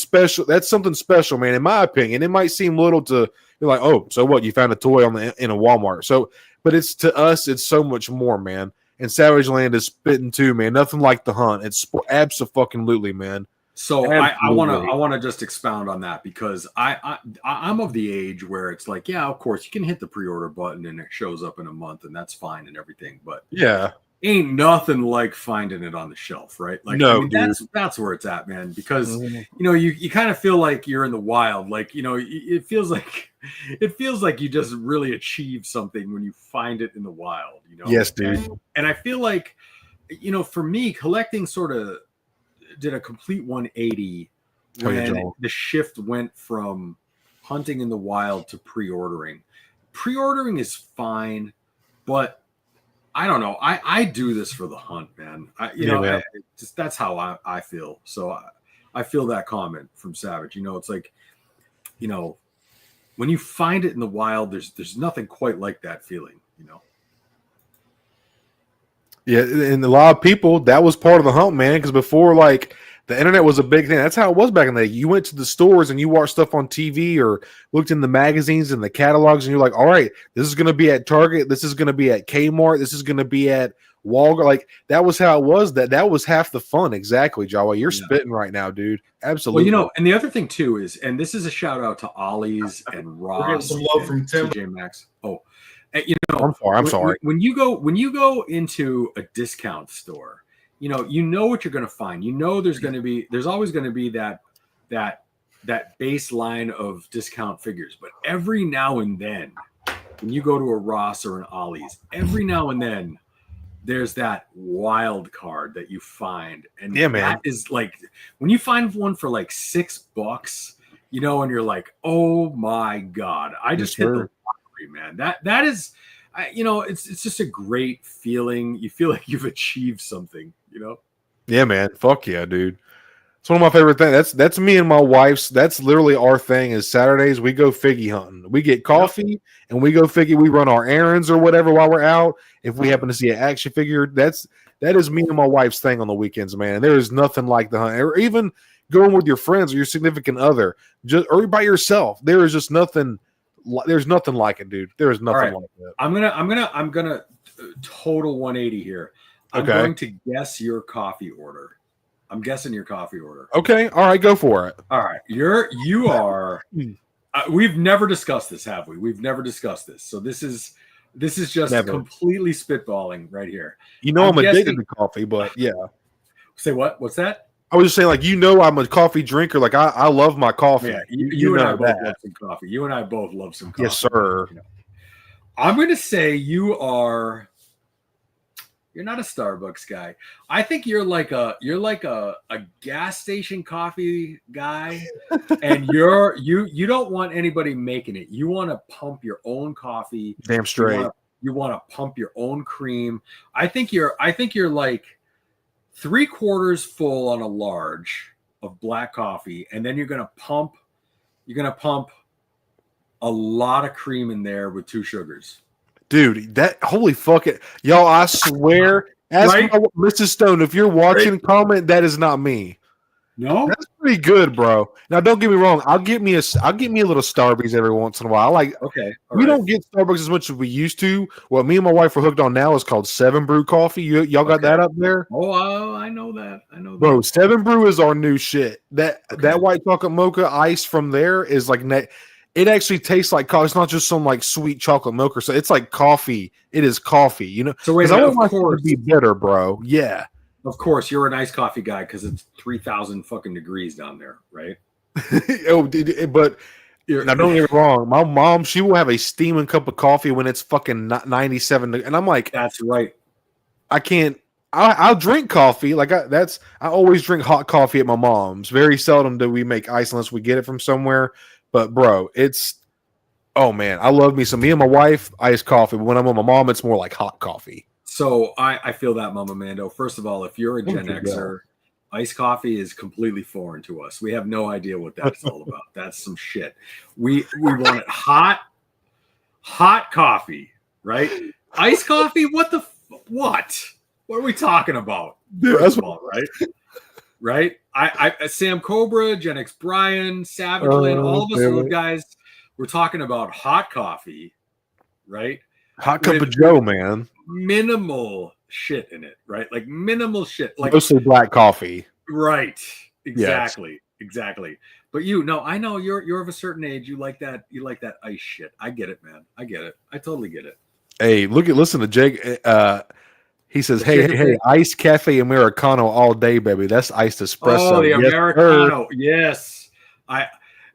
special. That's something special, man. In my opinion, it might seem little to you're like, oh, so what? You found a toy in a Walmart. So, but it's to us, it's so much more, man. And Savage Land is spitting too, man. Nothing like the hunt. It's absolutely, man. So I want to just expound on that, because I'm of the age where it's like, yeah, of course you can hit the pre-order button and it shows up in a month and that's fine and everything, but yeah, ain't nothing like finding it on the shelf, right? Like, no, I mean, that's where it's at, man. Because you kind of feel like you're in the wild, like it feels like you just really achieved something when you find it in the wild, Yes, dude. And I feel like, for me, collecting sort of did a complete 180 when the shift went from hunting in the wild to pre-ordering. Pre-ordering is fine, but I don't know. I do this for the hunt, man. That's how I feel. So I feel that comment from Savage. It's like, when you find it in the wild, there's nothing quite like that feeling, Yeah, and a lot of people, that was part of the hump, man. Because before, like, the internet was a big thing. That's how it was back in the day. You went to the stores and you watched stuff on TV or looked in the magazines and the catalogs, and you're like, all right, this is going to be at Target. This is going to be at Kmart. This is going to be at Walmart. Like, that was how it was. That was half the fun. Exactly, Jawa. You're spitting right now, dude. Absolutely. Well, you know, and the other thing too is, and this is a shout out to Ollie's and Ross. We're getting some love from Tim. TJ Maxx. Oh, and, you know, I'm sorry. When you go into a discount store, you know what you're going to find. You know, there's always going to be that baseline of discount figures. But every now and then, when you go to a Ross or an Ollie's, every now and then, there's that wild card that you find, and yeah, man, that is like when you find one for like $6, you know, and you're like, oh my god, I just hit the lottery, man. That is, you know, it's just a great feeling. You feel like you've achieved something, you know. Yeah, man. Fuck yeah, dude. It's one of my favorite things. That's me and my wife's. That's literally our thing. Is Saturdays we go figgy hunting. We get coffee and we go figgy. We run our errands or whatever while we're out. If we happen to see an action figure, that is me and my wife's thing on the weekends, man. There is nothing like the hunt, or even going with your friends or your significant other, or by yourself. There is just nothing. There's nothing like it, dude. There is nothing like that. I'm gonna total 180 here. I'm going to guess your coffee order. I'm guessing your coffee order. Okay. All right. Go for it. All right. You are. We've never discussed this, have we? We've never discussed this. So this is just completely spitballing right here. You know, I'm addicted to coffee, but yeah. Say what? What's that? I was just saying, like, you know, I'm a coffee drinker. Like, I love my coffee. Yeah. You and I both love some coffee. You and I both love some coffee. Yes, sir. You know. I'm going to say you're not a Starbucks guy. I think you're like a gas station coffee guy, and you don't want anybody making it. You want to pump your own coffee. Damn straight. You want to pump your own cream. I think you're like 3/4 full on a large of black coffee, and then you're gonna pump a lot of cream in there with 2 sugars. Dude, that holy fuck it, y'all! I swear, Mrs. Stone, if you're watching, comment that is not me. No, that's pretty good, bro. Now, don't get me wrong. I'll get me a little Starbucks every once in a while. We don't get Starbucks as much as we used to. What me and my wife are hooked on now is called 7 Brew coffee. Y'all got that up there? Oh, I know that. Bro, 7 Brew is our new shit. That white chocolate mocha ice from there is like it actually tastes like coffee. It's not just some like sweet chocolate milk or so. It's like coffee. It is coffee, you know. So wait, I don't want it to be bitter, bro. Yeah. Of course, you're an iced coffee guy because it's 3,000 fucking degrees down there, right? But now don't get me wrong. My mom, she will have a steaming cup of coffee when it's fucking 97, and I'm like, that's right. I can't. I'll drink coffee. Like I always drink hot coffee at my mom's. Very seldom do we make ice unless we get it from somewhere. But bro, oh man, I love me some. Me and my wife, iced coffee. But when I'm with my mom, it's more like hot coffee. So I feel that, Mama Mando. First of all, if you're a Gen Xer, iced coffee is completely foreign to us. We have no idea what that's all about. That's some shit. We want it hot coffee, right? Iced coffee? What? What are we talking about? Dude, that's right? I Sam Cobra, GenXBrian, Savage Land, all of us old guys, we're talking about hot coffee, right? Hot cup of Joe, man. Minimal shit in it, right? Like minimal shit, like mostly black coffee. Right. Exactly. Yes. Exactly. But I know you're of a certain age. You like that ice shit. I get it, man. I get it. I totally get it. Hey, listen to Jake. He says, hey, iced cafe Americano all day, baby. That's iced espresso. Oh, the Americano. Yes.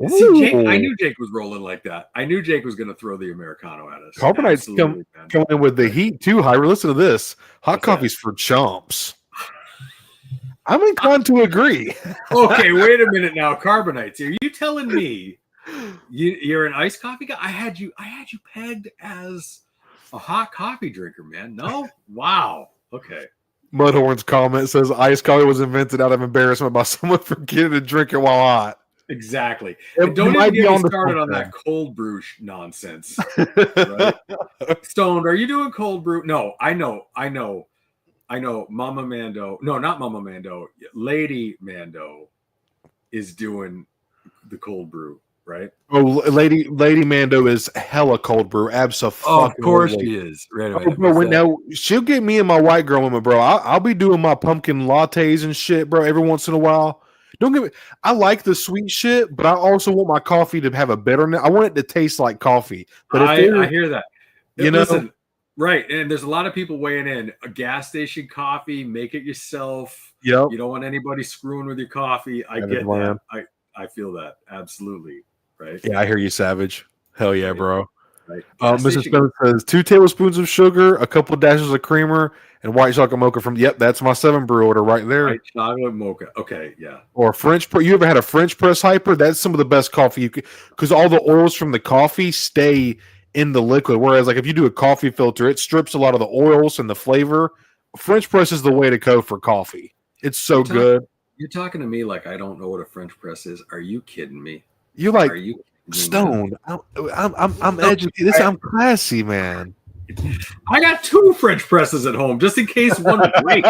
Jake, I knew Jake was rolling like that. I knew Jake was going to throw the Americano at us. Carbonites come in with the heat too, Hyper. Listen to this. Hot coffee's for chumps. I'm inclined to agree. Okay, wait a minute now. Carbonites. Are you telling me you're an iced coffee guy? I had you pegged as a hot coffee drinker, man. No? Wow. Okay. Mudhorn's comment says iced coffee was invented out of embarrassment by someone forgetting to drink it while hot. Exactly. And don't even get me started on that cold brew nonsense. Right? Stoned, are you doing cold brew? No, I know. I know Mama Mando. No, not Mama Mando. Lady Mando is doing the cold brew, right? Oh, Lady Mando is hella cold brew. Absolutely. Oh, of course she is. Right. Oh, bro, now she'll get me and my white girl woman, bro. I'll be doing my pumpkin lattes and shit, bro, every once in a while. Don't get me. I like the sweet shit, but I also want my coffee to have a bitterness. I want it to taste like coffee. But I hear that. You know, listen, right? And there's a lot of people weighing in. A gas station coffee, make it yourself. Yep. You don't want anybody screwing with your coffee. I get that. I feel that absolutely. Right. Yeah, I hear you, Savage. Hell yeah, bro. Right. Mrs. Stone says 2 tablespoons of sugar, a couple of dashes of creamer, and white chocolate mocha from. Yep, that's my 7 brew order right there. White chocolate mocha. Okay, yeah. Or French. You ever had a French press hyper? That's some of the best coffee you could, because all the oils from the coffee stay in the liquid. Whereas, like if you do a coffee filter, it strips a lot of the oils and the flavor. French press is the way to go for coffee. It's so good. You're talking to me like I don't know what a French press is. Are you kidding me? You're like Stone. I'm educated. I'm classy, man. I got 2 French presses at home just in case one breaks.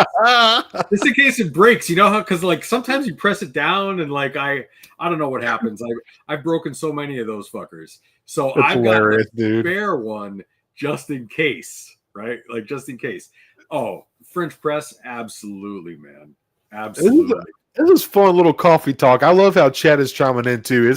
Just in case it breaks, you know how? Because like sometimes you press it down and like I don't know what happens. I've broken so many of those fuckers. So That's I've got a dude. spare one just in case, right? Like just in case. Oh, French press, absolutely, man, absolutely. This is fun little coffee talk. I love how Chad is chiming in too.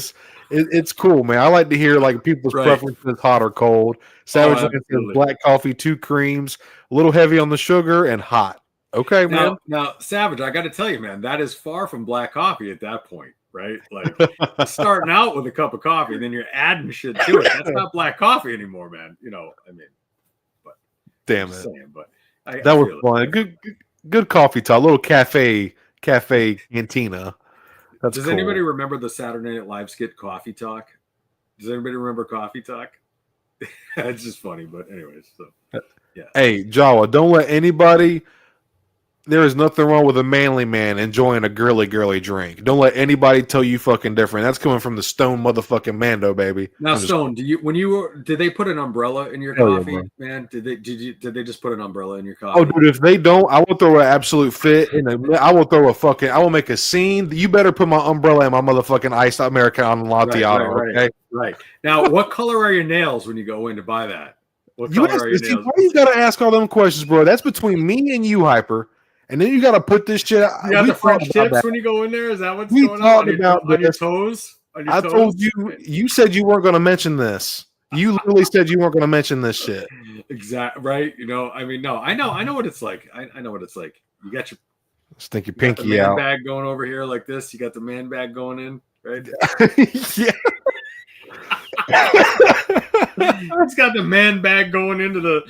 It's cool, man. I like to hear like people's preferences, hot or cold. Savage says black coffee, 2 creams, a little heavy on the sugar, and hot. Okay, man. Now, Savage, I got to tell you, man, that is far from black coffee at that point, right? Like starting out with a cup of coffee, then you're adding shit to it. That's not black coffee anymore, man. You know, I mean, but damn it. Saying, but that was fun. Good coffee talk. A little cafe cantina. That's Does anybody remember the Saturday Night Live skit Coffee Talk? Does anybody remember Coffee Talk? It's just funny, but anyways, so yeah. Hey, Jawa, don't let anybody. There is nothing wrong with a manly man enjoying a girly drink. Don't let anybody tell you fucking different. That's coming from the Stone motherfucking Mando, baby. Now, Stone, did they put an umbrella in your coffee, man? Did they just put an umbrella in your coffee? Oh, dude, if they don't, I will throw an absolute fit I will make a scene. You better put my umbrella in my motherfucking iced Americano latte. Right. Now, what color are your nails when you go in to buy that? What color are your nails? Why you gotta ask all them questions, bro? That's between me and you, Hyper. And then you got to put this shit out. You got the French tips when you go in there? Is that what's going on? On your toes? I told you, you said you weren't going to mention this. You literally said you weren't going to mention this shit. Exactly. Right. You know, I mean, no, I know what it's like. I know what it's like. You got your stick your pinky out. Bag going over here like this. You got the man bag going in, right? Yeah. It's got the man bag going into the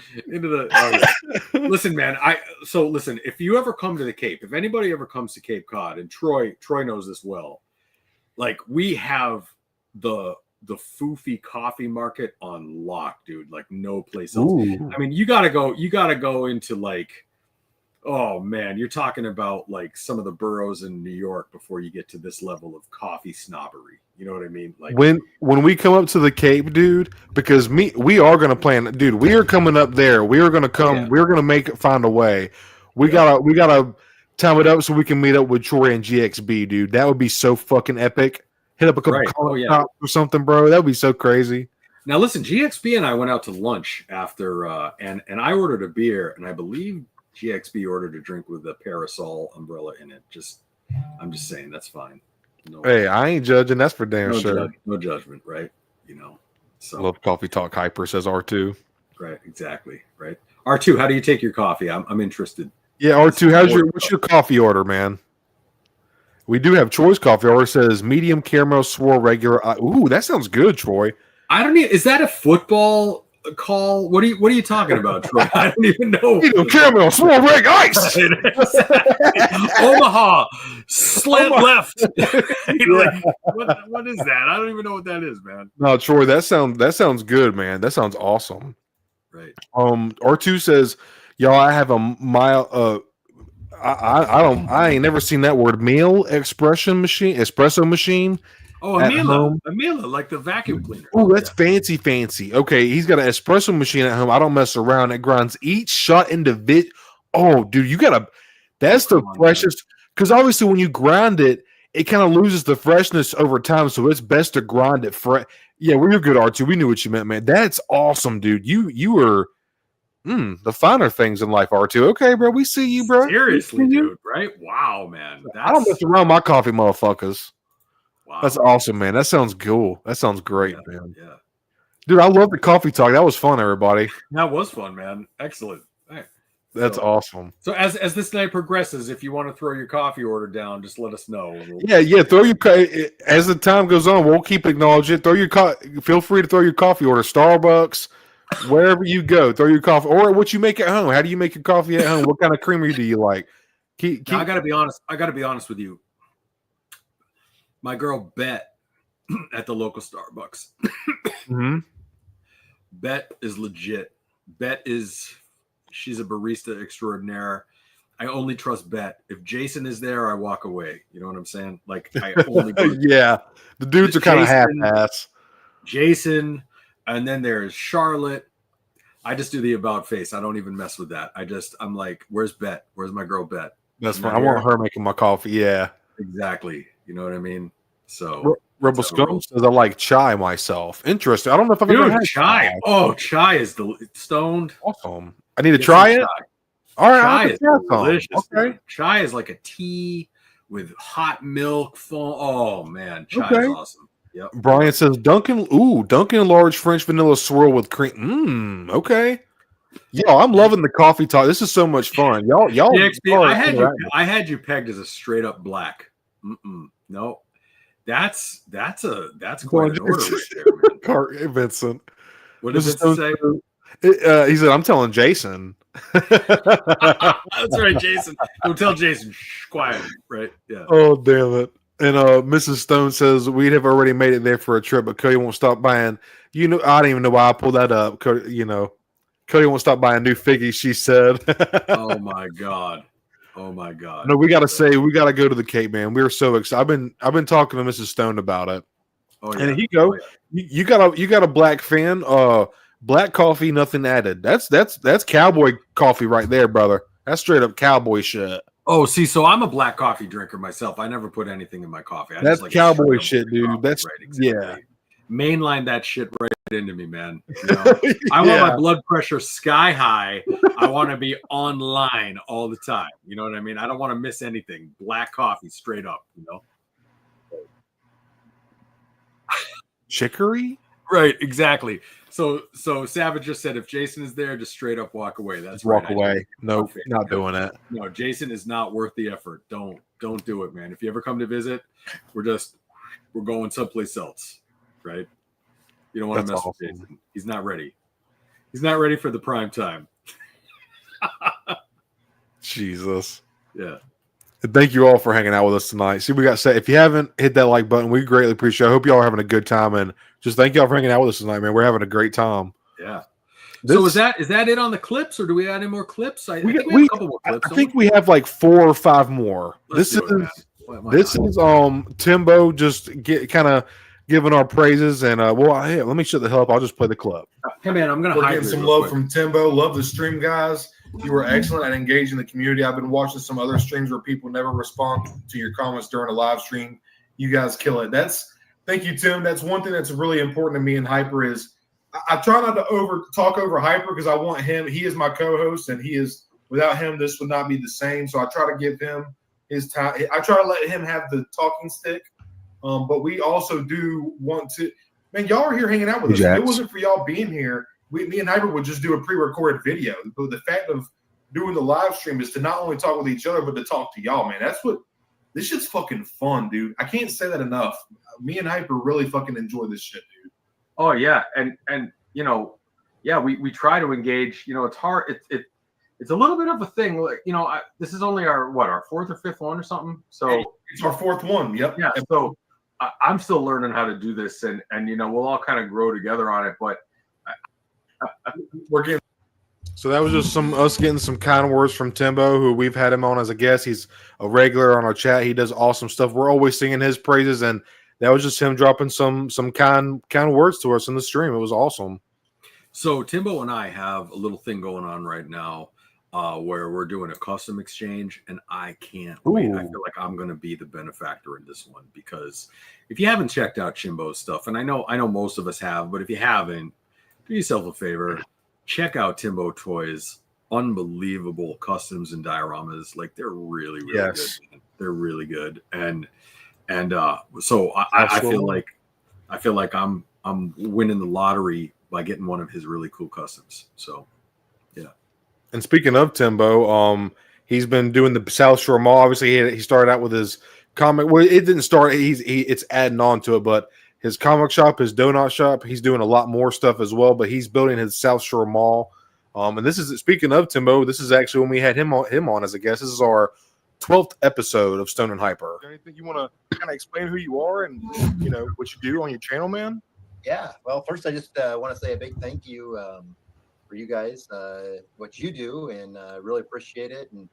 Listen, man, listen, if you ever come to the Cape, if anybody ever comes to Cape Cod, and Troy knows this well, like we have the foofy coffee market on lock, dude, like no place else. Ooh. I mean, you gotta go into like, oh man, you're talking about like some of the boroughs in New York before you get to this level of coffee snobbery. You know what I mean? Like when we come up to the Cape, dude, because we are gonna plan, dude. We are coming up there. We are gonna come. Yeah. We're gonna find a way. We gotta time it up so we can meet up with Troy and GXB, dude. That would be so fucking epic. Hit up a couple or something, bro. That would be so crazy. Now listen, GXB and I went out to lunch after, and I ordered a beer, and I believe GXB ordered a drink with a parasol umbrella in it. I'm just saying that's fine. No, hey, I ain't judging. That's for damn sure. No judgment, right? You know. So love coffee talk. Hyper says R2. Right, exactly. Right. R2, how do you take your coffee? I'm interested. Yeah, R2, what's your coffee order, man? We do have Troy's coffee order. Says medium caramel swirl regular. Ooh, that sounds good, Troy. I don't need. Is that a football call? What are you talking about, Troy? I don't even know. Medium caramel swirl reg ice. Omaha slant left. Like, what is that? I don't even know what that is, man. No, Troy, that sounds good, man. That sounds awesome. Right. R2 says, y'all, I have a mile. I ain't never seen that word. Espresso machine. Oh, a Miele, like the vacuum cleaner. Oh, that's fancy. Okay, he's got an espresso machine at home. I don't mess around. It grinds each shot individual. Oh, dude, you gotta. That's the freshest. Because obviously, when you grind it, it kind of loses the freshness over time. So it's best to grind it fresh. Yeah, well, you're good, R2. We knew what you meant, man. That's awesome, dude. You were the finer things in life, R2. Okay, bro. We see you, bro. Seriously, dude. Right? Wow, man. I don't mess around my coffee, motherfuckers. Wow. That's awesome, man. That sounds cool. That sounds great, man. Yeah. Dude, I love the coffee talk. That was fun, everybody. That was fun, man. Excellent. Right. That's awesome. So as this night progresses, if you want to throw your coffee order down, just let us know. Yeah. Throw your as the time goes on, we'll keep acknowledging it. Feel free to throw your coffee order. Starbucks, wherever you go, throw your coffee or what you make at home. How do you make your coffee at home? What kind of creamery do you like? Now, I gotta be honest. I gotta be honest with you. My girl Bet at the local Starbucks. Bet is legit. She's a barista extraordinaire. I only trust Bet. If Jason is there, I walk away. You know what I'm saying? Like I only yeah. The dudes are kind of half-ass. Jason, and then there's Charlotte. I just do the about face. I don't even mess with that. I'm like, where's Bet? Where's my girl Bet? That's fine. I want her making my coffee. Yeah. Exactly. You know what I mean? So RebelScum says I like chai myself. Interesting. I don't know if I've ever had chai. Oh, chai is stoned. Awesome. I need to try it. All right. Chai is delicious. Okay. Chai is like a tea with hot milk. Oh man, chai is awesome. Yep. Brian says Dunkin' large French vanilla swirl with cream. Okay. Yo, I'm loving the coffee talk. This is so much fun. Y'all. I had you pegged as a straight up black. No. That's quite an order right there, man. Vincent. What does it say? He said, I'm telling Jason. That's right, Jason. Don't tell Jason. Shh, quiet. Right. Yeah. Oh, damn it. And Mrs. Stone says, we'd have already made it there for a trip, but Cody won't stop buying. I don't even know why I pulled that up. Cody won't stop buying new figgies, she said. Oh, my God. Oh my God! No, we got to go to the Cape, man. We were so excited. I've been talking to Mrs. Stone about it. Oh yeah. And you got a black fan. Black coffee, nothing added. That's cowboy coffee right there, brother. That's straight up cowboy shit. Oh, see, so I'm a black coffee drinker myself. I never put anything in my coffee. That's like cowboy shit, dude. That's right. Exactly. Yeah. Mainline that shit right into me, man. You know? I want my blood pressure sky high. I want to be online all the time. You know what I mean? I don't want to miss anything. Black coffee, straight up. You know. Chicory. Right. Exactly. So Savage just said, if Jason is there, just straight up walk away. That's right. Walk away. No, not doing that. No, Jason is not worth the effort. Don't do it, man. If you ever come to visit, we're going someplace else. Right? You don't want to mess with Jason. He's not ready. He's not ready for the prime time. Jesus. Yeah. And thank you all for hanging out with us tonight. See, we got set. If you haven't hit that like button, we greatly appreciate it. I hope y'all are having a good time, and just thank y'all for hanging out with us tonight, man. We're having a great time. Yeah. So is that it on the clips, or do we add any more clips? I think we have a couple more clips. I think we have like 4 or 5 more. This is Timbo just kind of giving our praises, and hey, let me shut the hell up. I'll just play the clip. Hey man, I'm gonna get some love from Timbo. Love the stream, guys. You were excellent at engaging the community. I've been watching some other streams where people never respond to your comments during a live stream. You guys kill it. Thank you, Tim. That's one thing that's really important to me in Hyper is I try not to talk over Hyper because I want him. He is my co-host, and without him, this would not be the same. So I try to give him his time. I try to let him have the talking stick. But we also do want to, man, y'all are here hanging out with us. If it wasn't for y'all being here, me and Hyper would just do a pre-recorded video. But the fact of doing the live stream is to not only talk with each other, but to talk to y'all, man. This shit's fucking fun, dude. I can't say that enough. Me and Hyper really fucking enjoy this shit, dude. Oh yeah. And we try to engage, it's hard. It's a little bit of a thing. Like, this is only our 4th or 5th one or something. So it's our 4th one. Yep. Yeah. So I'm still learning how to do this, and we'll all kind of grow together on it. But we're getting. So that was just us getting some kind words from Timbo, who we've had him on as a guest. He's a regular on our chat. He does awesome stuff. We're always singing his praises, and that was just him dropping some kind words to us in the stream. It was awesome. So Timbo and I have a little thing going on right now. where we're doing a custom exchange, and I can't wait. I feel like I'm going to be the benefactor in this one, because if you haven't checked out Chimbo's stuff, and I know most of us have, but if you haven't, do yourself a favor, check out Timbo Toys. Unbelievable customs and dioramas. Like, they're really good. Man. They're really good, and so I feel like I'm winning the lottery by getting one of his really cool customs. So yeah. And speaking of Timbo, he's been doing the South Shore Mall. Obviously, he started out with his comic. Well, it didn't start. It's adding on to it, but his comic shop, his donut shop, he's doing a lot more stuff as well. But he's building his South Shore Mall. And this is, speaking of Timbo, this is actually when we had him on as a guest. This is our 12th episode of Stone and Hyper. Anything you want to kind of explain who you are and what you do on your channel, man? Yeah. Well, first I just want to say a big thank you for you guys, what you do, and really appreciate it. And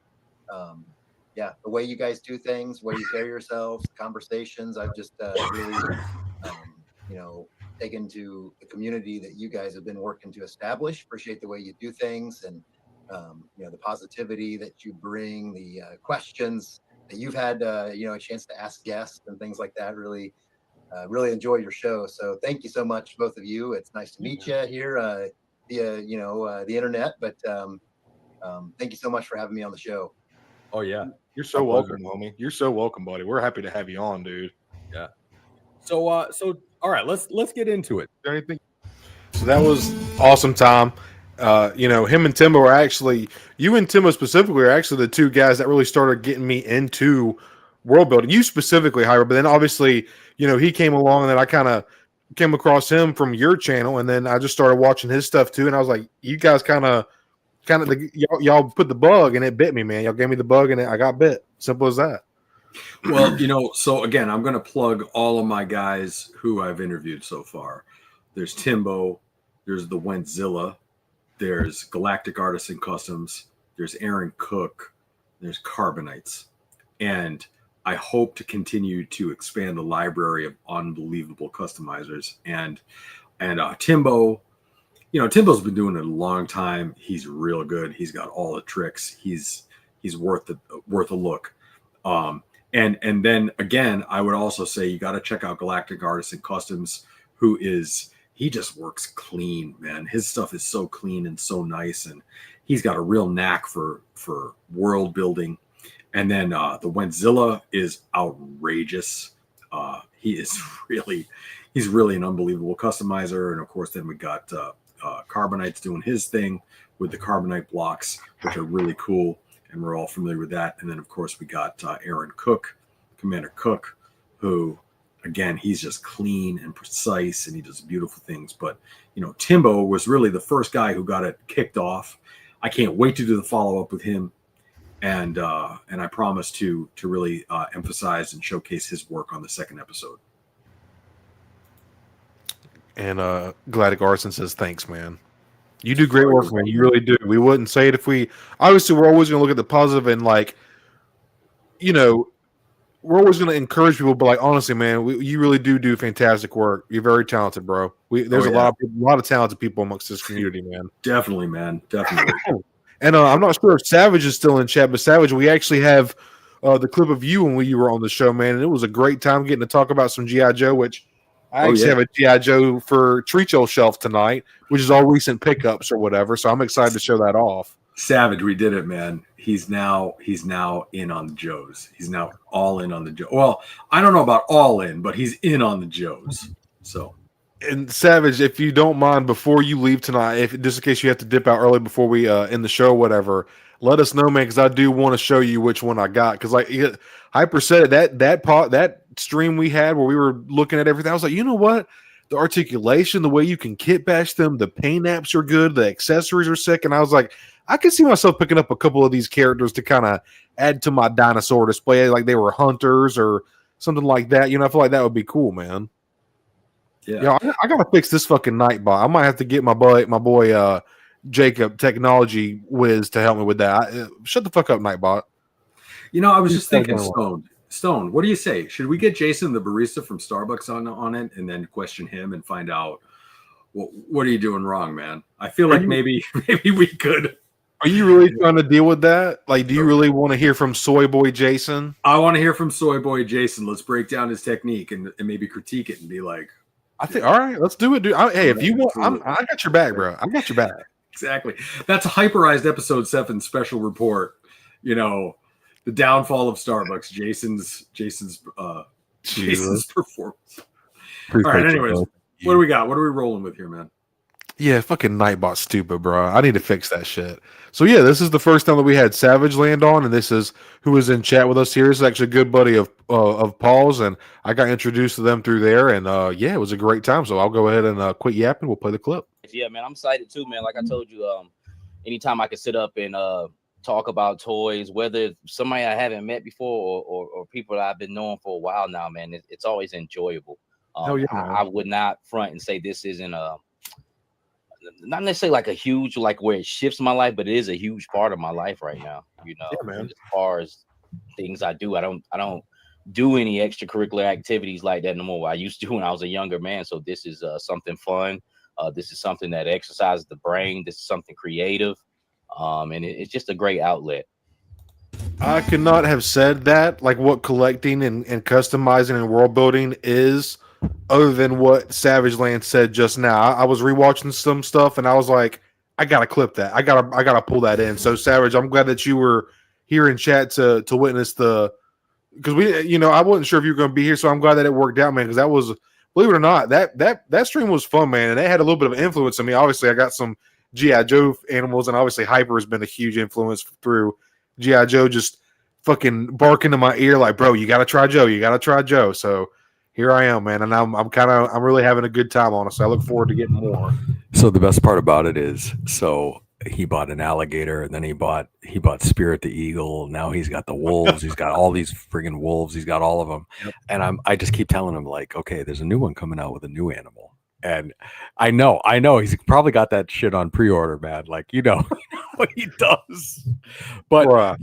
yeah, the way you guys do things, the way you carry yourselves, conversations, I've just really taken to the community that you guys have been working to establish. Appreciate the way you do things, and the positivity that you bring, the questions that you've had a chance to ask guests and things like that. Really enjoy your show. So thank you so much, both of you. It's nice to meet you here via the internet, but thank you so much for having me on the show. Oh yeah, you're so welcome, homie. You're so welcome, buddy. We're happy to have you on, dude. Yeah. So all right, let's get into it. Anything? So that was awesome time. Him and Timbo are actually, you and Timbo specifically are actually the two guys that really started getting me into world building. You specifically, Hyper, but then obviously, he came along, and then I kind of came across him from your channel, and then I just started watching his stuff too. And I was like, you guys kind of y'all put the bug, and it bit me, man. Y'all gave me the bug, and I got bit. Simple as that. Well, so again, I'm going to plug all of my guys who I've interviewed so far. There's Timbo, there's the Wentzilla, there's Galactic Artisan Customs, there's Aaron Cook, there's Carbonites. And I hope to continue to expand the library of unbelievable customizers. And Timbo, Timbo's been doing it a long time. He's real good. He's got all the tricks. He's worth a look. And then again, I would also say you got to check out Galactic Artisan Customs, he just works clean, man. His stuff is so clean and so nice, and he's got a real knack for world building. And then the Wentzilla is outrageous. He's really an unbelievable customizer. And of course, then we got Carbonites doing his thing with the Carbonite blocks, which are really cool. And we're all familiar with that. And then, of course, we got Aaron Cook, Commander Cook, who, again, he's just clean and precise, and he does beautiful things. But, Timbo was really the first guy who got it kicked off. I can't wait to do the follow-up with him. And I promise to really emphasize and showcase his work on the second episode. And Galactic Artisan says, thanks, man. You do great work, man. You really do. We wouldn't say it if we... Obviously, we're always going to look at the positive and, we're always going to encourage people, but, honestly, man, you really do fantastic work. You're very talented, bro. There's a lot of talented people amongst this community, man. Definitely, man. Definitely. And I'm not sure if Savage is still in chat, but Savage, we actually have the clip of you when you were on the show, man, and it was a great time getting to talk about some G.I. Joe, which... I actually have a G.I. Joe for Treacho shelf tonight, which is all recent pickups or whatever. So I'm excited to show that off. Savage, we did it, man. He's now in on the Joes. He's now all in on the Joe. Well, I don't know about all in, but he's in on the Joes. So, and Savage, if you don't mind, before you leave tonight, just in case you have to dip out early before we end the show, or whatever, let us know, man, because I do want to show you which one I got. Because Hyper said that stream we had where we were looking at everything, I was like, you know what? The articulation, the way you can kit bash them, the paint apps are good, the accessories are sick, and I was like, I could see myself picking up a couple of these characters to kind of add to my dinosaur display, like they were hunters or something like that. I feel like that would be cool, man. Yeah, I gotta fix this fucking Nightbot. I might have to get my boy Jacob, Technology Wiz, to help me with that. Shut the fuck up, Nightbot. I was just thinking, Stone, what do you say? Should we get Jason, the barista from Starbucks, on it, and then question him and find out what are you doing wrong, man? I feel like maybe we could. Are you really trying to deal with that? Like, do you really want to hear from Soy Boy Jason? I want to hear from Soy Boy Jason. Let's break down his technique and maybe critique it and be like, I think, all right, let's do it, dude. Hey, if you want, I got your back, bro. I got your back. exactly. That's a hyperized episode 7 special report. You know, the downfall of Starbucks. Jason's performance. All right. Anyways, what do we got? What are we rolling with here, man? Yeah, fucking Nightbot's stupid, bro. I need to fix that shit. So yeah, this is the first time that we had Savage land on, and this is who is in chat with us here. This is actually a good buddy of Paul's, and I got introduced to them through there, and yeah, it was a great time. So I'll go ahead and quit yapping. We'll play the clip. Yeah, man, I'm excited too, man. Like I told you, anytime I can sit up and talk about toys, whether somebody I haven't met before or people that I've been knowing for a while now, man, it's always enjoyable. Yeah, I would not front and say this isn't not necessarily like a huge, like where it shifts my life, but it is a huge part of my life right now. You know, yeah, man. As far as things I do, I don't do any extracurricular activities like that no more. I used to when I was a younger man. So this is something fun. This is something that exercises the brain. This is something creative, and it's just a great outlet. I could not have said that, like what collecting and customizing and world building is, other than what Savage Land said just now. I was rewatching some stuff and I was like, I gotta clip that. I gotta pull that in. So Savage, I'm glad that you were here in chat to witness because I wasn't sure if you were gonna be here, so I'm glad that it worked out, man. Because that was, believe it or not, that stream was fun, man, and it had a little bit of influence on me. Obviously, I got some G.I. Joe animals, and obviously Hyper has been a huge influence through G.I. Joe just fucking barking in my ear like, bro, you gotta try Joe, you gotta try Joe. So here I am, man, and I'm really having a good time, honestly. I look forward to getting more. So the best part about it is, so he bought an alligator, and then he bought Spirit the eagle. Now he's got the wolves. He's got all these friggin' wolves. He's got all of them. Yep. And I just keep telling him, like, okay, there's a new one coming out with a new animal. And I know he's probably got that shit on pre-order, man. Like, he does. But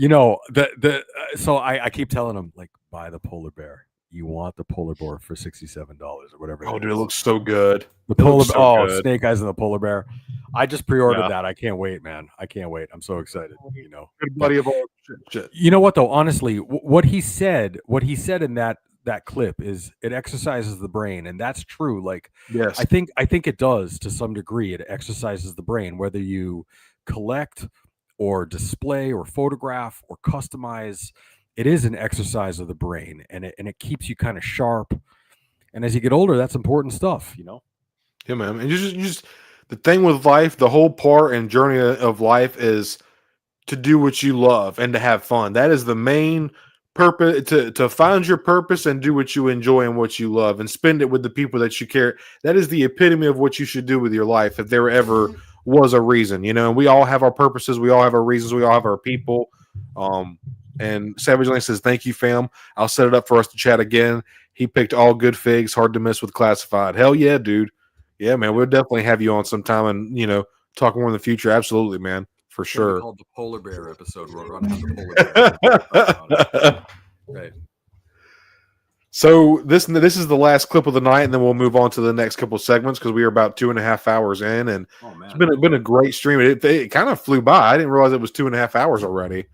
so I keep telling him, like, buy the polar bear. You want the polar bear for $67 or whatever. Oh, dude, it looks so good. The polar good. Snake Eyes and the polar bear. I just pre-ordered that. I can't wait, man. I can't wait. I'm so excited. Good buddy of all shit. You know what though? Honestly, what he said in that clip is it exercises the brain, and that's true. Like, yes, I think it does to some degree. It exercises the brain, whether you collect or display or photograph or customize. It is an exercise of the brain, and it keeps you kind of sharp. And as you get older, that's important stuff, Yeah, man. And you just the thing with life, the whole part and journey of life is to do what you love and to have fun. That is the main purpose, to find your purpose and do what you enjoy and what you love and spend it with the people that you care. That is the epitome of what you should do with your life, if there ever was a reason, and we all have our purposes. We all have our reasons. We all have our people. And Savage Lane says, thank you, fam. I'll set it up for us to chat again. He picked all good figs, hard to miss with classified. Hell yeah, dude. Yeah, man. We'll definitely have you on sometime and, talk more in the future. Absolutely, man. For sure. Called the polar bear episode. We're running the polar bear. Right. So this is the last clip of the night, and then we'll move on to the next couple of segments because we are about 2.5 hours in, and it's been a great stream. It kind of flew by. I didn't realize it was 2.5 hours already.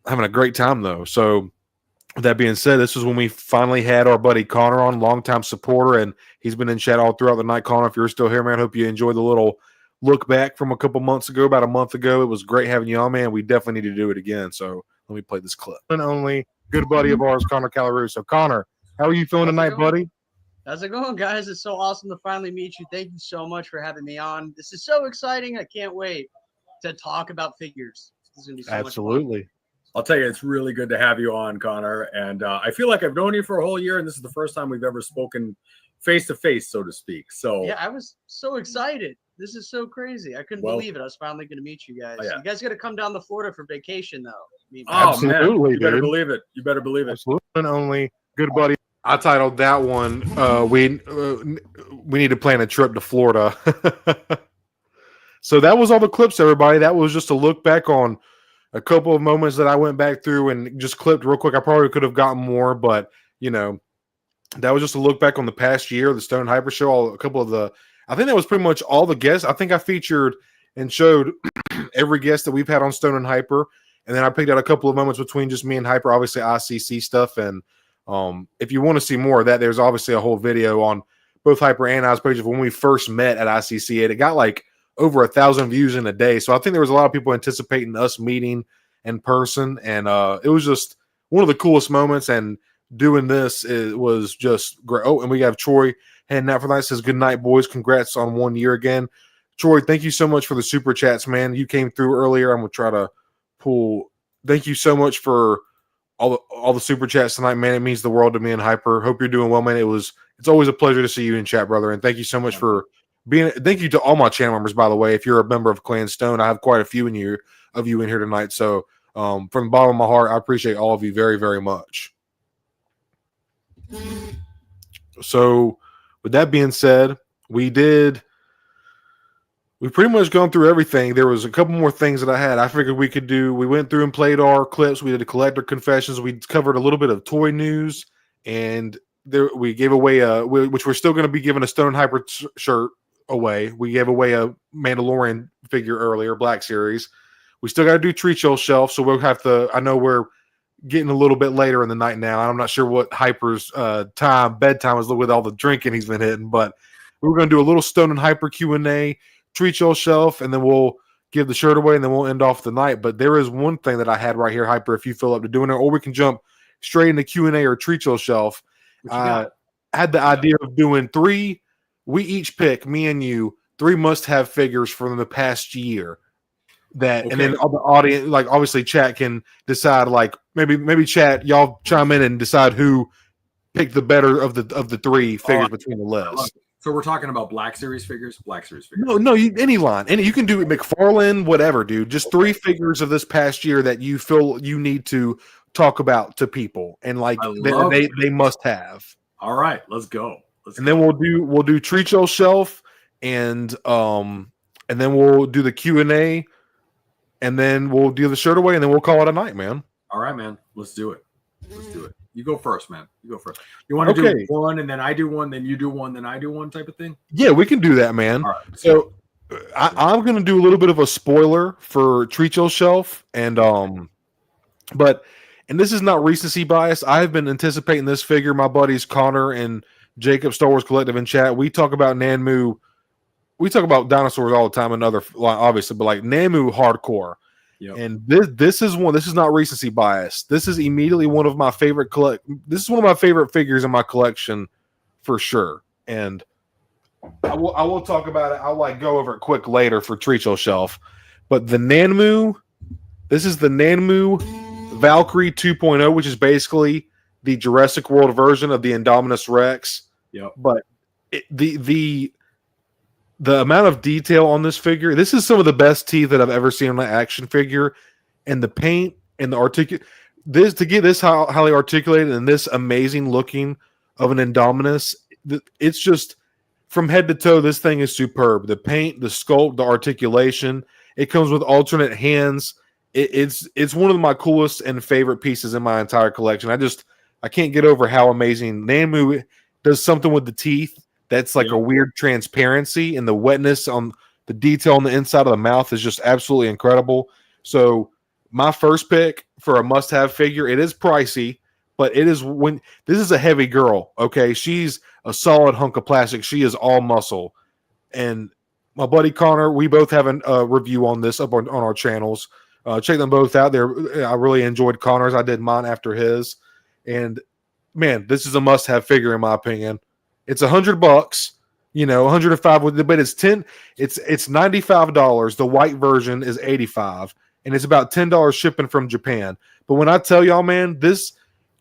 Having a great time though. So with that being said, this is when we finally had our buddy Connor on, longtime supporter, and he's been in chat all throughout the night. Connor, if you're still here, man, hope you enjoyed the little look back from a couple months ago, about a month ago. It was great having you on, man. We definitely need to do it again. So let me play this clip. And only good buddy of ours, Connor Callaroo. So Connor, how are you feeling tonight, buddy? How's it going, guys? It's so awesome to finally meet you. Thank you so much for having me on. This is so exciting. I can't wait to talk about figures. This is gonna be so absolutely much fun. I'll tell you, it's really good to have you on, Connor. And I feel like I've known you for a whole year, and this is the first time we've ever spoken face to face, so to speak. So yeah, I was so excited. This is so crazy. I couldn't believe it. I was finally going to meet you guys. Oh, yeah. You guys got to come down to Florida for vacation, though. Absolutely, man. You better believe it. You better believe it. Absolutely. And only good buddy. I titled that one. We need to plan a trip to Florida. So that was all the clips, everybody. That was just a look back on a couple of moments that I went back through and just clipped real quick. I probably could have gotten more, but that was just a look back on the past year, the Stone Hyper Show. I think that was pretty much all the guests. I think I featured and showed every guest that we've had on Stone and Hyper. And then I picked out a couple of moments between just me and Hyper, obviously ICC stuff. And if you want to see more of that, there's obviously a whole video on both Hyper and I's page of when we first met at ICC. It got like over 1,000 views in a day. So I think there was a lot of people anticipating us meeting in person. And it was just one of the coolest moments. And doing this was just great. Oh, and we have Troy heading out for the night. Says, good night, boys. Congrats on 1 year again. Troy, thank you so much for the super chats, man. You came through earlier. I'm going to try to pull. Thank you so much for all the super chats tonight, man. It means the world to me and Hyper. Hope you're doing well, man. It's always a pleasure to see you in chat, brother. And thank you so much for being. Thank you to all my channel members, by the way. If you're a member of Clan Stone, I have quite a few of you in here tonight. So from the bottom of my heart, I appreciate all of you very, very much. So with that being said, we've pretty much gone through everything. There was a couple more things that I had. I figured we could do. We went through and played our clips. We did a collector confessions. We covered a little bit of toy news, and we gave away which we're still going to be giving a Stone Hyper shirt away. We gave away a Mandalorian figure earlier, Black Series. We still got to do Treat Your Shelf, so we'll have to. I know we're getting a little bit later in the night now. I'm not sure what Hyper's bedtime is with all the drinking he's been hitting, but we were going to do a little Stone and Hyper Q&A, Treat Your Shelf, and then we'll give the shirt away, and then we'll end off the night. But there is one thing that I had right here, Hyper, if you feel up to doing it, or we can jump straight into Q&A or Treat Your Shelf. I had the idea of doing 3. We each pick, me and you, 3 must-have figures from the past year. And then all the audience, like obviously chat can decide, like maybe chat, y'all chime in and decide who picked the better of the 3 figures between the list. So we're talking about Black Series figures? Black Series figures. No, any line. You can do McFarlane, whatever, dude. Just 3 figures of this past year that you feel you need to talk about to people. And like they must have. All right, let's go. Then we'll do Treat Your Shelf, and then we'll do the Q&A, and then we'll do the shirt away, and then we'll call it a night, man. All right, man. Let's do it. You go first, man. You go first. You want to do one, and then I do one, then you do one, then I do one type of thing? Yeah, we can do that, man. All right. So I'm going to do a little bit of a spoiler for Treat Your Shelf, and this is not recency bias. I have been anticipating this figure. My buddies Connor and Jacob, Star Wars Collective in chat, we talk about Nanmu. We talk about dinosaurs all the time, and other, obviously, but like Nanmu hardcore. Yep. And this is not recency bias. This is immediately one of my favorite This is one of my favorite figures in my collection for sure. And I will talk about it. I'll go over it quick later for Treat Your Shelf. But the Nanmu, this is the Nanmu Valkyrie 2.0, which is basically the Jurassic World version of the Indominus Rex. Yep. But the amount of detail on this figure, this is some of the best teeth that I've ever seen on an action figure, and the paint and the to get this highly articulated and this amazing looking of an Indominus, it's just from head to toe, this thing is superb. The paint, the sculpt, the articulation, it comes with alternate hands. It's one of my coolest and favorite pieces in my entire collection. I can't get over how amazing Nanmu does something with the teeth. That's like a weird transparency, and the wetness on the detail on the inside of the mouth is just absolutely incredible. So my first pick for a must-have figure, it is pricey, but this is a heavy girl. Okay, she's a solid hunk of plastic. She is all muscle. And my buddy Connor, we both have a review on this up on our channels. Check them both out. I really enjoyed Connor's. I did mine after his. And man, this is a must-have figure in my opinion. It's $100, $105, but it's $95. The white version is $85, and it's about $10 shipping from Japan. But when I tell y'all, man,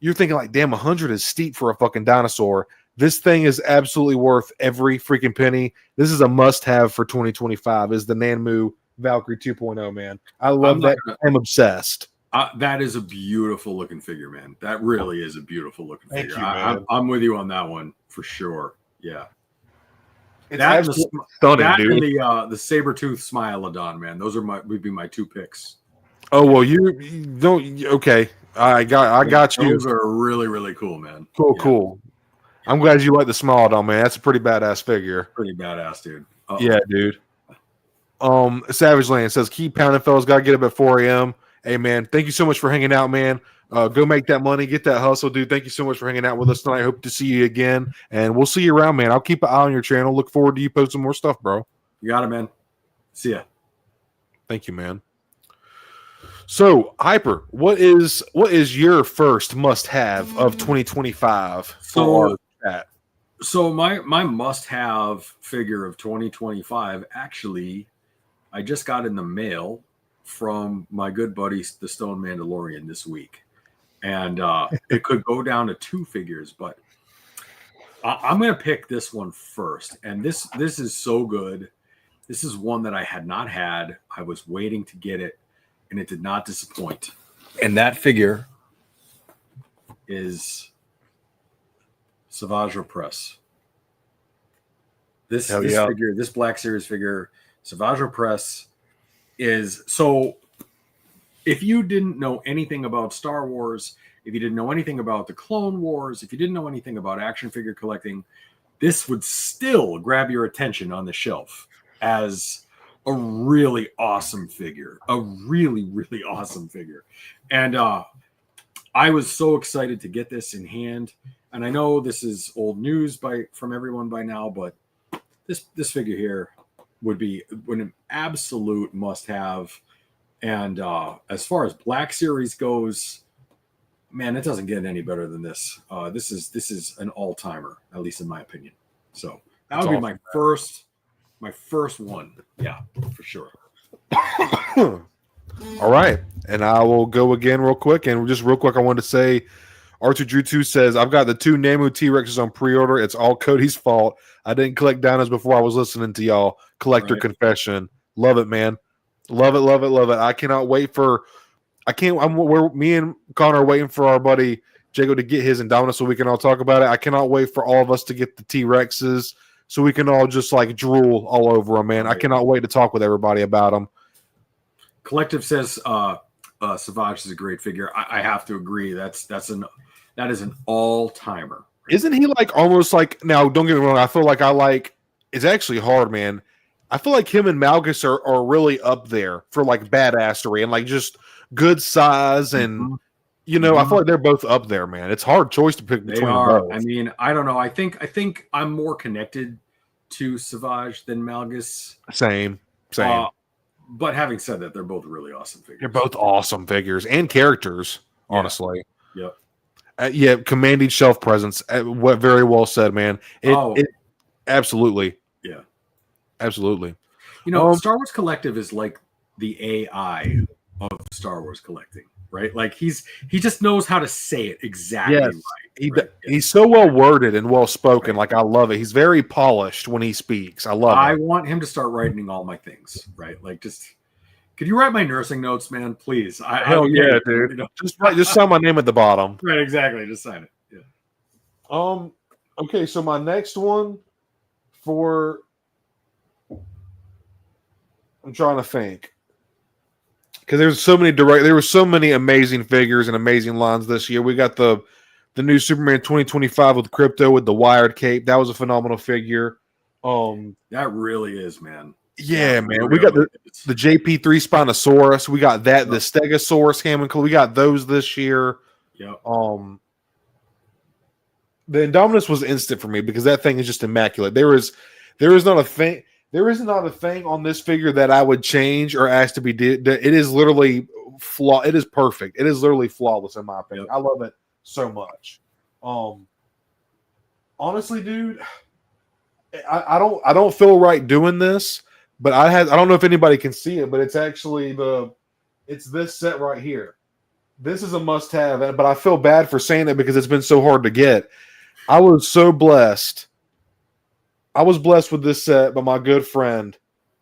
you're thinking like, damn, 100 is steep for a fucking dinosaur. This thing is absolutely worth every freaking penny. This is a must-have for 2025. Is the Nanmu Valkyrie 2.0, man. I love that. I'm obsessed. That is a beautiful looking figure, man. That really is a beautiful looking figure. I'm with you on that one for sure. Yeah. It's stunning, dude. And the Sabertooth Smilodon, man. Those would be my 2 picks. Oh well, you don't. Okay, I got you. Those are really, really cool, man. Cool. I'm glad you like the Smilodon, man. That's a pretty badass figure. Pretty badass, dude. Yeah, dude. Savage Land says, keep pounding, fellas. Got to get up at 4 a.m. Hey, man, thank you so much for hanging out, man. Go make that money, get that hustle, dude. Thank you so much for hanging out with us tonight. Hope to see you again, and we'll see you around, man. I'll keep an eye on your channel. Look forward to you posting more stuff, bro. You got it, man. See ya. Thank you, man. So, Hyper, what is your first must-have of 2025 for our chat? So my must-have figure of 2025, actually, I just got in the mail from my good buddy, the Stone Mandalorian, this week. And it could go down to 2 figures, but I'm going to pick this one first. And this is so good. This is one that I had not had. I was waiting to get it, and it did not disappoint. And that figure is Savage Opress. This figure, this Black Series figure, Savage Opress, is so. If you didn't know anything about Star Wars, if you didn't know anything about the Clone Wars, if you didn't know anything about action figure collecting, this would still grab your attention on the shelf as a really awesome figure, a really, really awesome figure. And I was so excited to get this in hand. And I know this is old news from everyone by now, but this figure here would be an absolute must-have. And as far as Black Series goes, man, it doesn't get any better than this. This is an all-timer, at least in my opinion. So that would be my first one. Yeah, for sure. All right. And I will go again real quick. And just real quick, I wanted to say, R2Drew2 says, I've got the 2 Namu T-Rexes on pre-order. It's all Cody's fault. I didn't collect Dinos before I was listening to y'all. Collector confession. Love it, man. Love it, love it, love it. I cannot wait for me and Connor are waiting for our buddy Jago to get his Indominus so we can all talk about it. I cannot wait for all of us to get the T-Rexes so we can all just like drool all over them, man. I cannot wait to talk with everybody about them. Collective says Savage is a great figure. I have to agree. That is an all-timer. Isn't he like almost like, now don't get me wrong, I feel like it's actually hard, man. I feel like him and Malgus are really up there for like badassery and like just good size and I feel like they're both up there, man. It's a hard choice to pick between both. I mean, I don't know. I think I'm more connected to Savage than Malgus. Same. But having said that, they're both really awesome figures. They're both awesome figures and characters, honestly. Yep. Yeah, commanding shelf presence. What very well said, man. It absolutely. Yeah. Absolutely. Star Wars Collective is like the AI of Star Wars collecting, right? Like he just knows how to say it exactly right. He's so well worded and well spoken. Like I love it. He's very polished when he speaks. I love it. I want him to start writing all my things, right? Like could you write my nursing notes, man? Please. Hell yeah, dude. Just sign my name at the bottom. Right, exactly. Just sign it. Yeah. Okay, so my next one I'm trying to think. Because there were so many amazing figures and amazing lines this year. We got the new Superman 2025 with Crypto with the wired cape. That was a phenomenal figure. That really is, man. Yeah, man. We got the JP3 Spinosaurus. We got that, the Stegosaurus Hammond. We got those this year. Yeah. The Indominus was instant for me because that thing is just immaculate. There is not a thing on this figure that I would change or ask to be did. It is literally It is perfect. It is literally flawless in my opinion. I love it so much. Honestly, dude, I don't feel right doing this, but I don't know if anybody can see it, but it's actually it's this set right here. This is a must-have, but I feel bad for saying it because it's been so hard to get. I was so blessed. I was blessed with this set by my good friend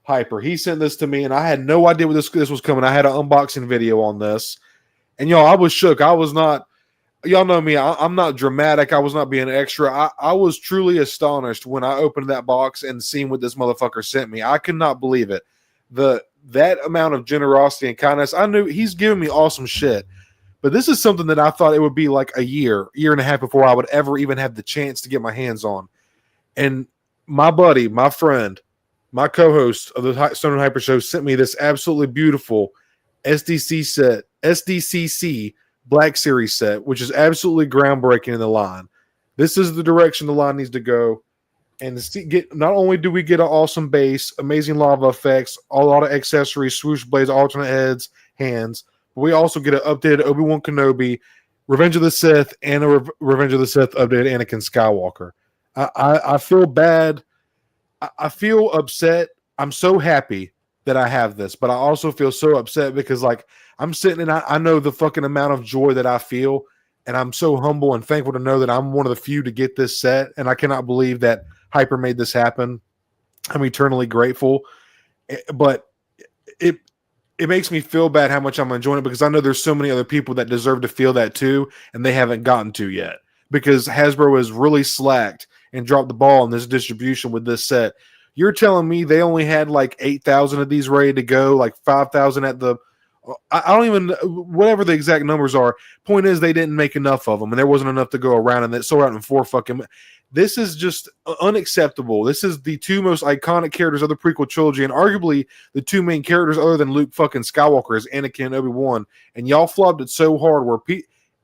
Hyper. He sent this to me, and I had no idea what this was coming. I had an unboxing video on this, and y'all, I was shook. I was not. Y'all know me. I'm not dramatic. I was not being extra. I was truly astonished when I opened that box and seen what this motherfucker sent me. I could not believe it. That amount of generosity and kindness. I knew he's giving me awesome shit. But this is something that I thought it would be like a year and a half before I would ever even have the chance to get my hands on. And my buddy, my friend, my co-host of the Stone and Hyper Show sent me this absolutely beautiful SDCC Black Series set, which is absolutely groundbreaking in the line. This is the direction the line needs to go. And not only do we get an awesome base, amazing lava effects, a lot of accessories, swoosh blades, alternate heads, hands, but we also get an updated Obi-Wan Kenobi, Revenge of the Sith, and a Revenge of the Sith updated Anakin Skywalker. I feel bad. I feel upset. I'm so happy that I have this, but I also feel so upset because like I'm sitting and I know the fucking amount of joy that I feel, and I'm so humble and thankful to know that I'm one of the few to get this set, and I cannot believe that Hyper made this happen. I'm eternally grateful, but it makes me feel bad how much I'm enjoying it because I know there's so many other people that deserve to feel that too, and they haven't gotten to yet because Hasbro has really slacked and dropped the ball in this distribution with this set. You're telling me they only had like 8,000 of these ready to go, like 5,000 at the I don't even whatever the exact numbers are. Point is they didn't make enough of them, and there wasn't enough to go around, and that sold out in 4 fucking. This is just unacceptable. This is the 2 most iconic characters of the prequel trilogy, and arguably the 2 main characters other than Luke fucking Skywalker is Anakin and Obi-Wan, and y'all flopped it so hard where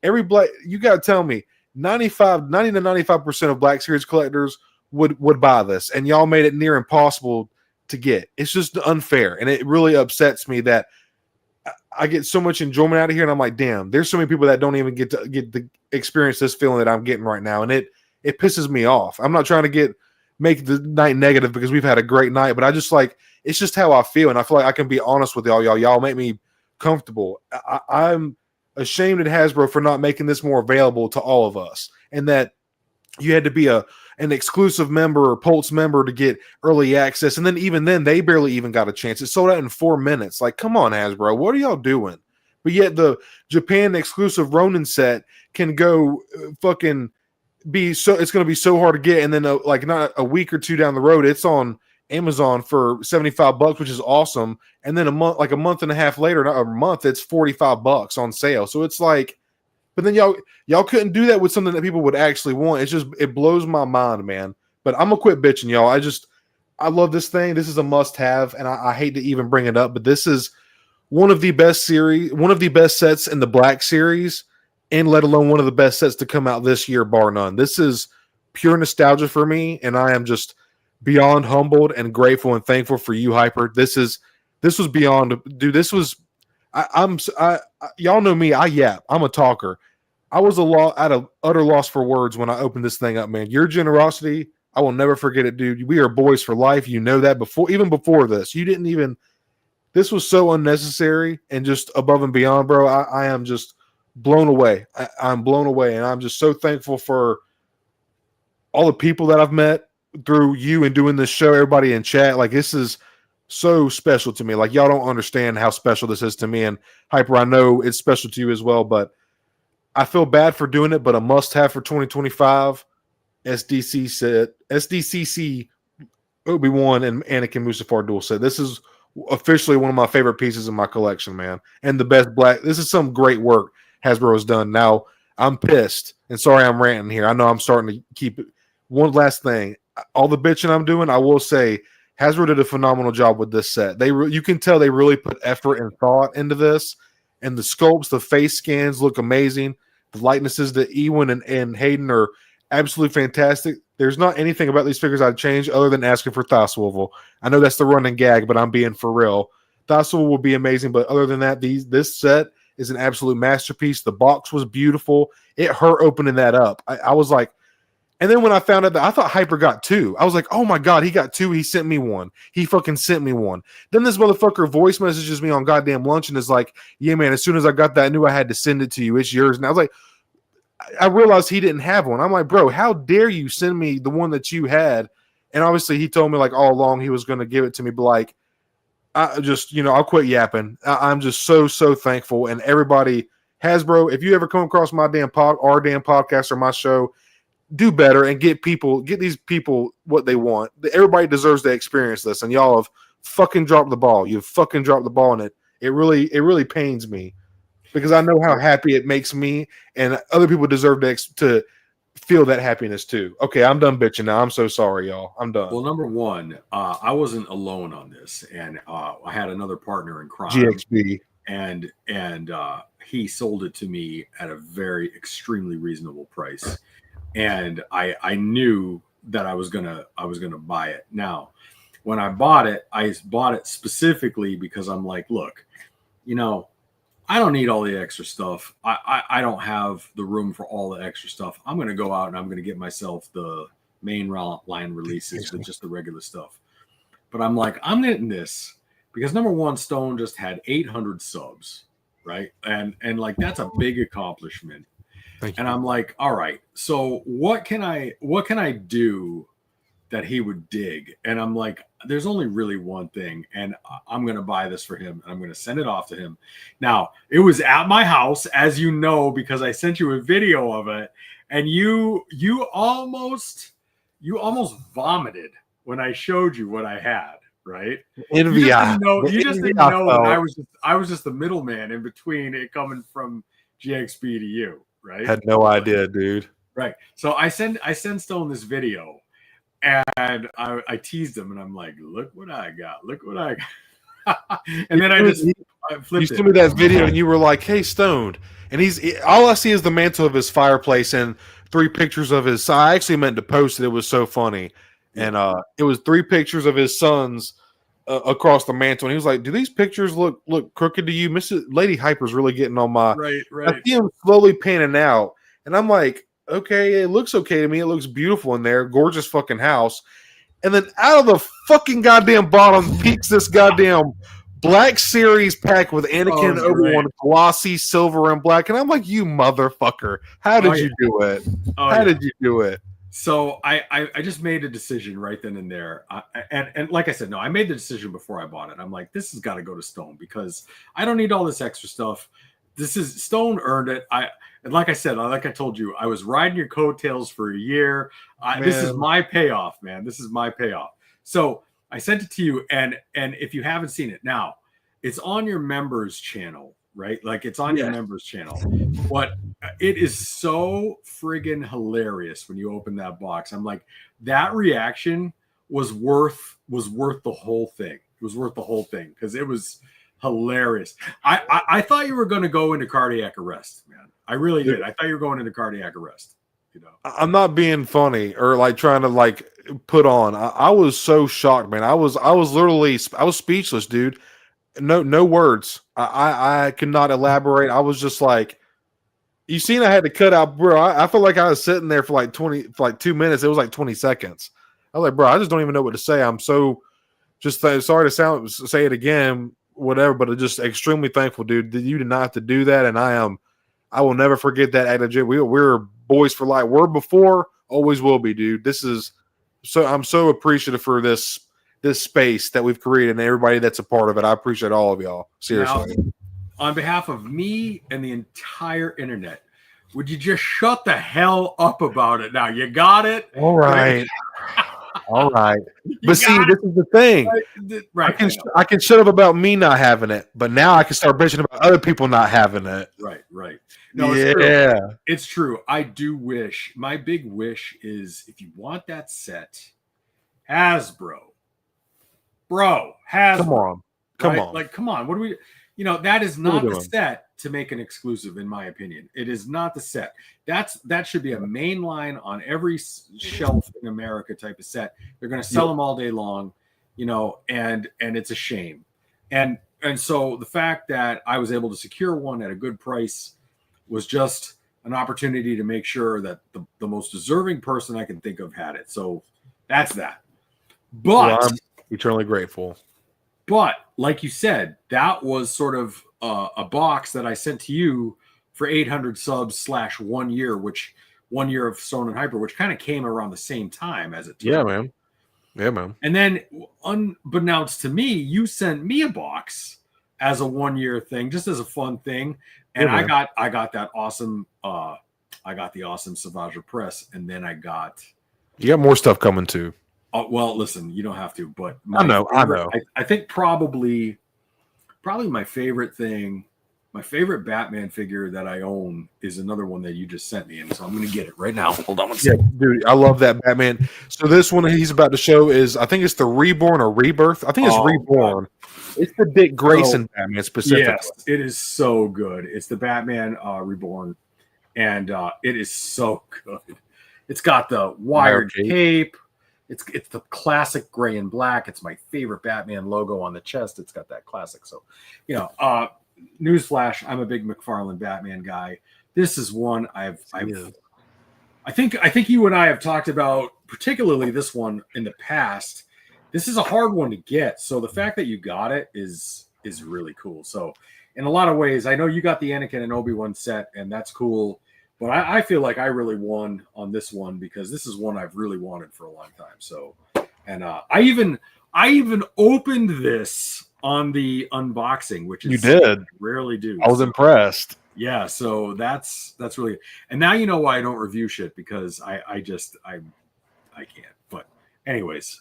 every black you gotta tell me 90 to 95% of Black Series collectors would buy this, and y'all made it near impossible to get. It's just unfair, and it really upsets me that I get so much enjoyment out of here, and I'm like, damn, there's so many people that don't even get to experience this feeling that I'm getting right now, and it pisses me off. I'm not trying to make the night negative because we've had a great night, but I just like it's just how I feel, and I feel like I can be honest with y'all. Y'all make me comfortable. I'm ashamed at Hasbro for not making this more available to all of us, and that you had to be an exclusive member or Pulse member to get early access, and then even then they barely even got a chance. It sold out in 4 minutes. Like, come on, Hasbro, what are y'all doing? But yet the Japan exclusive Ronin set can go fucking be so. It's going to be so hard to get, and then like not a week or 2 down the road, it's on Amazon for $75, which is awesome. And then a month and a half later, not a month, it's $45 on sale. So it's like. But then y'all couldn't do that with something that people would actually want. It blows my mind, man. But I'm gonna quit bitching, y'all. I love this thing. This is a must-have, and I hate to even bring it up, but this is one of the best sets in the Black Series, and let alone one of the best sets to come out this year, bar none. This is pure nostalgia for me, and I am just beyond humbled and grateful and thankful for you, Hyper. This was beyond, dude. This was. Y'all know me. I yap. I'm a talker. I was at an utter loss for words when I opened this thing up, man. Your generosity, I will never forget it, dude. We are boys for life. You know that even before this. You didn't even. This was so unnecessary and just above and beyond, bro. I am just blown away. I'm blown away, and I'm just so thankful for all the people that I've met through you and doing this show. Everybody in chat, like this is. So special to me. Like y'all don't understand how special this is to me, and Hyper, I know it's special to you as well, but I feel bad for doing it, but a must-have for 2025 SDCC Obi-Wan and Anakin Mustafar dual set. This is officially one of my favorite pieces in my collection, man, and the best Black. This is some great work Hasbro has done. Now I'm pissed, and sorry I'm ranting here. I know I'm starting to keep it. One last thing, all the bitching I'm doing, I will say Hasbro did a phenomenal job with this set. You can tell they really put effort and thought into this, and the sculpts, the face scans look amazing. The likenesses to Ewan and Hayden are absolutely fantastic. There's not anything about these figures I'd change other than asking for Thigh Swivel. I know that's the running gag, but I'm being for real. Thigh Swivel will be amazing, but other than that, this set is an absolute masterpiece. The box was beautiful. It hurt opening that up. I was like, and then when I found out that I thought Hyper got 2, I was like, oh my God, he got 2. He sent me one. He fucking sent me one. Then this motherfucker voice messages me on goddamn lunch and is like, yeah, man, as soon as I got that, I knew I had to send it to you. It's yours. And I was like, I realized he didn't have one. I'm like, bro, how dare you send me the one that you had? And obviously he told me like all along he was going to give it to me, but like, I just, I'll quit yapping. I'm just so thankful. And everybody, Hasbro, if you ever come across our damn podcast or my show, do better and get these people what they want. Everybody deserves to experience this, and y'all have fucking dropped the ball. You've fucking dropped the ball, and it really pains me because I know how happy it makes me, and other people deserve to feel that happiness too. Okay, I'm done bitching now. I'm so sorry, y'all. I'm done. Well, number one, I wasn't alone on this, and I had another partner in crime, GXB, and he sold it to me at a very extremely reasonable price, and I knew that I was gonna buy it. Now, when I bought it specifically because I'm like, look, you know, I don't need all the extra stuff. I don't have the room for all the extra stuff. I'm going to go out and I'm going to get myself the main line releases with just the regular stuff. But I'm like, I'm getting this because number one, Stone just had 800 subs, right? And like that's a big accomplishment. And I'm like, all right, so what can I do that he would dig? And I'm like, there's only really one thing, and I'm going to buy this for him, and I'm going to send it off to him. Now, it was at my house, as you know, because I sent you a video of it, and you almost vomited when I showed you what I had, right? Envy. You just didn't know that I was just the middleman in between it coming from GXB to you, right? Had no idea, dude. Right. So I send Stone this video. And I teased him, and I'm like, "Look what I got! Look what I got!" And then I flipped. You sent me that video, and you were like, "Hey, Stoned," and all I see is the mantle of his fireplace and 3 pictures of his. I actually meant to post it. It was so funny, and it was 3 pictures of his sons across the mantle. And he was like, "Do these pictures look crooked to you, Mrs. Lady Hyper's really getting on my?" Right. I see him slowly panning out, and I'm like, okay, it looks okay to me. It looks beautiful in there. Gorgeous fucking house. And then out of the fucking goddamn bottom peeks this goddamn Black Series pack with Anakin and Obi-Wan, glossy silver and black. And I'm like, you motherfucker. How did you do it? How did you do it? So I just made a decision right then and there. And like I said, no, I made the decision before I bought it. I'm like, this has got to go to Stone because I don't need all this extra stuff. Stone earned it. And like I said, like I told you, I was riding your coattails for a year. This is my payoff, man. This is my payoff. So I sent it to you, and if you haven't seen it now, it's on your members channel, right? Like it's on your members channel. But it is so friggin' hilarious when you open that box. I'm like, that reaction was worth the whole thing. It was worth the whole thing because it was hilarious. I thought you were going to go into cardiac arrest, man. I really did. I thought you were going into cardiac arrest. You know, I'm not being funny or like trying to like put on. I was so shocked, man. I was speechless, dude. No words. I could not elaborate. I was just like, you seen, I had to cut out, bro. I felt like I was sitting there for like 2 minutes. It was like 20 seconds. I was like, bro, I just don't even know what to say. I'm so just sorry to say it again, whatever, but I'm just extremely thankful, dude, that you did not have to do that. And I will never forget that act of joy. We're boys for life. Were before, always will be, dude. I'm so appreciative for this space that we've created and everybody that's a part of it. I appreciate all of y'all. Seriously. Now, on behalf of me and the entire internet, would you just shut the hell up about it now? You got it? All right. All right. But see, this is the thing. Right. I can shut up about me not having it, but now I can start bitching about other people not having it. Right. No, it's true. I do wish. My big wish is if you want that set, Hasbro. Bro, Hasbro. Come on. Like, come on. What do we... that is not the set to make an exclusive, in my opinion. It is not the set. That should be a main line on every shelf in America type of set. They're going to sell them all day long, and it's a shame. And so the fact that I was able to secure one at a good price was just an opportunity to make sure that the most deserving person I can think of had it. So that's that. But I'm eternally grateful. But like you said, that was sort of a box that I sent to you for 800 subs / 1 year, which 1 year of Stone and Hyper, which kind of came around the same time as it turned. Yeah, man. And then unbeknownst to me, you sent me a box as a 1 year thing, just as a fun thing. And I got that awesome I got the awesome Savage Press, and then you got more stuff coming too. Well, listen, you don't have to, but I know. I think probably my favorite thing My favorite Batman figure that I own is another one that you just sent me, and so I'm going to get it right now. Hold on one Yeah, second. dude, I love that Batman. So this one he's about to show is, I think it's the Reborn or Rebirth. I think it's Reborn. God. It's the Dick Grayson Batman specifically. Yes, it is so good. It's the Batman Reborn, and it is so good. It's got the wired cape. It's the classic gray and black. It's my favorite Batman logo on the chest. It's got that classic. So, newsflash, I'm a big McFarlane Batman guy. This is one I think you and I have talked about, particularly this one in the past. This is a hard one to get. So the fact that you got it is really cool. So in a lot of ways, I know you got the Anakin and Obi-Wan set, and that's cool. But I feel like I really won on this one because this is one I've really wanted for a long time. So, and I even opened this on the unboxing, which is you did rarely do. I was impressed. Yeah, so that's really good. And now you know why I don't review shit, because I can't. But anyways,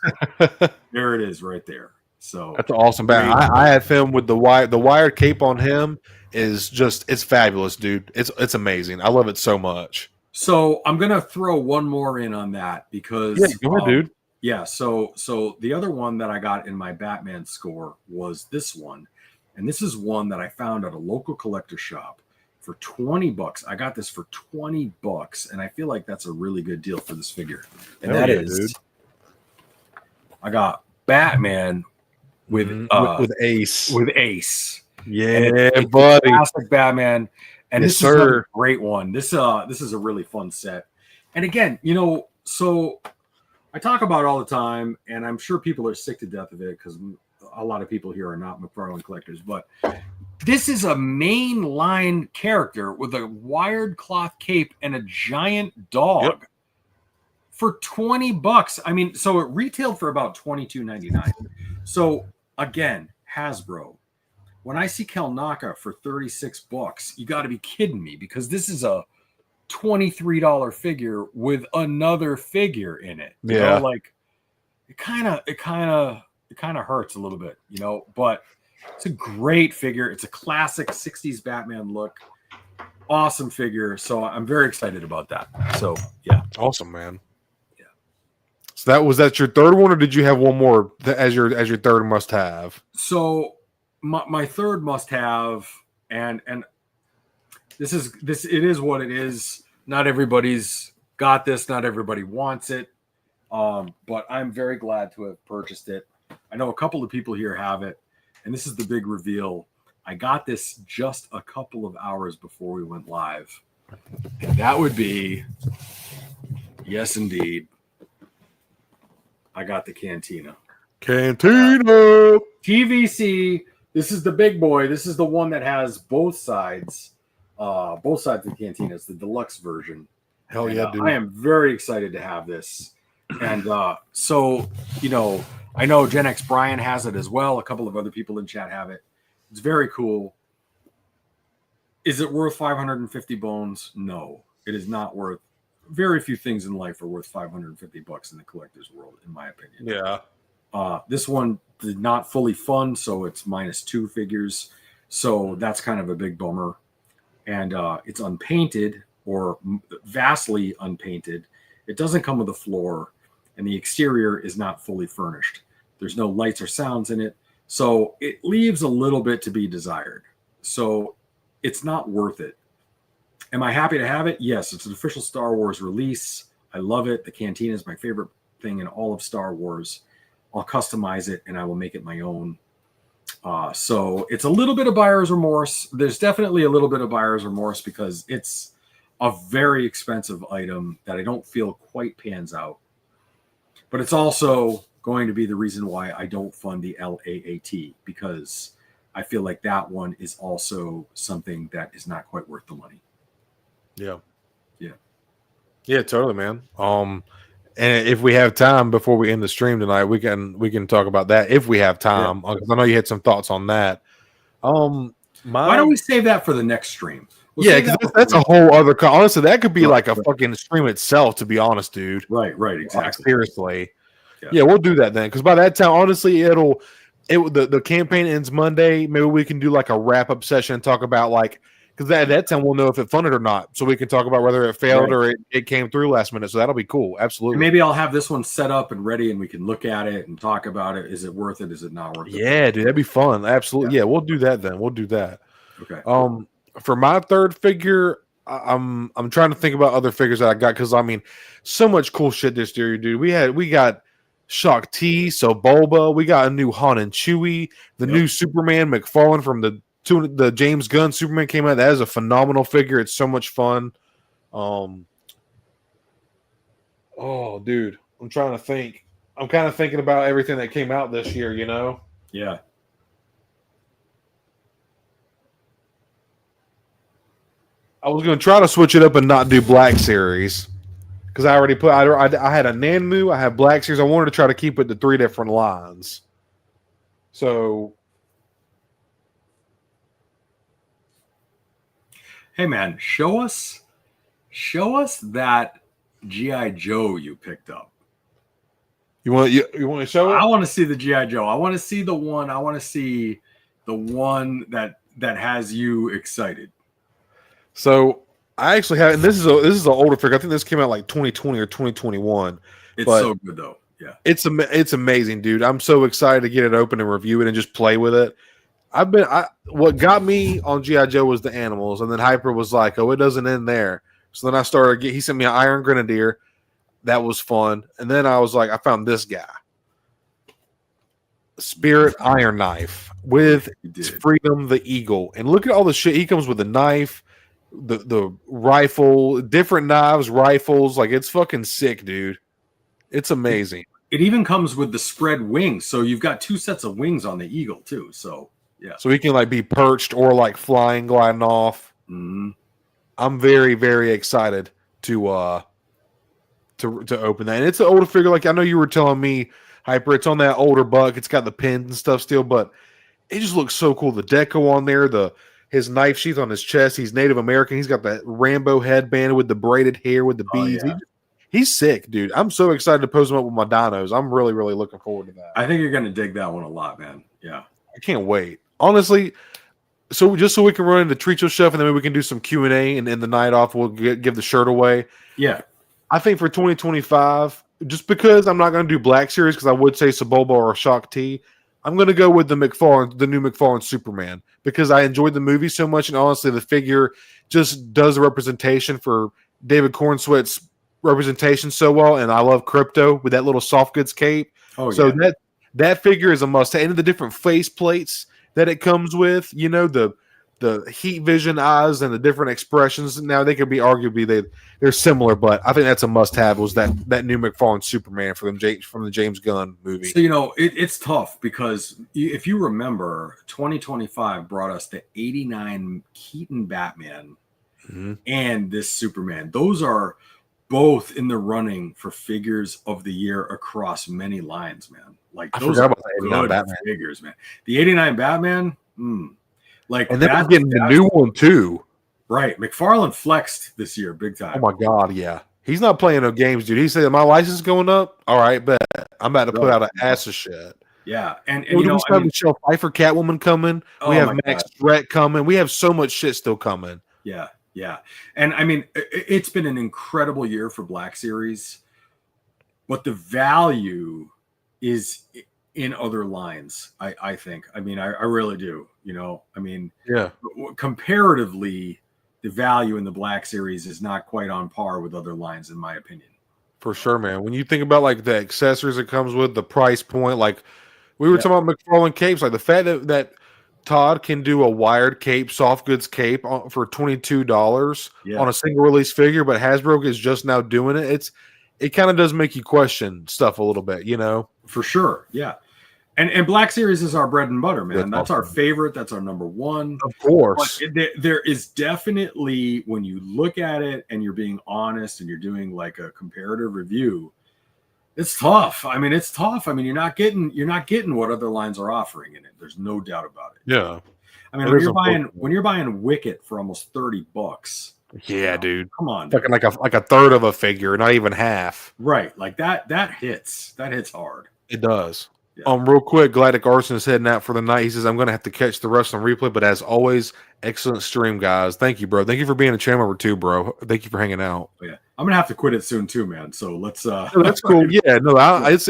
there it is right there. So that's awesome. I had film with the wired cape on him is just, it's fabulous, dude. It's amazing. I love it so much. So I'm gonna throw one more in on that because go ahead, dude. Yeah, so the other one that I got in my Batman score was this one. And this is one that I found at a local collector shop for $20. I got this for $20, and I feel like that's a really good deal for this figure. And that is, dude. I got Batman with Ace. With Ace. Yeah, buddy. Classic Batman. And yes, this is a great one. This is a really fun set. And again, so I talk about it all the time, and I'm sure people are sick to death of it because a lot of people here are not McFarlane collectors, but this is a mainline character with a wired cloth cape and a giant dog for $20. I mean, so it retailed for about $22.99. So again, Hasbro, when I see Kelnaka for $36, you got to be kidding me, because this is a $23 figure with another figure in it. You know, like it kind of hurts a little bit, but it's a great figure. It's a classic 60s Batman look. Awesome figure. So I'm very excited about that. So yeah. Awesome, man. Yeah. So that your third one, or did you have one more as your third must have? So my third must have, and it is what it is. Not everybody's got this. Not everybody wants it. But I'm very glad to have purchased it. I know a couple of people here have it, and this is the big reveal. I got this just a couple of hours before we went live, and that would be, yes, indeed, I got the Cantina. TVC. This is the big boy. This is the one that has both sides of the Cantina. It's the deluxe version. Hell yeah, dude. I am very excited to have this. And so, I know GenXBrian has it as well. A couple of other people in chat have it. It's very cool. Is it worth 550 bones? No, it is not worth. Very few things in life are worth $550 in the collector's world, in my opinion. Yeah. This one did not fully fund, so it's -2 figures. So that's kind of a big bummer. And it's unpainted, or vastly unpainted. It doesn't come with a floor, and the exterior is not fully furnished. There's no lights or sounds in it, so it leaves a little bit to be desired. So it's not worth it. Am I happy to have it? Yes, it's an official Star Wars release. I love it. The Cantina is my favorite thing in all of Star Wars. I'll customize it, and I will make it my own. So it's a little bit of buyer's remorse. There's definitely a little bit of buyer's remorse because it's a very expensive item that I don't feel quite pans out. But it's also going to be the reason why I don't fund the LAAT, because I feel like that one is also something that is not quite worth the money. Yeah. Yeah. Yeah, totally, man. And if we have time before we end the stream tonight, we can talk about that if we have time. Because I know you had some thoughts on that. Why don't we save that for the next stream? Because that's a whole other. Honestly, that could be like a fucking stream itself. To be honest, dude. Right. Exactly. Seriously. Yeah, we'll do that then. Because by that time, honestly, the campaign ends Monday. Maybe we can do like a wrap up session and talk about like, because at that time we'll know if it funded or not, so we can talk about whether it failed or it came through last minute. So that'll be cool. Absolutely. And maybe I'll have this one set up and ready, and we can look at it and talk about it. Is it worth it? Is it not worth it? Yeah, dude, that'd be fun. Absolutely. Yeah, we'll do that then. We'll do that. Okay. For my third figure, I'm trying to think about other figures that I got, because I mean, so much cool shit this year, dude. We got Shock T, so Bulba. We got a new Han and Chewie. The new Superman McFarlane from the James Gunn Superman came out. That is a phenomenal figure. It's so much fun. Oh, dude, I'm trying to think. I'm kind of thinking about everything that came out this year. You know? Yeah. I was going to try to switch it up and not do Black Series, because I already I had a Nanmu, I had Black Series. I wanted to try to keep it to 3 different lines. So, hey man, show us that GI Joe you picked up. You want to show it? I want to see the GI Joe. I want to see the one. I want to see the one that has you excited. So I actually have, and this is an older figure. I think this came out like 2020 or 2021. It's so good though. Yeah, it's amazing, dude. I'm so excited to get it open and review it and just play with it. What got me on GI Joe was the animals, and then Hyper was like, "Oh, it doesn't end there." So then I started. He sent me an Iron Grenadier. That was fun, and then I was like, I found this guy, Spirit Iron Knife with Freedom the Eagle, and look at all the shit he comes with: the knife, the rifle, different knives, rifles. Like, it's fucking sick, dude. It's amazing. It even comes with the spread wings, so you've got 2 sets of wings on the Eagle too. So yeah, so he can like be perched or like flying, gliding off. Mm-hmm. I'm very, very excited to open that. And it's an older figure. Like, I know you were telling me, Hyper, it's on that older buck. It's got the pins and stuff still, but it just looks so cool. The deco on there, his knife sheath on his chest. He's Native American. He's got that Rambo headband with the braided hair with the beads. Yeah. He's sick, dude. I'm so excited to pose him up with my dinos. I'm really, really looking forward to that. I think you're going to dig that one a lot, man. Yeah. I can't wait. Honestly, so just so we can run into treat your chef, and then maybe we can do some Q&A, and in the night off, we'll give the shirt away. Yeah. I think for 2025, just because I'm not going to do Black Series, because I would say Saboba or Shock T, I'm going to go with the new McFarlane Superman, because I enjoyed the movie so much, and honestly, the figure just does the representation for David Cornsweet's representation so well, and I love Crypto with that little soft goods cape. Oh, so yeah. that figure is a must. And the different face plates that it comes with, you know, the heat vision eyes and the different expressions. Now they could be arguably they're similar, but I think that's a must have. Was that new McFarlane Superman from the James Gunn movie? So, you know, it's tough, because if you remember, 2025 brought us the 89 Keaton Batman and this Superman. Those are both in the running for figures of the year across many lines, man. Like, those are good figures, man. The 89 Batman, like, and then we're getting the new one too. Right. McFarlane flexed this year big time. Oh my God, yeah. He's not playing no games, dude. He said, my license is going up. All right, bet. I'm about to put out an ass of shit. Yeah. And you know, we have Michelle Pfeiffer Catwoman coming. We have Max Threat coming. We have so much shit still coming. Yeah. Yeah. And I mean, it's been an incredible year for Black Series, but the value is in other lines, I think. I mean, I really do. You know, I mean, yeah. Comparatively, the value in the Black Series is not quite on par with other lines, in my opinion. For sure, man. When you think about like the accessories it comes with, the price point, like we were talking about McFarlane capes, like the fact that Todd can do a wired cape, soft goods cape for $22 on a single release figure, but Hasbro is just now doing it. It kind of does make you question stuff a little bit, you know? For sure, yeah. And Black Series is our bread and butter, man. That's our favorite. That's our number one. Of course. But there is definitely, when you look at it and you're being honest and you're doing like a comparative review, it's tough. I mean, it's tough. I mean, you're not getting what other lines are offering in it. There's no doubt about it. Yeah. I mean, when you're buying Wicket for almost $30. Yeah, dude. Come on. Fucking like a third of a figure, not even half. Right. Like that hits. That hits hard. It does. Real quick, Galactic Artisan is heading out for the night. He says, I'm going to have to catch the rest on replay, but as always, excellent stream, guys. Thank you, bro. Thank you for being a channel member too, bro. Thank you for hanging out. Oh, yeah. I'm going to have to quit it soon too, man. So let's No, that's cool. Yeah, no, it's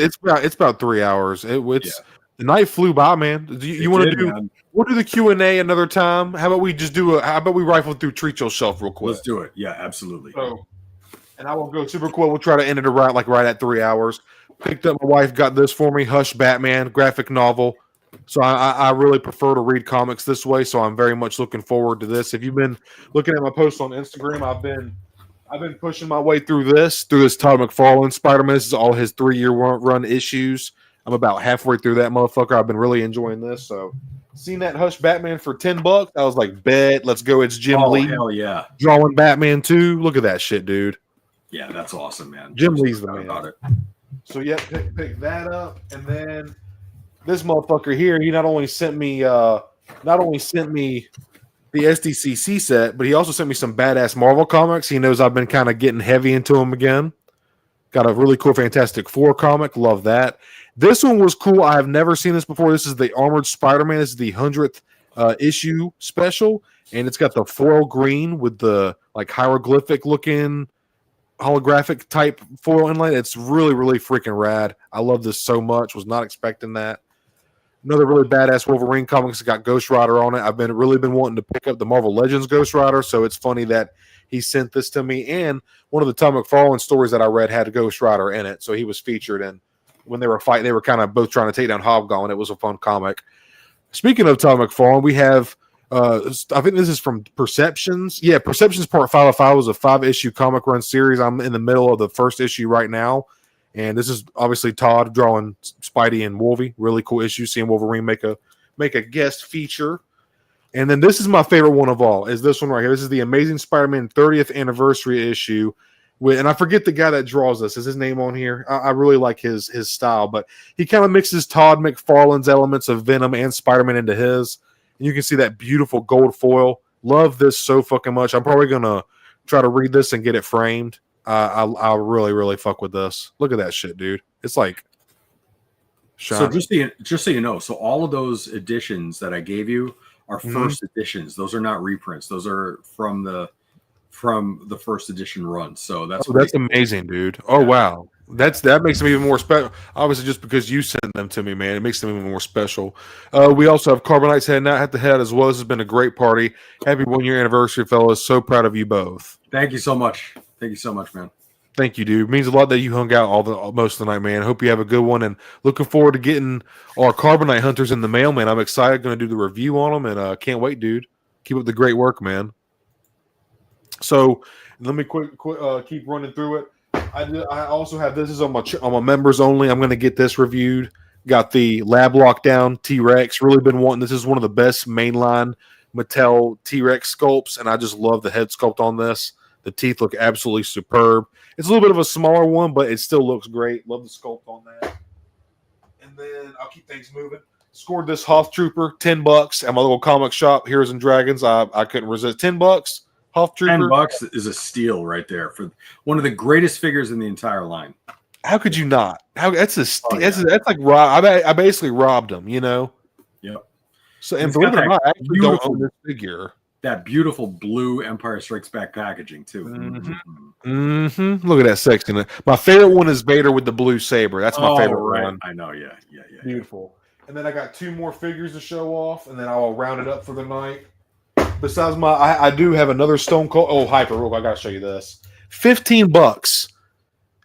about 3 hours. The night flew by, man. You want to do man. We'll do the Q&A another time. How about we just how about we rifle through Treat Yourself real quick? Let's do it. Yeah, absolutely. So, and I will go super quick. We'll try to end it right at 3 hours. Picked up, my wife got this for me, Hush Batman graphic novel. So I really prefer to read comics this way. So I'm very much looking forward to this. If you've been looking at my posts on Instagram, I've been pushing my way through this Todd McFarlane Spider-Man. This is all his 3-year run issues. I'm about halfway through that motherfucker. I've been really enjoying this. So seen that Hush Batman for $10. I was like, bet, let's go. It's Jim Lee. Hell yeah. Drawing Batman 2. Look at that shit, dude. Yeah, that's awesome, man. Jim Lee's the man. About it. So yeah, pick that up, and then this motherfucker here. He not only sent me the SDCC set, but he also sent me some badass Marvel comics. He knows I've been kind of getting heavy into them again. Got a really cool Fantastic Four comic. Love that. This one was cool. I have never seen this before. This is the Armored Spider-Man. This is the 100th issue special, and it's got the foil green with the like hieroglyphic looking holographic type foil inlay. It's really, really freaking rad. I love this so much. Was not expecting that. Another really badass Wolverine comics got Ghost Rider on it. I've really been wanting to pick up the Marvel Legends Ghost Rider, so it's funny that he sent this to me. And one of the Todd McFarlane stories that I read had a Ghost Rider in it, so he was featured. And when they were fighting, they were kind of both trying to take down Hobgoblin. It was a fun comic. Speaking of Todd McFarlane, we have I think this is from Perceptions. Yeah, Perceptions Part 5 of 5 was a 5-issue comic run series. I'm in the middle of the first issue right now. And this is obviously Todd drawing Spidey and Wolvie. Really cool issue. Seeing Wolverine make a guest feature. And then this is my favorite one of all, is this one right here. This is the Amazing Spider-Man 30th anniversary issue. And I forget the guy that draws this. Is his name on here? I really like his style. But he kind of mixes Todd McFarlane's elements of Venom and Spider-Man into his. And you can see that beautiful gold foil. Love this so fucking much. I'm probably going to try to read this and get it framed. I really, really fuck with this. Look at that shit, dude. It's like shiny. So just so you know, so all of those editions that I gave you are first editions. Those are not reprints. Those are from the first edition run. So that's amazing, dude. Oh yeah. Wow. That makes them even more special. Obviously, just because you sent them to me, man, it makes them even more special. We also have Carbonites heading out at the head as well. This has been a great party. Happy 1-year anniversary, fellas. So proud of you both. Thank you so much. Thank you so much, man. Thank you, dude. It means a lot that you hung out most of the night, man. Hope you have a good one, and looking forward to getting our Carbonite Hunters in the mail, man. I'm excited. Going to do the review on them, and can't wait, dude. Keep up the great work, man. So let me keep running through it. I also have this is on my members only. I'm going to get this reviewed. Got the Lab Lockdown T-Rex. Really been wanting. This is one of the best mainline Mattel T-Rex sculpts, and I just love the head sculpt on this. The teeth look absolutely superb. It's a little bit of a smaller one, but it still looks great. Love the sculpt on that. And then I'll keep things moving. Scored this Hoth Trooper, $10 at my little comic shop, Heroes and Dragons. I couldn't resist. $10. Hoth Trooper. $10 is a steal right there for one of the greatest figures in the entire line. How could you not? That's like rob. I basically robbed him, you know. Yep. So and believe it or not, I actually don't own this figure. That beautiful blue Empire Strikes Back packaging too. Look at that section. My favorite one is Vader with the blue saber. That's my favorite one. I know. Yeah. Beautiful. And then I got 2 more figures to show off, and then I'll round it up for the night. Besides I do have another Stone Cold. Oh, Hyper! Real quick, I gotta show you this. $15.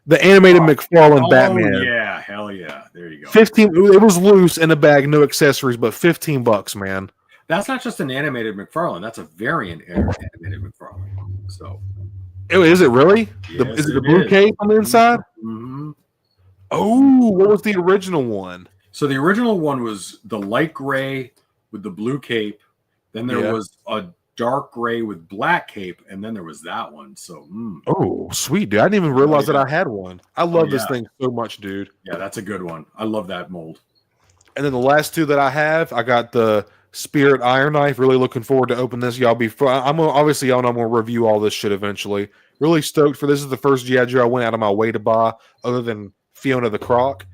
The animated McFarlane Batman. Yeah, hell yeah! There you go. 15. It was loose in a bag, no accessories, but $15, man. That's not just an animated McFarlane. That's a variant animated McFarlane. So, is it really? Yes, is it the blue cape on the inside? Mm-hmm. Oh, what was the original one? So the original one was the light gray with the blue cape. Then there was a dark gray with black cape, and then there was that one. So, oh, sweet, dude! I didn't even realize that I had one. I love this thing so much, dude. Yeah, that's a good one. I love that mold. And then the last 2 that I have, I got the Spirit Iron Knife. Really looking forward to open this. Y'all be fun. I'm gonna review all this shit eventually. Really stoked for this. Is the first G.I. Joe I went out of my way to buy, other than Fiona the Croc.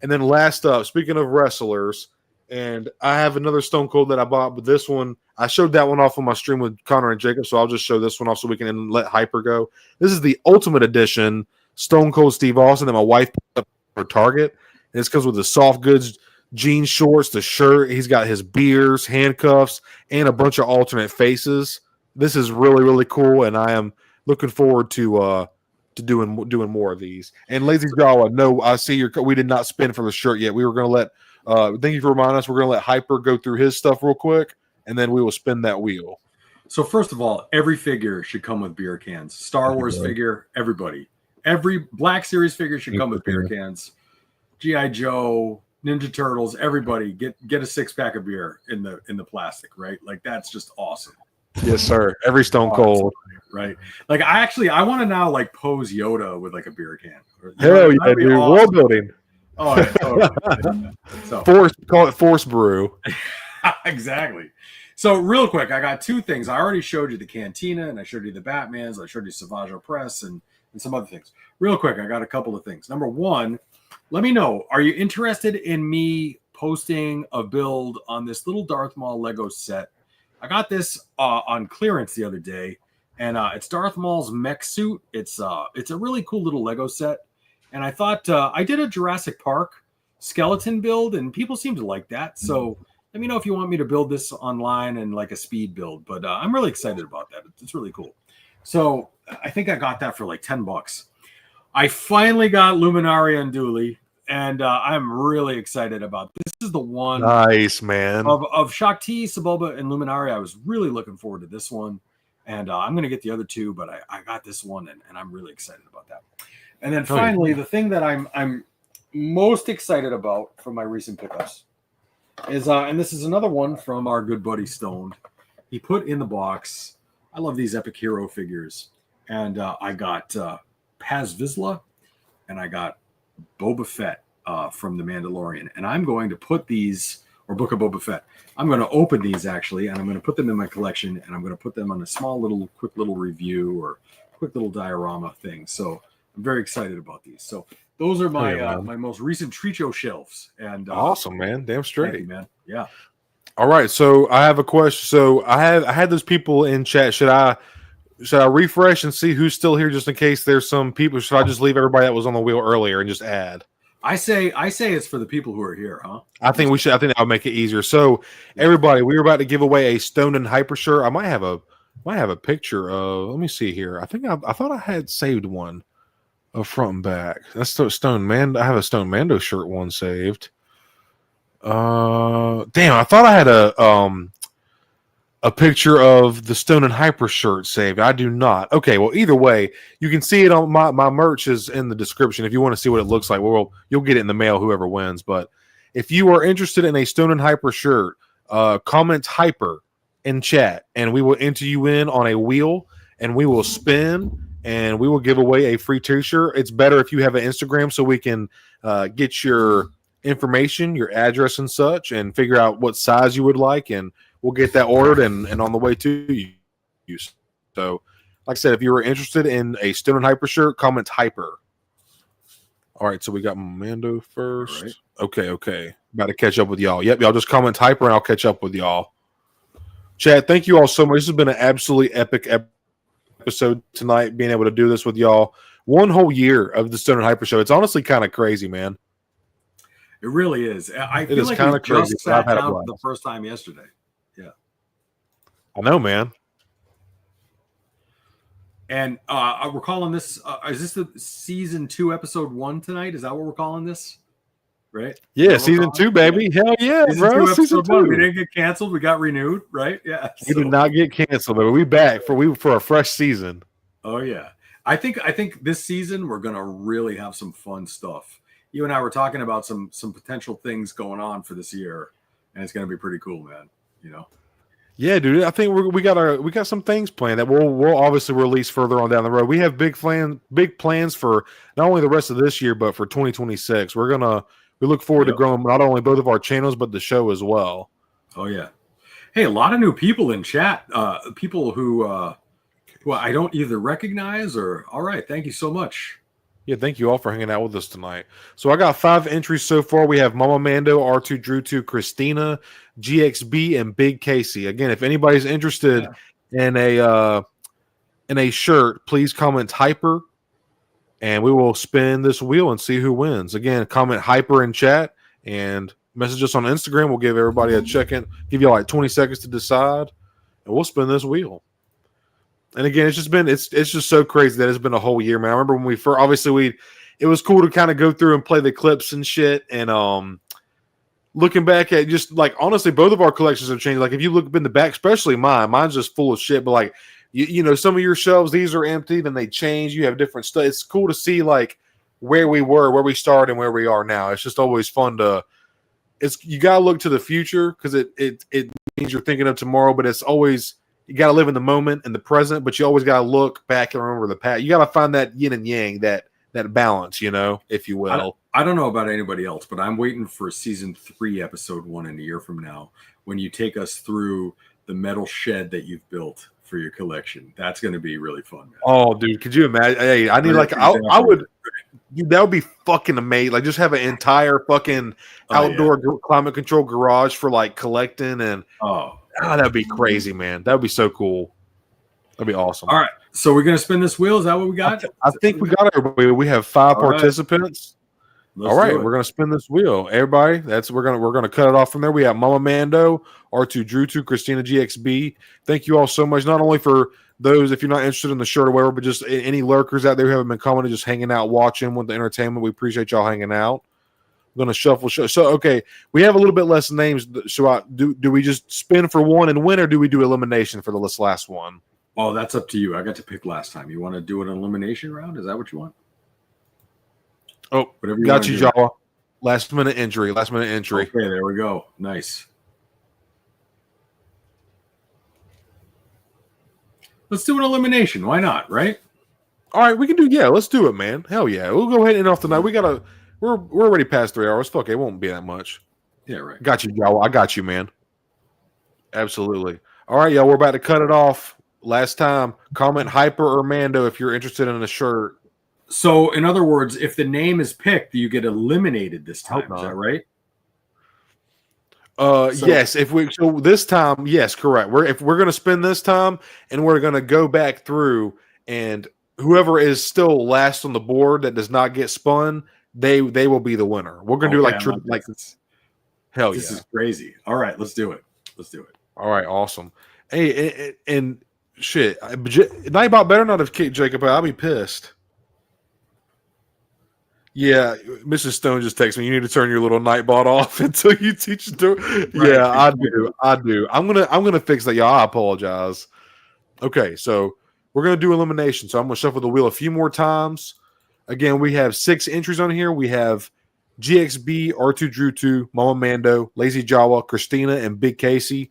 And then last up, speaking of wrestlers, and I have another Stone Cold that I bought, but this one, I showed that one off on my stream with Connor and Jacob, so I'll just show this one off so we can let Hyper go. This is the Ultimate Edition Stone Cold Steve Austin that my wife picked up for Target. And it's because with the soft goods jean shorts, the shirt, he's got his beers, handcuffs, and a bunch of alternate faces. This is really, really cool, and I am looking forward to doing more of these. And Lazy Jawa, no, I see we did not spin for the shirt yet. We were going to let thank you for reminding us. We're going to let Hyper go through his stuff real quick, and then we will spin that wheel. So first of all, every figure should come with beer cans. Star Wars figure, everybody. Every Black Series figure should come with beer cans. G.I. Joe, Ninja Turtles, everybody get a 6-pack of beer in the plastic, right? Like that's just awesome. Yes, sir. Every Stone Cold. Right. Like I want to now like pose Yoda with like a beer can. Hell yeah, dude. Awesome. World building. Oh, yeah, totally. So call it Force Brew. Exactly. So real quick, I got two things. I already showed you the Cantina, and I showed you the Batmans. I showed you Savage Press and some other things. Real quick, I got a couple of things. Number one, let me know, are you interested in me posting a build on this little Darth Maul Lego set? I got this on clearance the other day, and it's Darth Maul's mech suit. It's a really cool little Lego set, and I thought I did a Jurassic Park skeleton build, and people seem to like that. So let me know if you want me to build this online and like a speed build. But I'm really excited about that. It's really cool. So I think I got that for like $10. I finally got Luminaria and Dooley, and I'm really excited about this. This is the one. Nice, man. Of Shakti, Sebulba, and Luminaria. I was really looking forward to this one, and I'm going to get the other two, but I got this one, and I'm really excited about that. And then finally, the thing that I'm most excited about from my recent pickups is, and this is another one from our good buddy Stoned. He put in the box. I love these Epic Hero figures, and I got Paz Vizsla, and I got Boba Fett from the Mandalorian, and I'm going to put these, or Book of Boba Fett. I'm going to open these actually, and I'm going to put them in my collection, and I'm going to put them on a quick little review or quick little diorama thing. So I'm very excited about these. So those are my my most recent Tricho shelves. And awesome, man. Damn straight, you, man. Yeah. All right, so I have a question. So I had those people in chat. Should I refresh and see who's still here just in case there's some people? Should I just leave everybody that was on the wheel earlier and just add? I say it's for the people who are here, huh? I think we should. I think that'll make it easier. So everybody, we were about to give away a Stone and Hyper shirt. I might have a picture of. Let me see here. I think I thought I had saved one of front and back. That's the Stone Man. I have a Stone Mando shirt one saved. Damn, I thought I had a picture of the Stone and Hyper shirt saved. I do not. Okay, well, either way, you can see it on my merch is in the description. If you want to see what it looks like, well, you'll get it in the mail, whoever wins. But if you are interested in a Stone and Hyper shirt, comment Hyper in chat, and we will enter you in on a wheel, and we will spin, and we will give away a free t-shirt. It's better if you have an Instagram so we can get your information, your address and such, and figure out what size you would like, and we'll get that ordered and on the way to you. So, like I said, if you were interested in a Stone and Hyper shirt, comment Hyper. All right, so we got Mando first. Right. Okay. About to catch up with y'all. Yep, y'all just comment Hyper, and I'll catch up with y'all. Chad, thank you all so much. This has been an absolutely epic episode tonight, being able to do this with y'all. One whole year of the Stone and Hyper show. It's honestly kind of crazy, man. It really is. I feel like kind of crazy. Just sat down for the first time yesterday. Yeah, I know, man. And we're calling this. Is this the season 2, episode 1 tonight? Is that what we're calling this? Right? Yeah, season 2, baby. Hell yeah, season bro. Season 2. We didn't get canceled. We got renewed. Right? Yeah. We did not get canceled, but we back for a fresh season. Oh yeah. I think this season we're gonna really have some fun stuff. You and I were talking about some potential things going on for this year, and it's going to be pretty cool, man. You know? Yeah, dude. I think we got some things planned that we'll obviously release further on down the road. We have big plans for not only the rest of this year, but for 2026. We look forward to growing not only both of our channels, but the show as well. Oh yeah. Hey, a lot of new people in chat. People who I don't either recognize or. All right, thank you so much. Yeah, thank you all for hanging out with us tonight. So I got 5 entries so far. We have Mama Mando, R2 Drew 2, Christina, GXB, and Big Casey. Again, if anybody's interested in a shirt, please comment Hyper, and we will spin this wheel and see who wins. Again, comment Hyper in chat and message us on Instagram. We'll give everybody a check-in, give you like 20 seconds to decide, and we'll spin this wheel. And again, it's just so crazy that it's been a whole year, man. I remember when we first, obviously it was cool to kind of go through and play the clips and shit. And looking back at just like, honestly, both of our collections have changed. Like if you look in the back, especially mine's just full of shit. But like, you know, some of your shelves, these are empty, then they change. You have different stuff. It's cool to see like where we were, where we started, and where we are now. It's just always fun to. You gotta look to the future because it means you're thinking of tomorrow, but it's always. You got to live in the moment and the present, but you always got to look back and remember the past. You got to find that yin and yang, that balance, you know, if you will. I don't know about anybody else, but I'm waiting for season 3, episode 1 in a year from now when you take us through the metal shed that you've built for your collection. That's going to be really fun, man. Oh, dude, could you imagine? Hey, I need like I would. Dude, that would be fucking amazing. Like just have an entire fucking outdoor climate control garage for like collecting and. That'd be crazy, man. That would be so cool. That'd be awesome. All right. So we're going to spin this wheel. Is that what we got? I think we got everybody. We have 5 participants. All right. We're going to spin this wheel. Everybody, we're going to cut it off from there. We have Mama Mando, R2 Drew 2, Christina GXB. Thank you all so much. Not only for those, if you're not interested in the shirt or whatever, but just any lurkers out there who haven't been commenting, just hanging out, watching with the entertainment. We appreciate y'all hanging out. I'm going to shuffle. So, okay, we have a little bit less names. So, do we just spin for one and win, or do we do elimination for the last one? Oh, that's up to you. I got to pick last time. You want to do an elimination round? Is that what you want? Oh, got you, Jawa. Last minute entry. Okay, there we go. Nice. Let's do an elimination. Why not, right? All right, we can do, let's do it, man. Hell yeah. We'll go ahead and end off tonight. We're already past 3 hours. Fuck, it won't be that much. Yeah, right. Got you, y'all. I got you, man. Absolutely. All right, y'all. We're about to cut it off. Last time, comment Hyper or Mando if you're interested in a shirt. So, in other words, if the name is picked, you get eliminated this time. Is that right? Yes. So this time, yes, correct. We're gonna spin this time, and we're gonna go back through, and whoever is still last on the board that does not get spun. They will be the winner. We're gonna do like hell yeah. This is crazy. All right, let's do it. All right, awesome. Hey, and shit, Nightbot better not have kicked Jacob out. I'll be pissed. Yeah, Mrs. Stone just texted me. You need to turn your little Nightbot off until you teach it to her. Right. Yeah, I do. I'm gonna fix that, y'all. I apologize. Okay, so we're gonna do elimination. So I'm gonna shuffle the wheel a few more times. Again, we have 6 entries on here. We have GXB, R2 Drew 2, Mama Mando, Lazy Jawa, Christina, and Big Casey.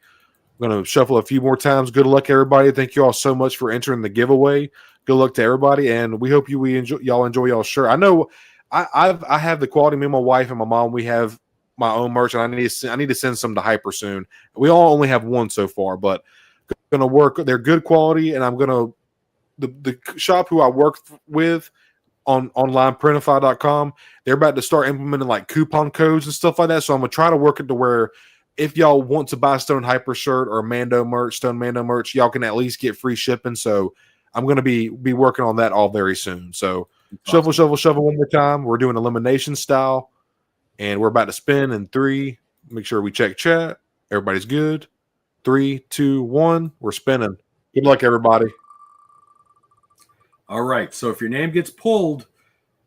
I'm going to shuffle a few more times. Good luck, everybody. Thank you all so much for entering the giveaway. Good luck to everybody, and we hope y'all enjoy y'all's shirt. I know I have the quality. Me and my wife and my mom, we have my own merch, and I need to send some to Hyper soon. We all only have one so far, but going to work. They're good quality, and I'm going to the shop who I work with on online printify.com, they're about to start implementing like coupon codes and stuff like that. So I'm gonna try to work it to where if y'all want to buy Stone Hyper shirt or Mando merch, Stone Mando merch, y'all can at least get free shipping. So I'm gonna be working on that all very soon. So awesome. Shuffle one more time. We're doing elimination style, and we're about to spin in 3. Make sure we check chat. Everybody's good. 3, 2, 1. We're spinning. Good luck, everybody. All right. So if your name gets pulled,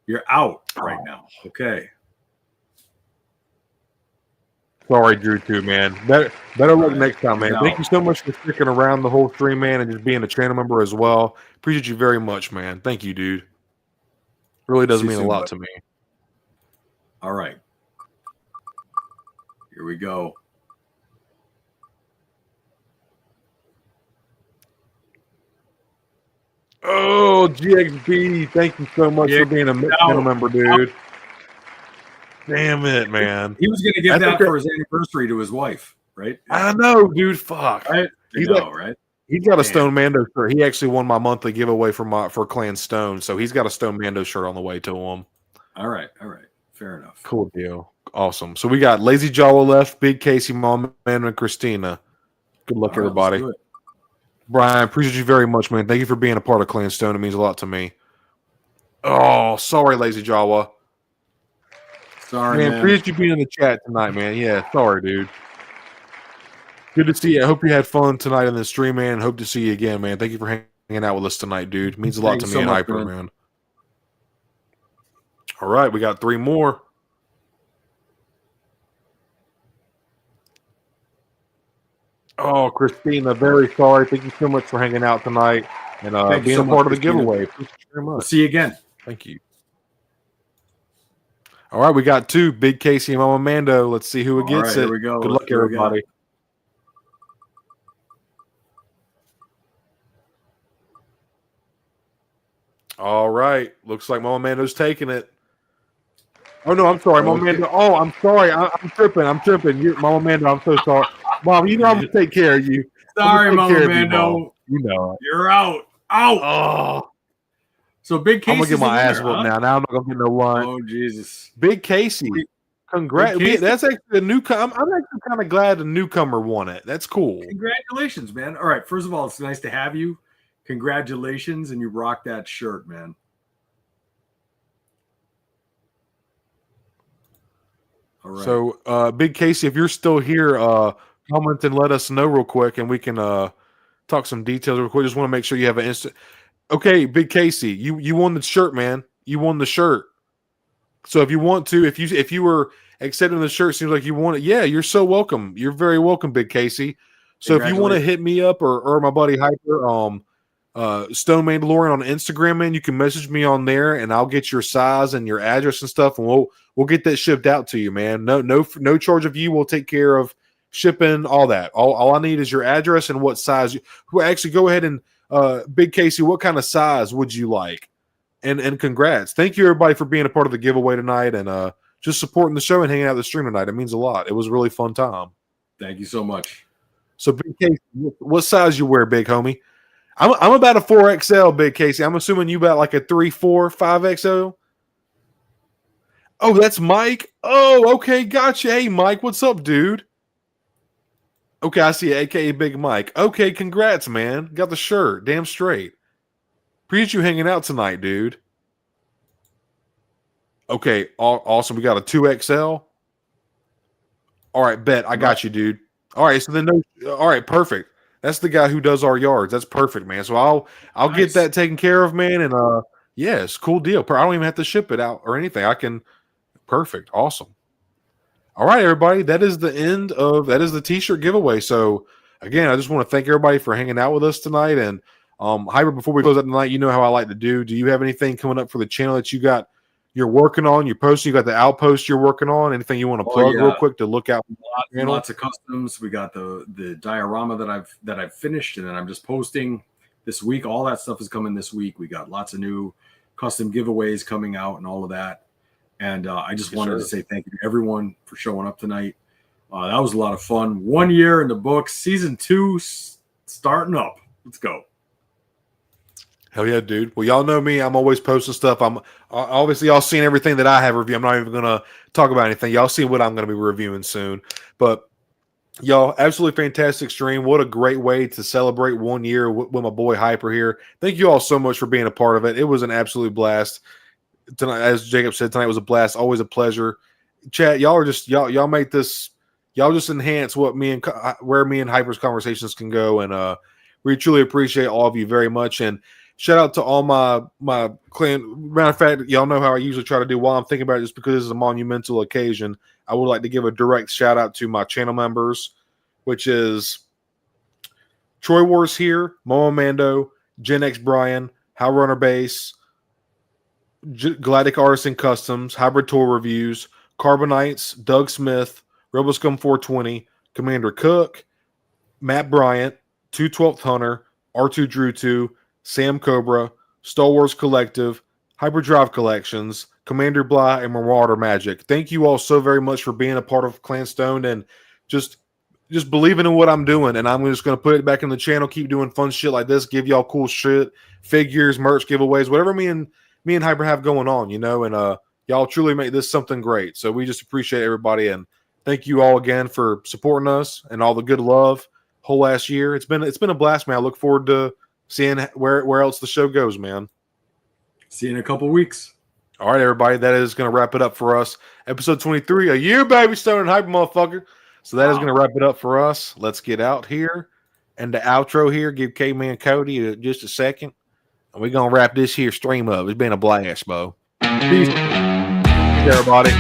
you're out right now. Okay. Sorry, Drew, too, man. Better luck next time, man. Thank you so much for sticking around the whole stream, man, and just being a channel member as well. Appreciate you very much, man. Thank you, dude. Really does mean a lot to me. All right. Here we go. Oh, GXB, thank you so much for being a channel member, dude. Damn it, man. He was going to give that for his anniversary to his wife, right? I know, dude. Fuck. Right? He's right? He's got a Man. Stone Mando shirt. He actually won my monthly giveaway for Clan Stone, so he's got a Stone Mando shirt on the way to him. All right. Fair enough. Cool deal. Awesome. So we got Lazy Jawa left, Big Casey, Mom, and Christina. Good luck, All right, let's everybody. do it. Brian, appreciate you very much, man. Thank you for being a part of Clan Stone. It means a lot to me. Oh, sorry, Lazy Jawa. Sorry, Man, man. appreciate you being in the chat tonight, man. Yeah, sorry, dude. Good to see you. I hope you had fun tonight in the stream, man. Hope to see you again, man. Thank you for hanging out with us tonight, dude. It means a lot Thank to you me so and much, Hyper, man. man. All right, we got 3 more. Oh, Christina, very sorry. Thank you so much for hanging out tonight and Thank you being so a part much, of the Christina. giveaway. Appreciate you very We'll much. see you again. Thank you. All right, we got 2, Big Casey and Mama Mando. Let's see who All gets right, it. here we go. Good Let's luck, see what we got. everybody. All right, looks like Mama Mando's taking it. Oh no, I'm sorry, Mama Okay. Mando. Oh, I'm sorry, I'm tripping. Mama Mando, I'm so sorry. Mom, you know I'm gonna take care of you. Sorry, I'm gonna take Mama care of you, Mando. Mom. You know it. You're out. Out. Oh, So Big I'm Casey's gonna get my the ass winner, whooped huh? now. Now I'm not gonna get no lunch. Oh Jesus. Big Casey, congrats! Big Casey? That's actually a newcomer. I'm actually kind of glad a newcomer won it. That's cool. Congratulations, man. All right. First of all, it's nice to have you. Congratulations, and you rocked that shirt, man. All right. So, Big Casey, if you're still here, comment and let us know real quick, and we can talk some details real quick. Just want to make sure you have an instant. Okay, Big Casey, you won the shirt, man. You won the shirt. So if you want to, if you were accepting the shirt, seems like you want it. Yeah, you're so welcome. You're very welcome, Big Casey. So if you want to hit me up or my buddy Hyper, Stone Mandalorian on Instagram, man, you can message me on there, and I'll get your size and your address and stuff, and we'll get that shipped out to you, man. No charge of you. We'll take care of shipping, all that. All I need is your address and what size. Well, actually, go ahead and Big Casey, what kind of size would you like? And congrats. Thank you, everybody, for being a part of the giveaway tonight and just supporting the show and hanging out the stream tonight. It means a lot. It was a really fun time. Thank you so much. So, Big Casey, what size you wear, big homie? I'm about a 4XL, Big Casey. I'm assuming you about like a 3, 4, 5XL. Oh, that's Mike. Oh, okay, gotcha. Hey, Mike, what's up, dude? Okay, I see, aka Big Mike. Okay, congrats, man. Got the shirt. Damn straight. Appreciate you hanging out tonight, dude. Okay, awesome. We got a 2XL. All right, bet. I got you, dude. All right, so then all right, perfect. That's the guy who does our yards. That's perfect, man. So I'll Nice. get that taken care of, man. And yes, cool deal. I don't even have to ship it out or anything. I can. Perfect. Awesome. All right, everybody. That is the t-shirt giveaway. So again, I just want to thank everybody for hanging out with us tonight. And Hyper, before we close out tonight, you know how I like to do. Do you have anything coming up for the channel that you're working on? You're posting. You got the outpost you're working on. Anything you want to plug real quick to look out? Lots of customs. We got the diorama that I've finished, and then I'm just posting this week. All that stuff is coming this week. We got lots of new custom giveaways coming out and all of that. And I just wanted to say thank you to everyone for showing up tonight. That was a lot of fun. 1 year in the books. Season 2 starting up. Let's go. Hell yeah, dude. Well, y'all know me. I'm always posting stuff. I'm obviously y'all seen everything that I have reviewed. I'm not even going to talk about anything. Y'all see what I'm going to be reviewing soon. But y'all, absolutely fantastic stream. What a great way to celebrate 1 year with my boy Hyper here. Thank you all so much for being a part of it. It was an absolute blast. Tonight, as Jacob said, tonight was a blast. Always a pleasure. Chat, y'all are just y'all make this. Y'all just enhance where me and Hyper's conversations can go, and we truly appreciate all of you very much. And shout out to all my clan. Matter of fact, y'all know how I usually try to do while I'm thinking about it, just because this is a monumental occasion. I would like to give a direct shout out to my channel members, which is Troy Wars here, Momo Mando, GenXBrian, HowlrunnerBase, Galactic Artisan Customs, Hybrid Tour Reviews, Carbonites, Doug Smith, RebelScum420, Commander Cook, Matt Bryant, 212th Hunter, R2 Drew 2, Sam Cobra, Star Wars Collective, Hyperdrive Collections, Commander Bly, and Marauder Magic. Thank you all so very much for being a part of Clan Stone and just just believing in what I'm doing, and I'm just going to put it back in the channel, keep doing fun shit like this, give y'all cool shit, figures, merch giveaways, whatever me and Hyper have going on, you know, and y'all truly make this something great. So we just appreciate everybody, and thank you all again for supporting us and all the good love whole last year. It's been a blast, man. I look forward to seeing where else the show goes, man. See you in a couple weeks. All right, everybody, that is going to wrap it up for us. Episode 23, a year, baby, Stone and Hyper, motherfucker. So that is going to wrap it up for us. Let's get out here. And the outro here, give K-Man Cody just a second. And we're going to wrap this here stream up. It's been a blast, Bo. Peace, everybody.